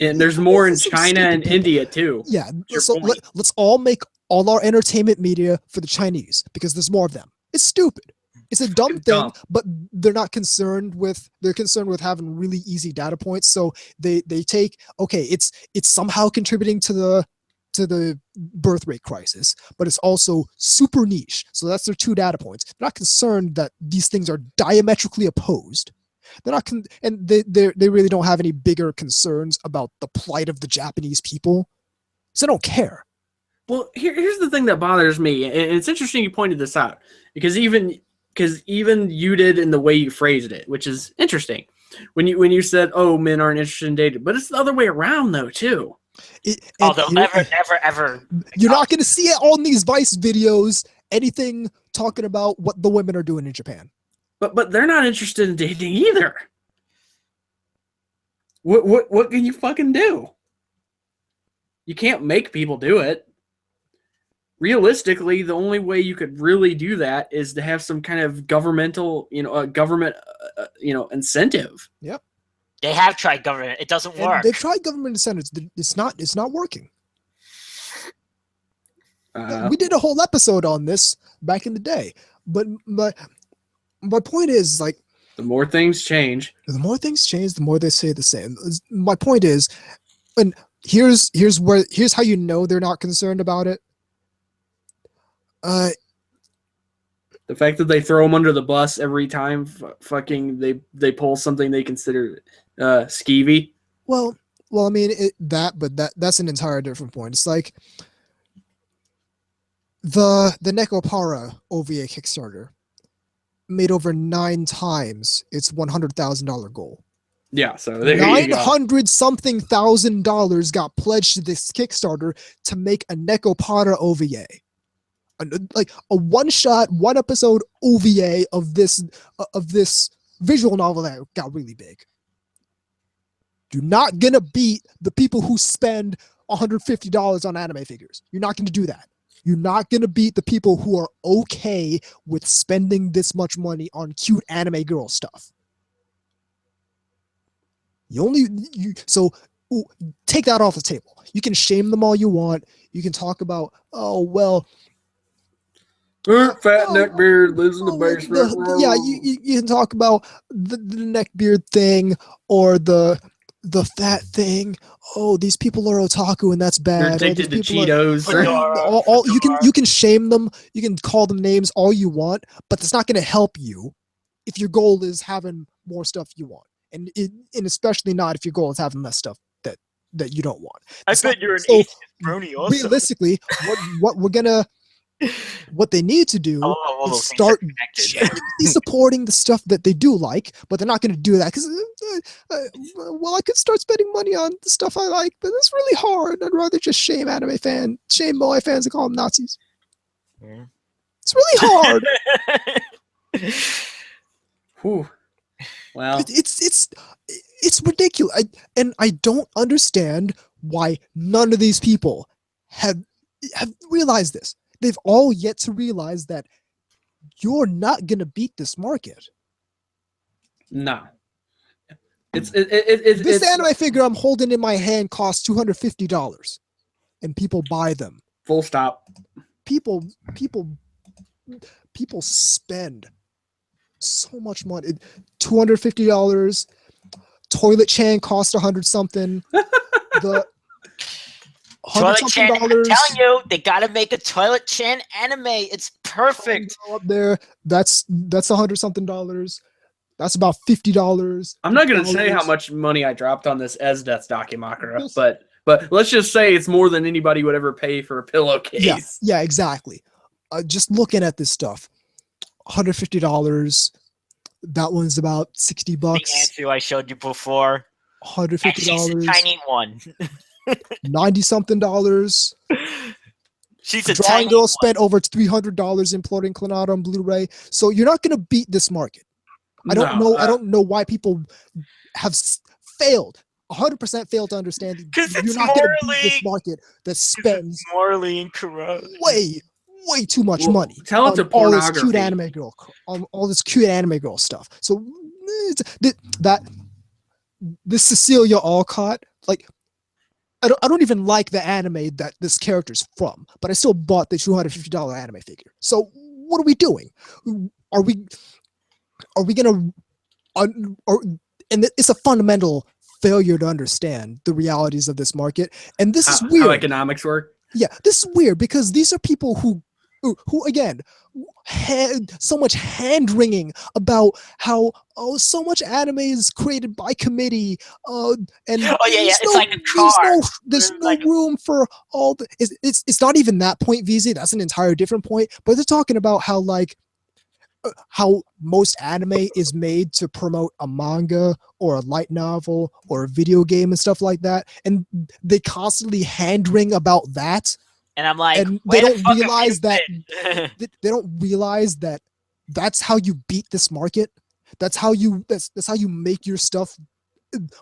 And there's more in China and India too. Yeah, so let's all make all our entertainment media for the Chinese because there's more of them. It's stupid. It's a dumb thing, but they're not concerned with. They're concerned with having really easy data points. So they take, okay, it's somehow contributing to the birth rate crisis, but it's also super niche. So that's their 2 data points. They're not concerned that these things are diametrically opposed. They're not, and they really don't have any bigger concerns about the plight of the Japanese people. So they don't care. Well, here's the thing that bothers me, and it's interesting you pointed this out because even you did in the way you phrased it, which is interesting. When you said, "Oh, men aren't interested in dating," but it's the other way around though too. They'll never. You're not going to see it on these Vice videos. Anything talking about what the women are doing in Japan. But they're not interested in dating either. What can you fucking do? You can't make people do it. Realistically, the only way you could really do that is to have some kind of governmental, government, incentive. Yep. They have tried government. It doesn't work. They've tried government incentives. It's not working. We did a whole episode on this back in the day. But my point is, like, the more things change, the more they say the same. My point is, and here's how you know they're not concerned about it. The fact that they throw them under the bus every time they pull something they consider skeevy. Well, I mean that's an entire different point. It's like the Nekopara OVA Kickstarter made over 9 times its $100,000 goal. Yeah, so there you go. $900-something thousand got pledged to this Kickstarter to make a Nekopara OVA. Like a one-shot, one-episode OVA of this visual novel that got really big. You're not gonna beat the people who spend $150 on anime figures. You're not gonna do that. You're not gonna beat the people who are okay with spending this much money on cute anime girl stuff. So take that off the table. You can shame them all you want. You can talk about, oh well. Fat neckbeard lives in the basement. Yeah, you can talk about the neckbeard thing or the fat thing. Oh, these people are otaku and that's They're bad. addicted to People Cheetos. all you can shame them, you can call them names all you want, but that's not going to help you if your goal is having more stuff you want, and especially not if your goal is having less stuff that you don't want. I bet you're an so atheist brony also. realistically, what they need to do all is those things are start connected. genuinely supporting the stuff that they do like, but they're not going to do that because, well, I could start spending money on the stuff I like, but it's really hard. I'd rather just shame moe fans and call them Nazis. Yeah. It's really hard. Whew. Well, It's ridiculous. I don't understand why none of these people have realized this. They've all yet to realize that you're not gonna beat this market. no. This This anime figure I'm holding in my hand costs $250, and people buy them. full stop. People spend so much money. $250. Toilet Chan cost 100 something. The Toilet $100 Chan, I'm something. telling you, they gotta make a Toilet Chan anime. It's perfect. Up there, that's $100 something. That's about $50. I'm not gonna say how much money I dropped on this Esdeath Dakimakura, Yes. but let's just say it's more than anybody would ever pay for a pillowcase. Yeah, exactly. Just looking at this stuff, $150. That one's about $60. The answer I showed you before. And she's a $150. tiny one. $90 something. She's a Drawing tiny Girl one. spent over $300 importing Clannad on Blu-ray. So you're not going to beat this market. I don't know why people have failed. 100% failed to understand that 'Cause you're it's not going to beat this morally- market that spends Morally incorrupt. way too much Well, money tell it to on all this cute pornography. anime girl, on all this cute anime girl stuff. So this Cecilia Alcott, like, I don't even like the anime that this character's from, but I still bought the $250 anime figure. So what are we doing? Are we gonna? And it's a fundamental failure to understand the realities of this market. And this is weird. How economics work. Yeah, this is weird because these are people who again had so much hand wringing about how so much anime is created by committee and It's like a car. there's There's no like room for all the it's not even that point, VZ. That's an entire different point. But they're talking about how how most anime is made to promote a manga or a light novel or a video game and stuff like that, and they constantly hand wring about that. And I'm like, And where they the don't fuck have realize you that been? they don't realize that that's how you beat this market. That's how you make your stuff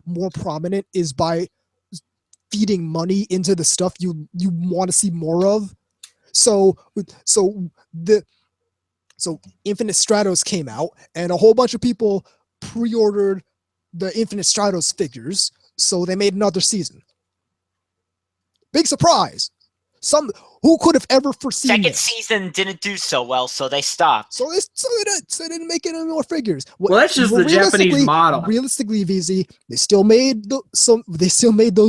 more prominent, is by feeding money into the stuff you want to see more of. So Infinite Stratos came out, and a whole bunch of people pre-ordered the Infinite Stratos figures, so they made another season. Big surprise. Who could have ever foreseen Second this? season didn't do so well, so they stopped. So they didn't make any more figures. Well, that's just the Japanese realistically- model. Realistically, VZ, they still made those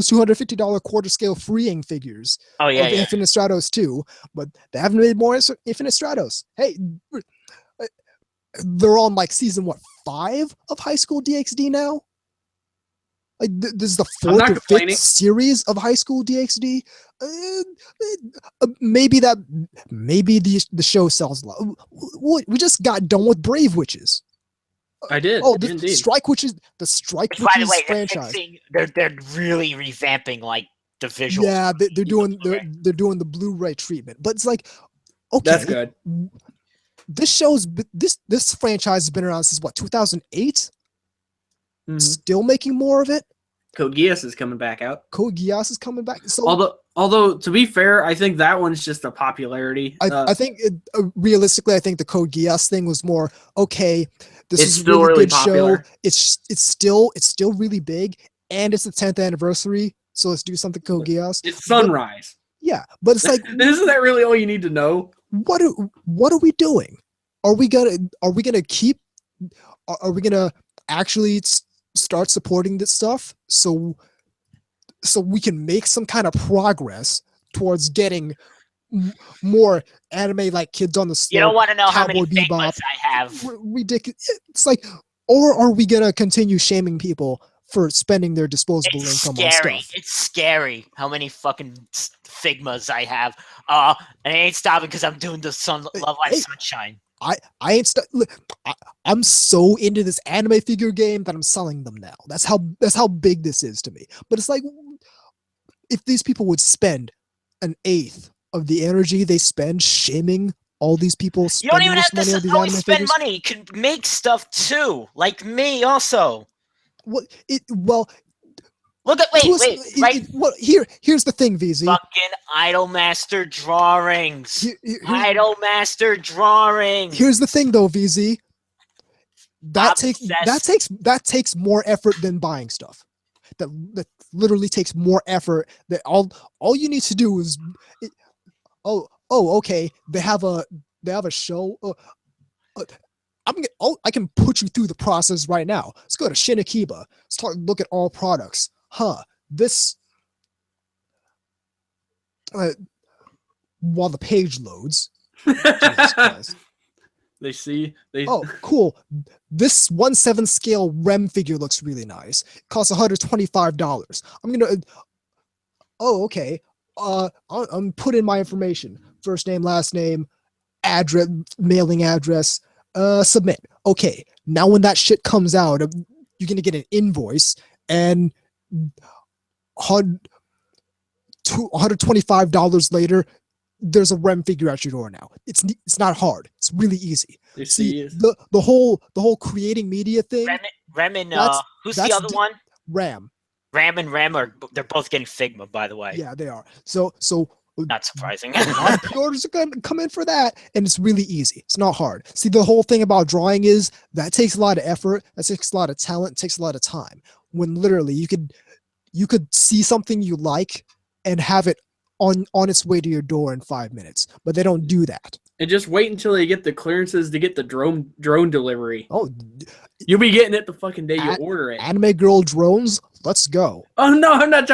$250 quarter scale freeing figures Oh of yeah. Infinite Stratos too, but they haven't made more Infinite Stratos. Hey, they're on like season 5 of High School DxD now. Like this is the I'm not 4th or complaining. 5th series of High School DxD. Maybe the show sells a lot. We just got done with Brave Witches. I did. Oh, the indeed. Strike Witches, the Strike Which, by the Witches way, they're franchise. fixing. They're really revamping like the visuals. Yeah, they're doing Blu-ray. they're doing the Blu-ray treatment, but it's like, okay, That's good. This franchise has been around since what, 2008? Mhm. Still making more of it. Code Geass is coming back out. Code Geass is coming back. So Although to be fair, I think that one's just a popularity. I think realistically, I think the Code Geass thing was more okay. This It's is a still really really good popular. show. It's still really big, and it's the 10th anniversary. So let's do something Code Geass. it's Sunrise. Yeah, but it's like Isn't that really all you need to know? what are we doing? Are we gonna actually start supporting this stuff so we can make some kind of progress towards getting more anime like Kids on the Slope? You don't want to know how many Cowboy Bebop, Figmas I have. ridiculous. It's like, or are we gonna continue shaming people for spending their disposable It's income on scary. stuff? It's scary how many fucking Figmas I have. And I ain't stopping because I'm doing the Love Live Hey. Sunshine. I ain't I'm so into this anime figure game that I'm selling them now. That's how big this is to me. But it's like, if these people would spend an eighth of the energy they spend shaming all these people You don't spending even this have money on to these always anime spend figures. money. You can make stuff too, like me also. Well, Look at right. Here's the thing, VZ. Fucking Idolmaster drawings. Here's Idolmaster drawings. the thing, though, VZ. That Obsessed. takes more effort than buying stuff. That literally takes more effort. That all you need to do is, okay, they have a show. I can put you through the process right now. Let's go to Shinakiba. Let's look at all products. This while the page loads. Jesus Christ. Oh, cool. This 1/7 scale REM figure looks really nice. It costs $125. I'm gonna. Oh, okay. I'm put in my information: first name, last name, address, mailing address. Submit. Okay. Now when that shit comes out, you're gonna get an invoice and $125 later. There's a REM figure at your door now. It's not hard. It's really easy. The whole creating media thing. Rem and who's the other one? Ram. Ram and Rem they're both getting Figma, by the way. Yeah, they are. So not surprising. a lot of pre-orders are going to come in for that, and it's really easy. It's not hard. See, the whole thing about drawing is that takes a lot of effort. That takes a lot of talent. It takes a lot of time. When literally you could see something you like and have it on its way to your door in 5 minutes, but they don't do that. And just wait until they get the clearances to get the drone delivery. Oh, you'll be getting it the fucking day you order it. Anime girl drones, let's go. Oh no, I'm not.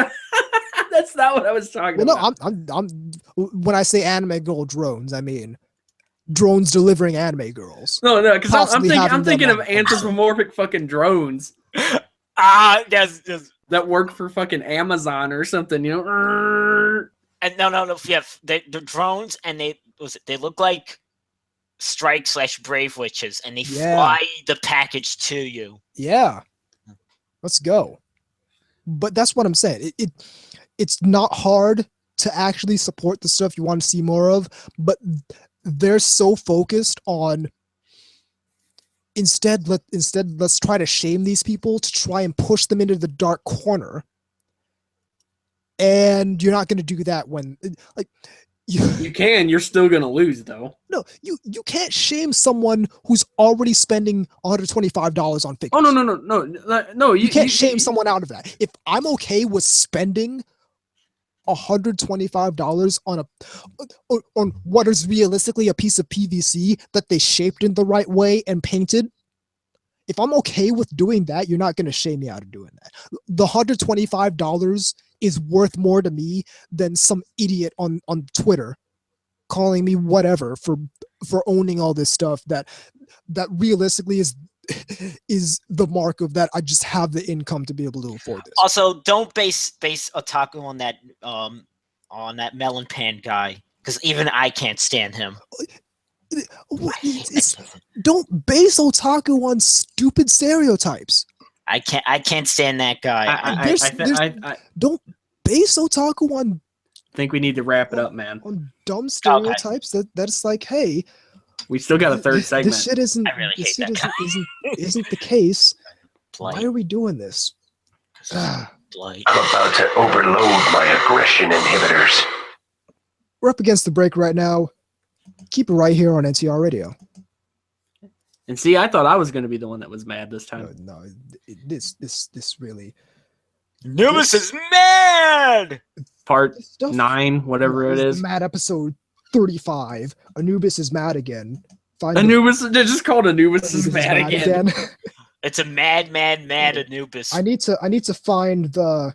That's not what I was talking about. No, I'm. When I say anime girl drones, I mean drones delivering anime girls. No, because I'm thinking of anthropomorphic fucking drones. There's that work for fucking Amazon or something, you know. And no, yeah, they're drones, and they look like Strike/Brave Witches, and they fly the package to you. Yeah, let's go. But that's what I'm saying. It's not hard to actually support the stuff you want to see more of, but they're so focused on instead let's try to shame these people to try and push them into the dark corner. And you're not going to do that when like you're still going to lose though. No, you can't shame someone who's already spending $125 on figures. Oh no. You can't shame someone out of that. If I'm okay with spending $125 on what is realistically a piece of PVC that they shaped in the right way and painted, if I'm okay with doing that, you're not going to shame me out of doing that. The $125 is worth more to me than some idiot on Twitter calling me whatever for owning all this stuff that realistically is the mark of that I just have the income to be able to afford this. Also, don't base otaku on that melon pan guy, because even I can't stand him. Don't base otaku on stupid stereotypes. I can't stand that guy. Don't base otaku on. I think we need to wrap it up, man. On dumb stereotypes that's like, hey, we still got a third segment. This shit isn't. I really hate this shit that isn't the case. Blight. Why are we doing this? Blight. I'm about to overload my aggression inhibitors. We're up against the break right now. Keep it right here on NTR Radio. And see, I thought I was going to be the one that was mad this time. No, this really. Numus is mad. Part 9, whatever it is. Mad episode 35. Anubis is mad again. Find Anubis, they're just called Anubis is Anubis mad again. It's a mad Anubis. I need to find the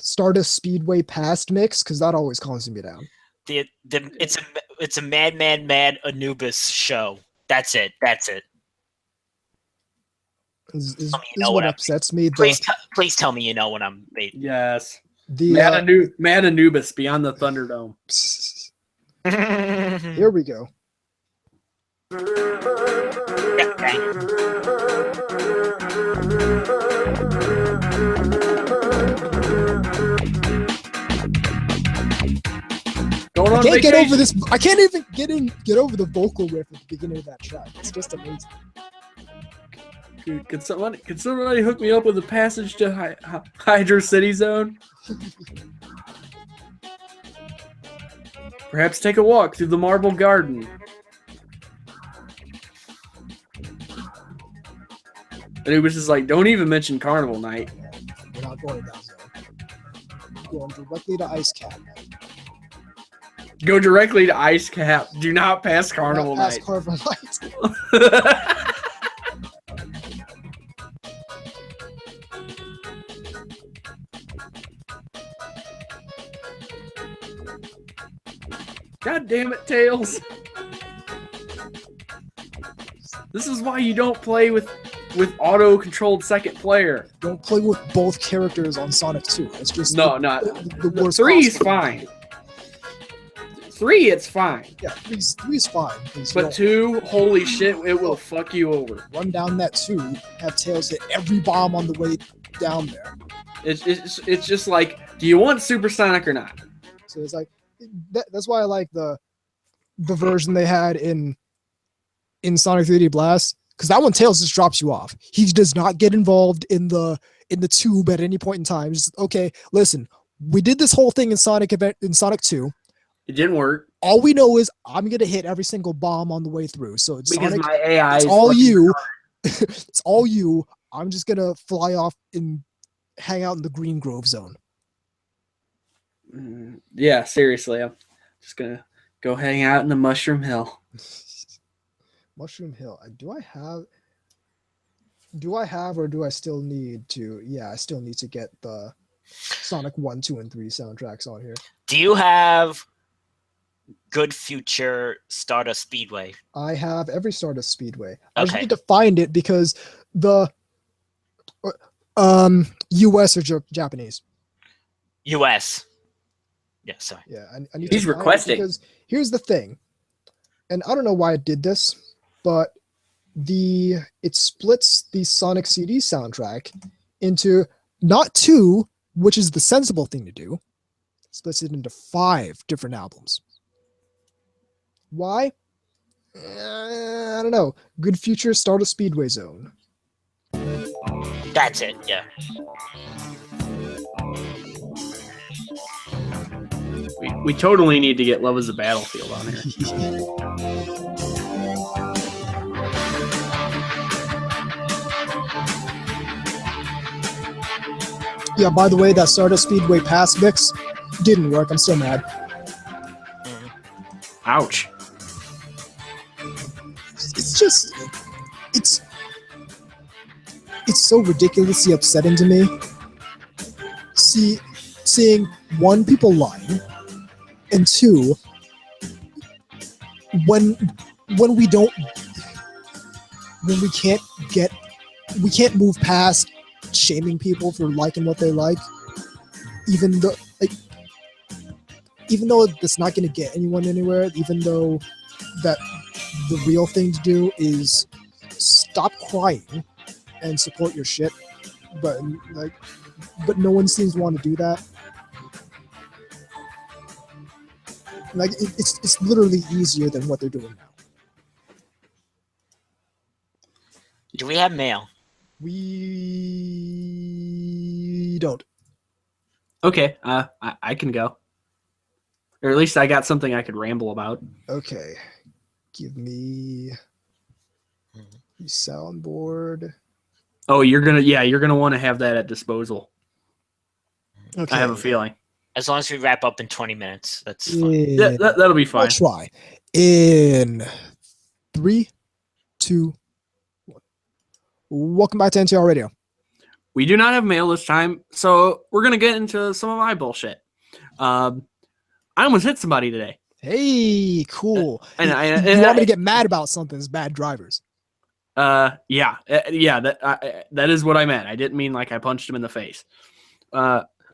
Stardust Speedway past mix because that always calms me down. It's a mad Anubis show. That's it. Is you is know what what upsets me. Please tell me you know what I'm. Yes. The Mad Anubis beyond the Thunderdome. here we go. Yeah, bang. Going I on can't get vacation. over this. I can't even get over the vocal riff at the beginning of that track. It's just amazing. Could somebody hook me up with a passage to Hydro City Zone? Perhaps take a walk through the Marble Garden. Anubis is like, don't even mention Carnival Night. We're not going to that zone. Going directly to Ice Cap. Go directly to Ice Cap. Do not pass Carnival Not past Night. Carnival Night. God damn it, Tails. This is why you don't play with auto-controlled second player. Don't play with both characters on Sonic 2. It's just No, the not worst. 3 is possible. fine. 3, it's fine. Yeah, three's fine. 'Cause you But don't 2, holy shit, it will fuck you over. run down that 2, have Tails hit every bomb on the way down there. It's just like, do you want Supersonic or not? So it's like that's why I like the version they had in Sonic 3D Blast, because that one Tails just drops you off. He does not get involved in the tube at any point in time. Just okay, listen, we did this whole thing in Sonic 2. It didn't work All we know is I'm gonna hit every single bomb on the way through. So it's because Sonic, my AI it's is all fucking you. It's all you. I'm just gonna fly off and hang out in the Green Grove zone. Yeah, seriously, I'm just gonna go hang out in the Mushroom Hill. Mushroom Hill. Do I have or do I still need to? Yeah, I still need to get the Sonic 1, 2, and 3 soundtracks on here. Do you have Good Future Stardust Speedway? I have every Stardust Speedway. I just Okay. need to find it because the US or Japanese. US. Yeah, sorry. Yeah, I need He's to find it requesting. because here's the thing, and I don't know why it did this, but it splits the Sonic CD soundtrack into not 2, which is the sensible thing to do. It splits it into 5 different albums. Why? I don't know. Good Future Stardust Speedway Zone. That's it, yeah. We totally need to get Love is a Battlefield on here. Yeah, by the way, that Stardust Speedway pass mix didn't work. I'm still mad. Ouch. It's just it's so ridiculously upsetting to me. Seeing 1, people lying, and 2, when we can't move past shaming people for liking what they like, even though it's not going to get anyone anywhere, even though that the real thing to do is stop crying and support your shit, but no one seems to want to do that. Like it's literally easier than what they're doing now. Do we have mail? We don't. Okay, I can go. Or at least I got something I could ramble about. Okay, give me the soundboard. Oh, you're gonna want to have that at disposal. Okay, I have a feeling. As long as we wrap up in 20 minutes, that's fine. Yeah, that'll be fine. We'll try. In 3, 2, 1. Welcome back to NTR Radio. We do not have mail this time, so we're gonna get into some of my bullshit. I almost hit somebody today. Hey, cool. And you want me to get mad about something? It's bad drivers. Yeah. That is what I meant. I didn't mean like I punched him in the face.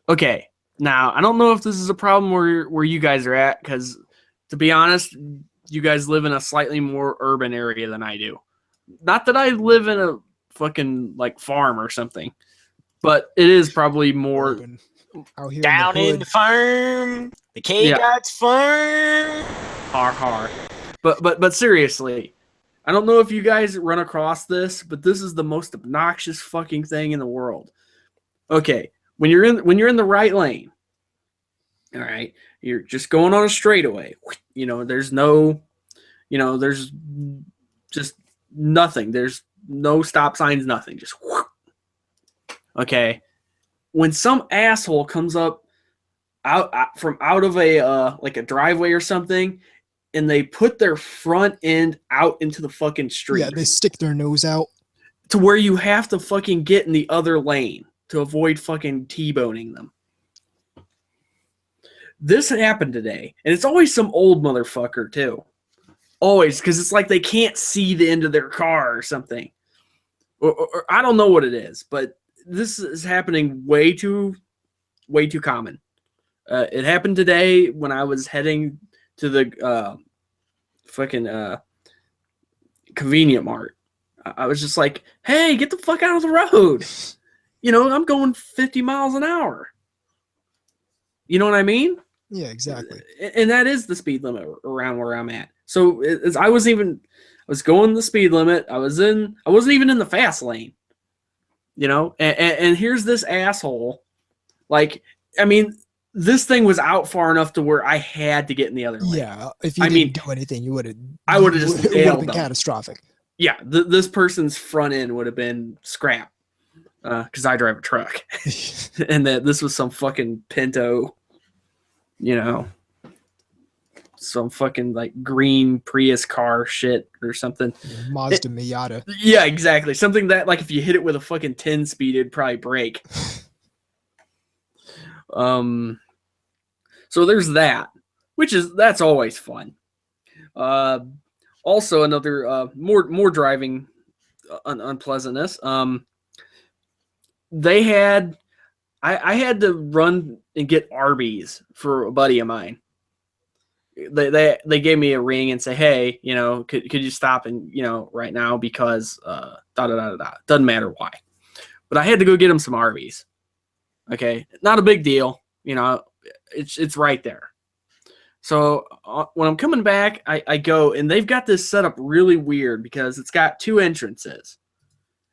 Okay. Now I don't know if this is a problem where you guys are at, because to be honest, you guys live in a slightly more urban area than I do. Not that I live in a fucking like farm or something, but it is probably more Urban. Out here Down in in the farm, the K-Dot's farm. har. But seriously, I don't know if you guys run across this, but this is the most obnoxious fucking thing in the world. Okay, when you're in the right lane, all right, you're just going on a straightaway. There's just nothing. There's no stop signs, nothing. Just okay. When some asshole comes up from out of a like a driveway or something, and they put their front end out into the fucking street. Yeah, they stick their nose out to where you have to fucking get in the other lane to avoid fucking T-boning them. This happened today, and it's always some old motherfucker too. Always, because it's like they can't see the end of their car or something. Or I don't know what it is, but this is happening way too common. It happened today when I was heading to the fucking convenient mart. I was just like, hey, get the fuck out of the road. I'm going 50 miles an hour. You know what I mean? Yeah, exactly. And that is the speed limit around where I'm at. So I was going the speed limit. I wasn't even in the fast lane. And here's this asshole. Like, I mean, this thing was out far enough to where I had to get in the other lane. Yeah, if you didn't do anything, you would have. I would have just. It would have been catastrophic. Yeah, this person's front end would have been scrap, because I drive a truck, and that this was some fucking Pinto, some fucking like green Prius car shit or something. Mazda Miata. Yeah, exactly. Something that like if you hit it with a fucking 10-speed, it'd probably break. So there's that, that's always fun. Also another more driving unpleasantness. I had to run and get Arby's for a buddy of mine. They gave me a ring and say, hey, could you stop and right now because doesn't matter why, but I had to go get him some Arby's. Okay, not a big deal, it's right there. So when I'm coming back, I go, and they've got this set up really weird because it's got two entrances.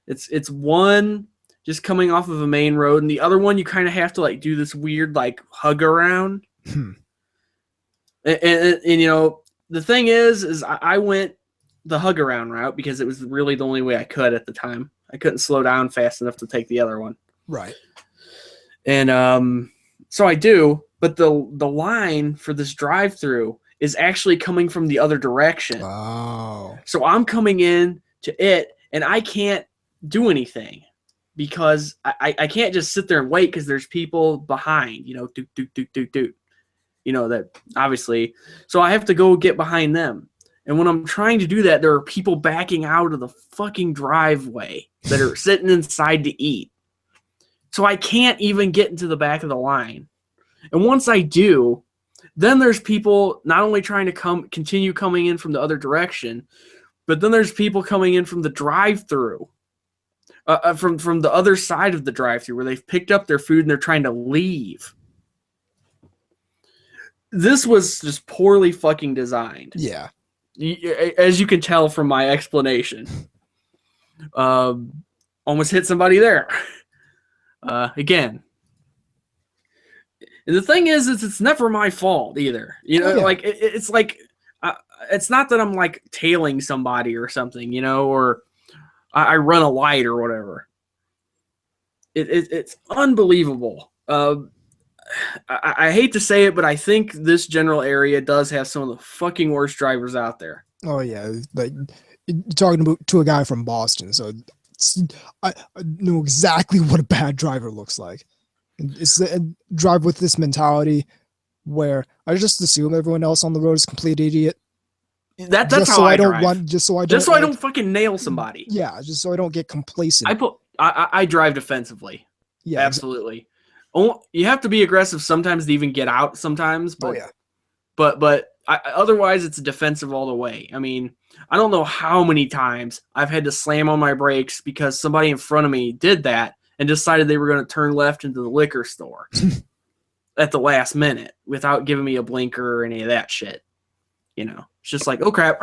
It's one just coming off of a main road, and the other one you kind of have to like do this weird like hug around. And the thing is I went the hug around route because it was really the only way I could at the time. I couldn't slow down fast enough to take the other one. Right. And so I do, but the line for this drive-through is actually coming from the other direction. Oh. So I'm coming in to it, and I can't do anything because I can't just sit there and wait because there's people behind, that obviously. So I have to go get behind them. And when I'm trying to do that, there are people backing out of the fucking driveway that are sitting inside to eat. So I can't even get into the back of the line. And once I do, then there's people not only trying to continue coming in from the other direction, but then there's people coming in from the drive-through, from the other side of the drive-through where they've picked up their food and they're trying to leave. This was just poorly fucking designed. Yeah. As you can tell from my explanation. Almost hit somebody there. Again. And the thing is it's never my fault either. Like it's like it's not that I'm like tailing somebody or something, or I run a light or whatever. It's unbelievable. I hate to say it, but I think this general area does have some of the fucking worst drivers out there. Oh yeah, like you're talking to a guy from Boston, so I know exactly what a bad driver looks like. It's a drive with this mentality where I just assume everyone else on the road is a complete idiot. That's just how so I don't drive. run. Just so I don't. Just so I like- don't fucking nail somebody. Yeah, just so I don't get complacent. I drive defensively. Yeah, Absolutely. You have to be aggressive sometimes to even get out sometimes, but yeah. but otherwise it's defensive all the way. I mean, I don't know how many times I've had to slam on my brakes because somebody in front of me did that and decided they were going to turn left into the liquor store at the last minute without giving me a blinker or any of that shit. You know, it's just like, oh crap.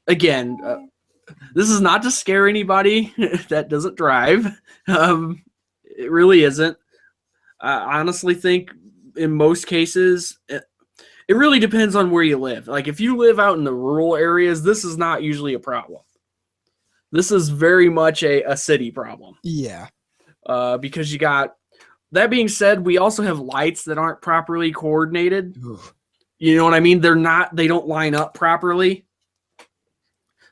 Again, this is not to scare anybody that doesn't drive. It really isn't. I honestly think in most cases, it really depends on where you live. Like if you live out in the rural areas, this is not usually a problem. This is very much a city problem. Yeah. Because you got, that being said, we also have lights that aren't properly coordinated. Oof. You know what I mean? They don't line up properly.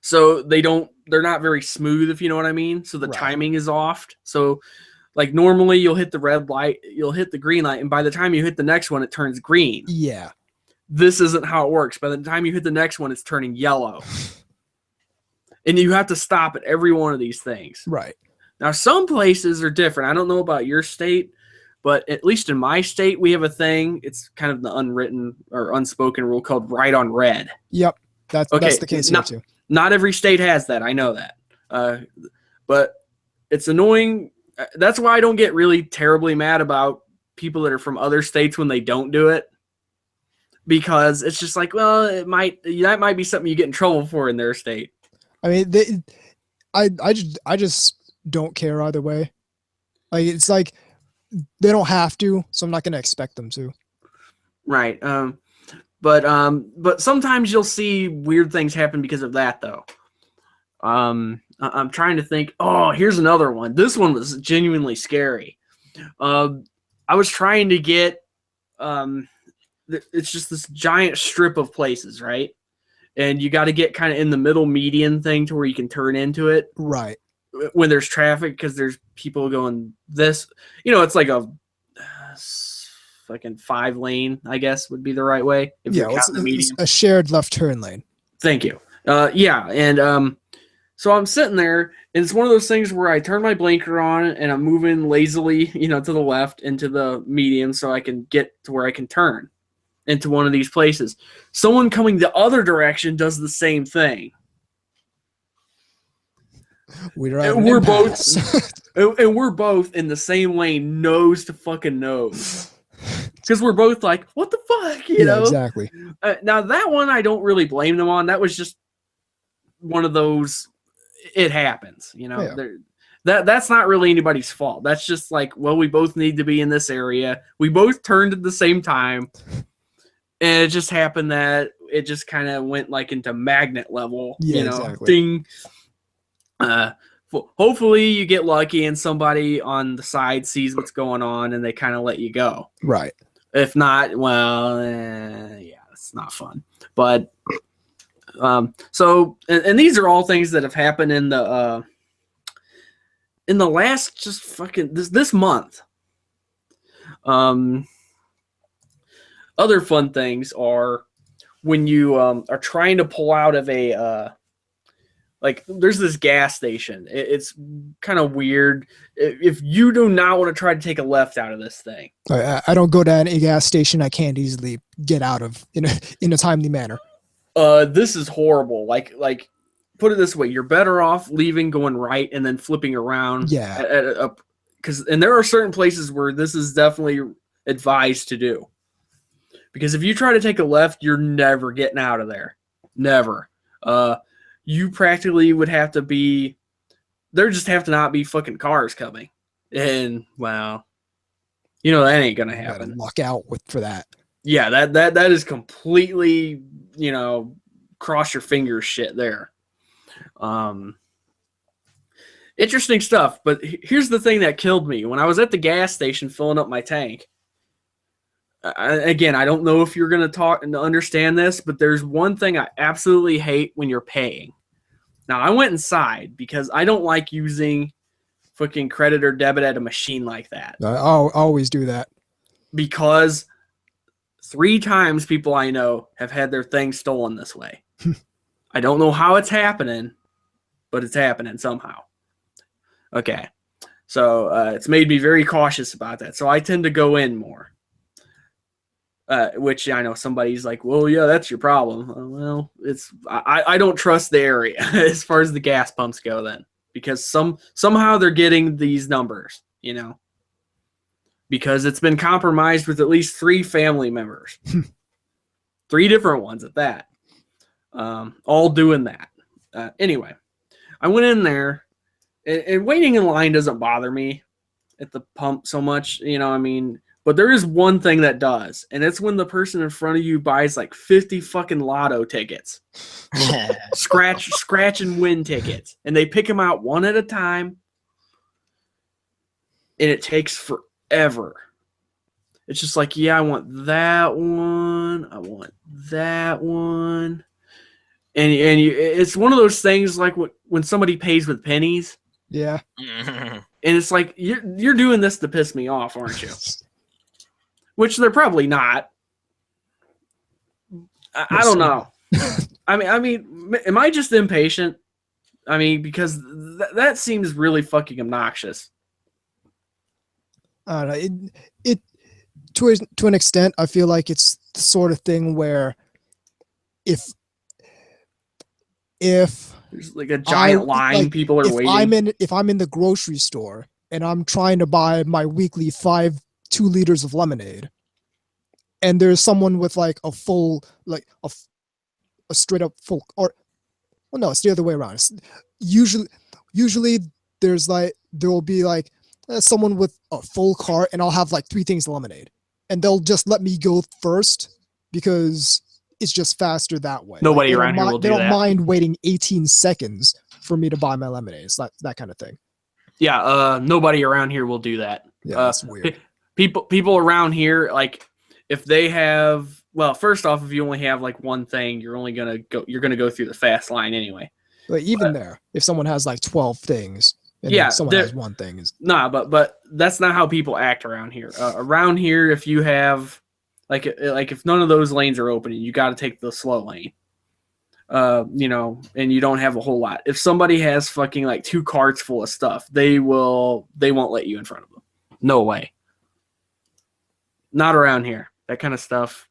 So they're not very smooth, if you know what I mean. So the Right. timing is off. So like normally you'll hit the red light, you'll hit the green light, and by the time you hit the next one, it turns green. Yeah. This isn't how it works. By the time you hit the next one, it's turning yellow. And you have to stop at every one of these things. Right. Now, some places are different. I don't know about your state, but at least in my state, we have a thing. It's kind of the unwritten or unspoken rule called right on red. Yep. That's Okay, the case not- here too. Not every state has that. I know that. But it's annoying. That's why I don't get really terribly mad about people that are from other states when they don't do it. Because it's just like, well, that might be something you get in trouble for in their state. I mean, I just don't care either way. Like it's like they don't have to, so I'm not gonna expect them to. Right. But sometimes you'll see weird things happen because of that, though. I'm trying to think. Oh, here's another one. This one was genuinely scary. I was trying to get. It's just this giant strip of places, right? And you got to get kind of in the middle median thing to where you can turn into it Right. when there's traffic, because there's people going this. You know, it's like a fucking 5-lane, I guess would be the right way. If Yeah. you're It's, counting the it's median. a shared left turn lane. Thank you. Yeah, and so I'm sitting there, and it's one of those things where I turn my blinker on, and I'm moving lazily, you know, to the left into the median so I can get to where I can turn into one of these places. Someone coming the other direction does the same thing. We're both in the same lane, nose to fucking nose. Because we're both like, what the fuck, you know? Exactly. Now that one, I don't really blame them on. That was just one of those. It happens, you know. Yeah. That's not really anybody's fault. That's just like, well, we both need to be in this area. We both turned at the same time, and it just happened that it just kind of went like into magnet level. Yeah, you know, exactly. ding. Hopefully you get lucky and somebody on the side sees what's going on and they kind of let you go. Right. If not, well, yeah, it's not fun. But so, and these are all things that have happened in the last just fucking this month. Other fun things are when you are trying to pull out of a like there's this gas station. It's kind of weird. If you do not want to try to take a left out of this thing, I don't go to any gas station I can't easily get out of in a timely manner. this is horrible. Like put it this way, you're better off leaving, going right, and then flipping around. Yeah. And there are certain places where this is definitely advised to do. Because if you try to take a left, you're never getting out of there. Never. You practically would have to be, there just have to not be fucking cars coming. And, well, you know, that ain't going to You gotta happen. luck out for that. Yeah, that is completely, you know, cross your fingers shit there. Interesting stuff. But here's the thing that killed me. When I was at the gas station filling up my tank, again, I don't know if you're going to talk and understand this, but there's one thing I absolutely hate when you're paying. Now, I went inside because I don't like using fucking credit or debit at a machine like that. I always do that. Because 3 times people I know have had their things stolen this way. I don't know how it's happening, but it's happening somehow. Okay. So it's made me very cautious about that. So I tend to go in more. Which I know somebody's like, well, yeah, that's your problem. Well, I don't trust the area as far as the gas pumps go then. Because somehow they're getting these numbers, you know. Because it's been compromised with at least 3 family members. 3 different ones at that. All doing that. Anyway, I went in there, and waiting in line doesn't bother me at the pump so much, you know what I mean? But there is one thing that does, and it's when the person in front of you buys like 50 fucking lotto tickets. Scratch and win tickets. And they pick them out one at a time, and it takes forever. It's just like, yeah, I want that one. I want that one. And it's one of those things like when somebody pays with pennies. Yeah. Mhm. And it's like, you're doing this to piss me off, aren't you? Which they're probably not. I don't know. I mean, am I just impatient? I mean, because that seems really fucking obnoxious. I don't know. It to an extent, I feel like it's the sort of thing where if There's like a giant line, like, people are waiting. if I'm in the grocery store and I'm trying to buy my weekly 2 liters of lemonade, and there's someone with like a full, like a straight up full, or well, no, it's the other way around. It's usually there will be like someone with a full cart, and I'll have like 3 things of lemonade, and they'll just let me go first because it's just faster that way. Nobody Like, around here will do They don't that. mind waiting 18 seconds for me to buy my lemonade. It's that kind of thing. Yeah, nobody around here will do that. Yeah, that's weird. People around here, like, if they have, well, first off, if you only have like one thing, you're gonna go through the fast line anyway. But even there, if someone has like 12 things, and Yeah, then someone has one thing, is Nah, but that's not how people act around here. Around here, if you have like if none of those lanes are open, you got to take the slow lane. You know, and you don't have a whole lot. If somebody has fucking like 2 carts full of stuff, they won't let you in front of them. No way. Not around here. That kind of stuff.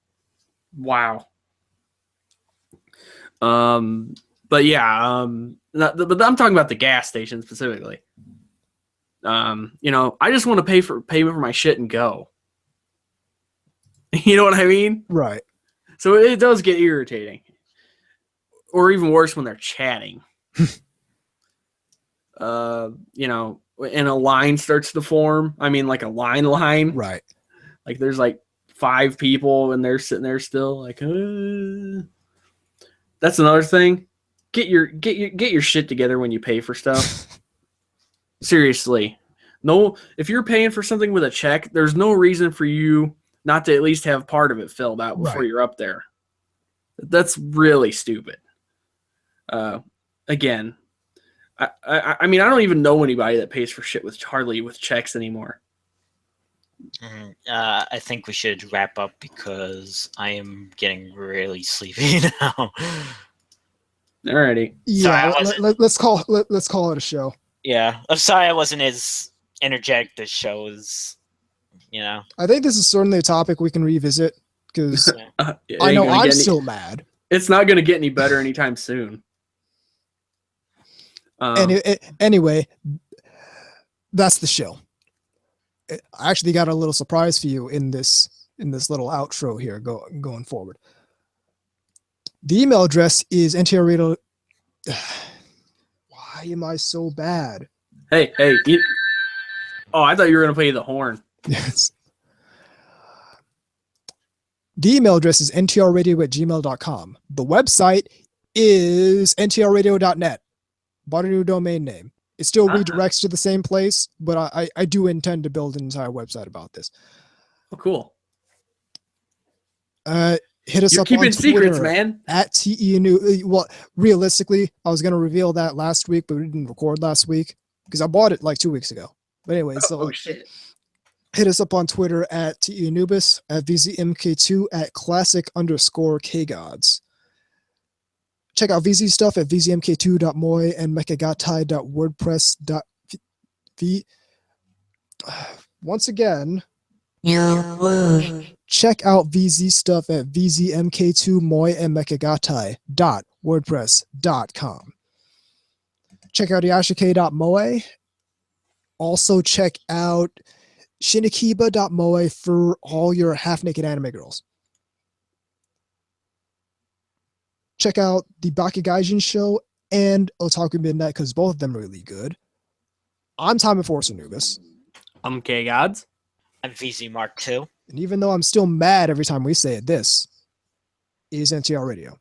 Wow. But yeah, but I'm talking about the gas station specifically. You know, I just want to pay for my shit and go. You know what I mean? right. So it does get irritating. Or even worse when they're chatting. You know, and a line starts to form. I mean, like a line. Right. Like there's like 5 people and they're sitting there still like, That's another thing. Get your shit together when you pay for stuff. Seriously. No, if you're paying for something with a check, there's no reason for you not to at least have part of it filled out before Right. you're up there. That's really stupid. Again, I mean, I don't even know anybody that pays for shit hardly with checks anymore. I think we should wrap up because I am getting really sleepy now. Alrighty. Yeah. Sorry, let's call it a show. Yeah, I'm sorry I wasn't as energetic this show as, you know. I think this is certainly a topic we can revisit because It I ain't know gonna I'm get any- still mad. It's not going to get any better anytime soon. Anyway, that's the show. I actually got a little surprise for you in this little outro here going forward. The email address is NTR Radio. Why am I so bad? Hey. Oh, I thought you were going to play the horn. Yes. The email address is ntrradio@gmail.com. The website is ntrradio.net. Bought a new domain name. It still Uh-huh. redirects to the same place, but I do intend to build an entire website about this. Oh, cool. Hit us You're up keeping on secrets, Twitter man. at TENU. Well, realistically, I was gonna reveal that last week, but we didn't record last week because I bought it like 2 weeks ago. But anyway, so Oh shit. hit us up on Twitter at TENubis, at VZMK2, at classic_KGods. Check out VZ stuff at vzmk2.moy and mekagatai.wordpress.v. Once again, check out VZ stuff at vzmk2moy and mekagatai.wordpress.com. Check out yashike.moe. Also check out shinikiba.moe for all your half-naked anime girls. Check out the Bakugaijin show and Otaku Midnight because both of them are really good. I'm Time Enforcer Nubis. I'm K-Gods. I'm VZ Mark II. And even though I'm still mad every time we say it, this is NTR Radio.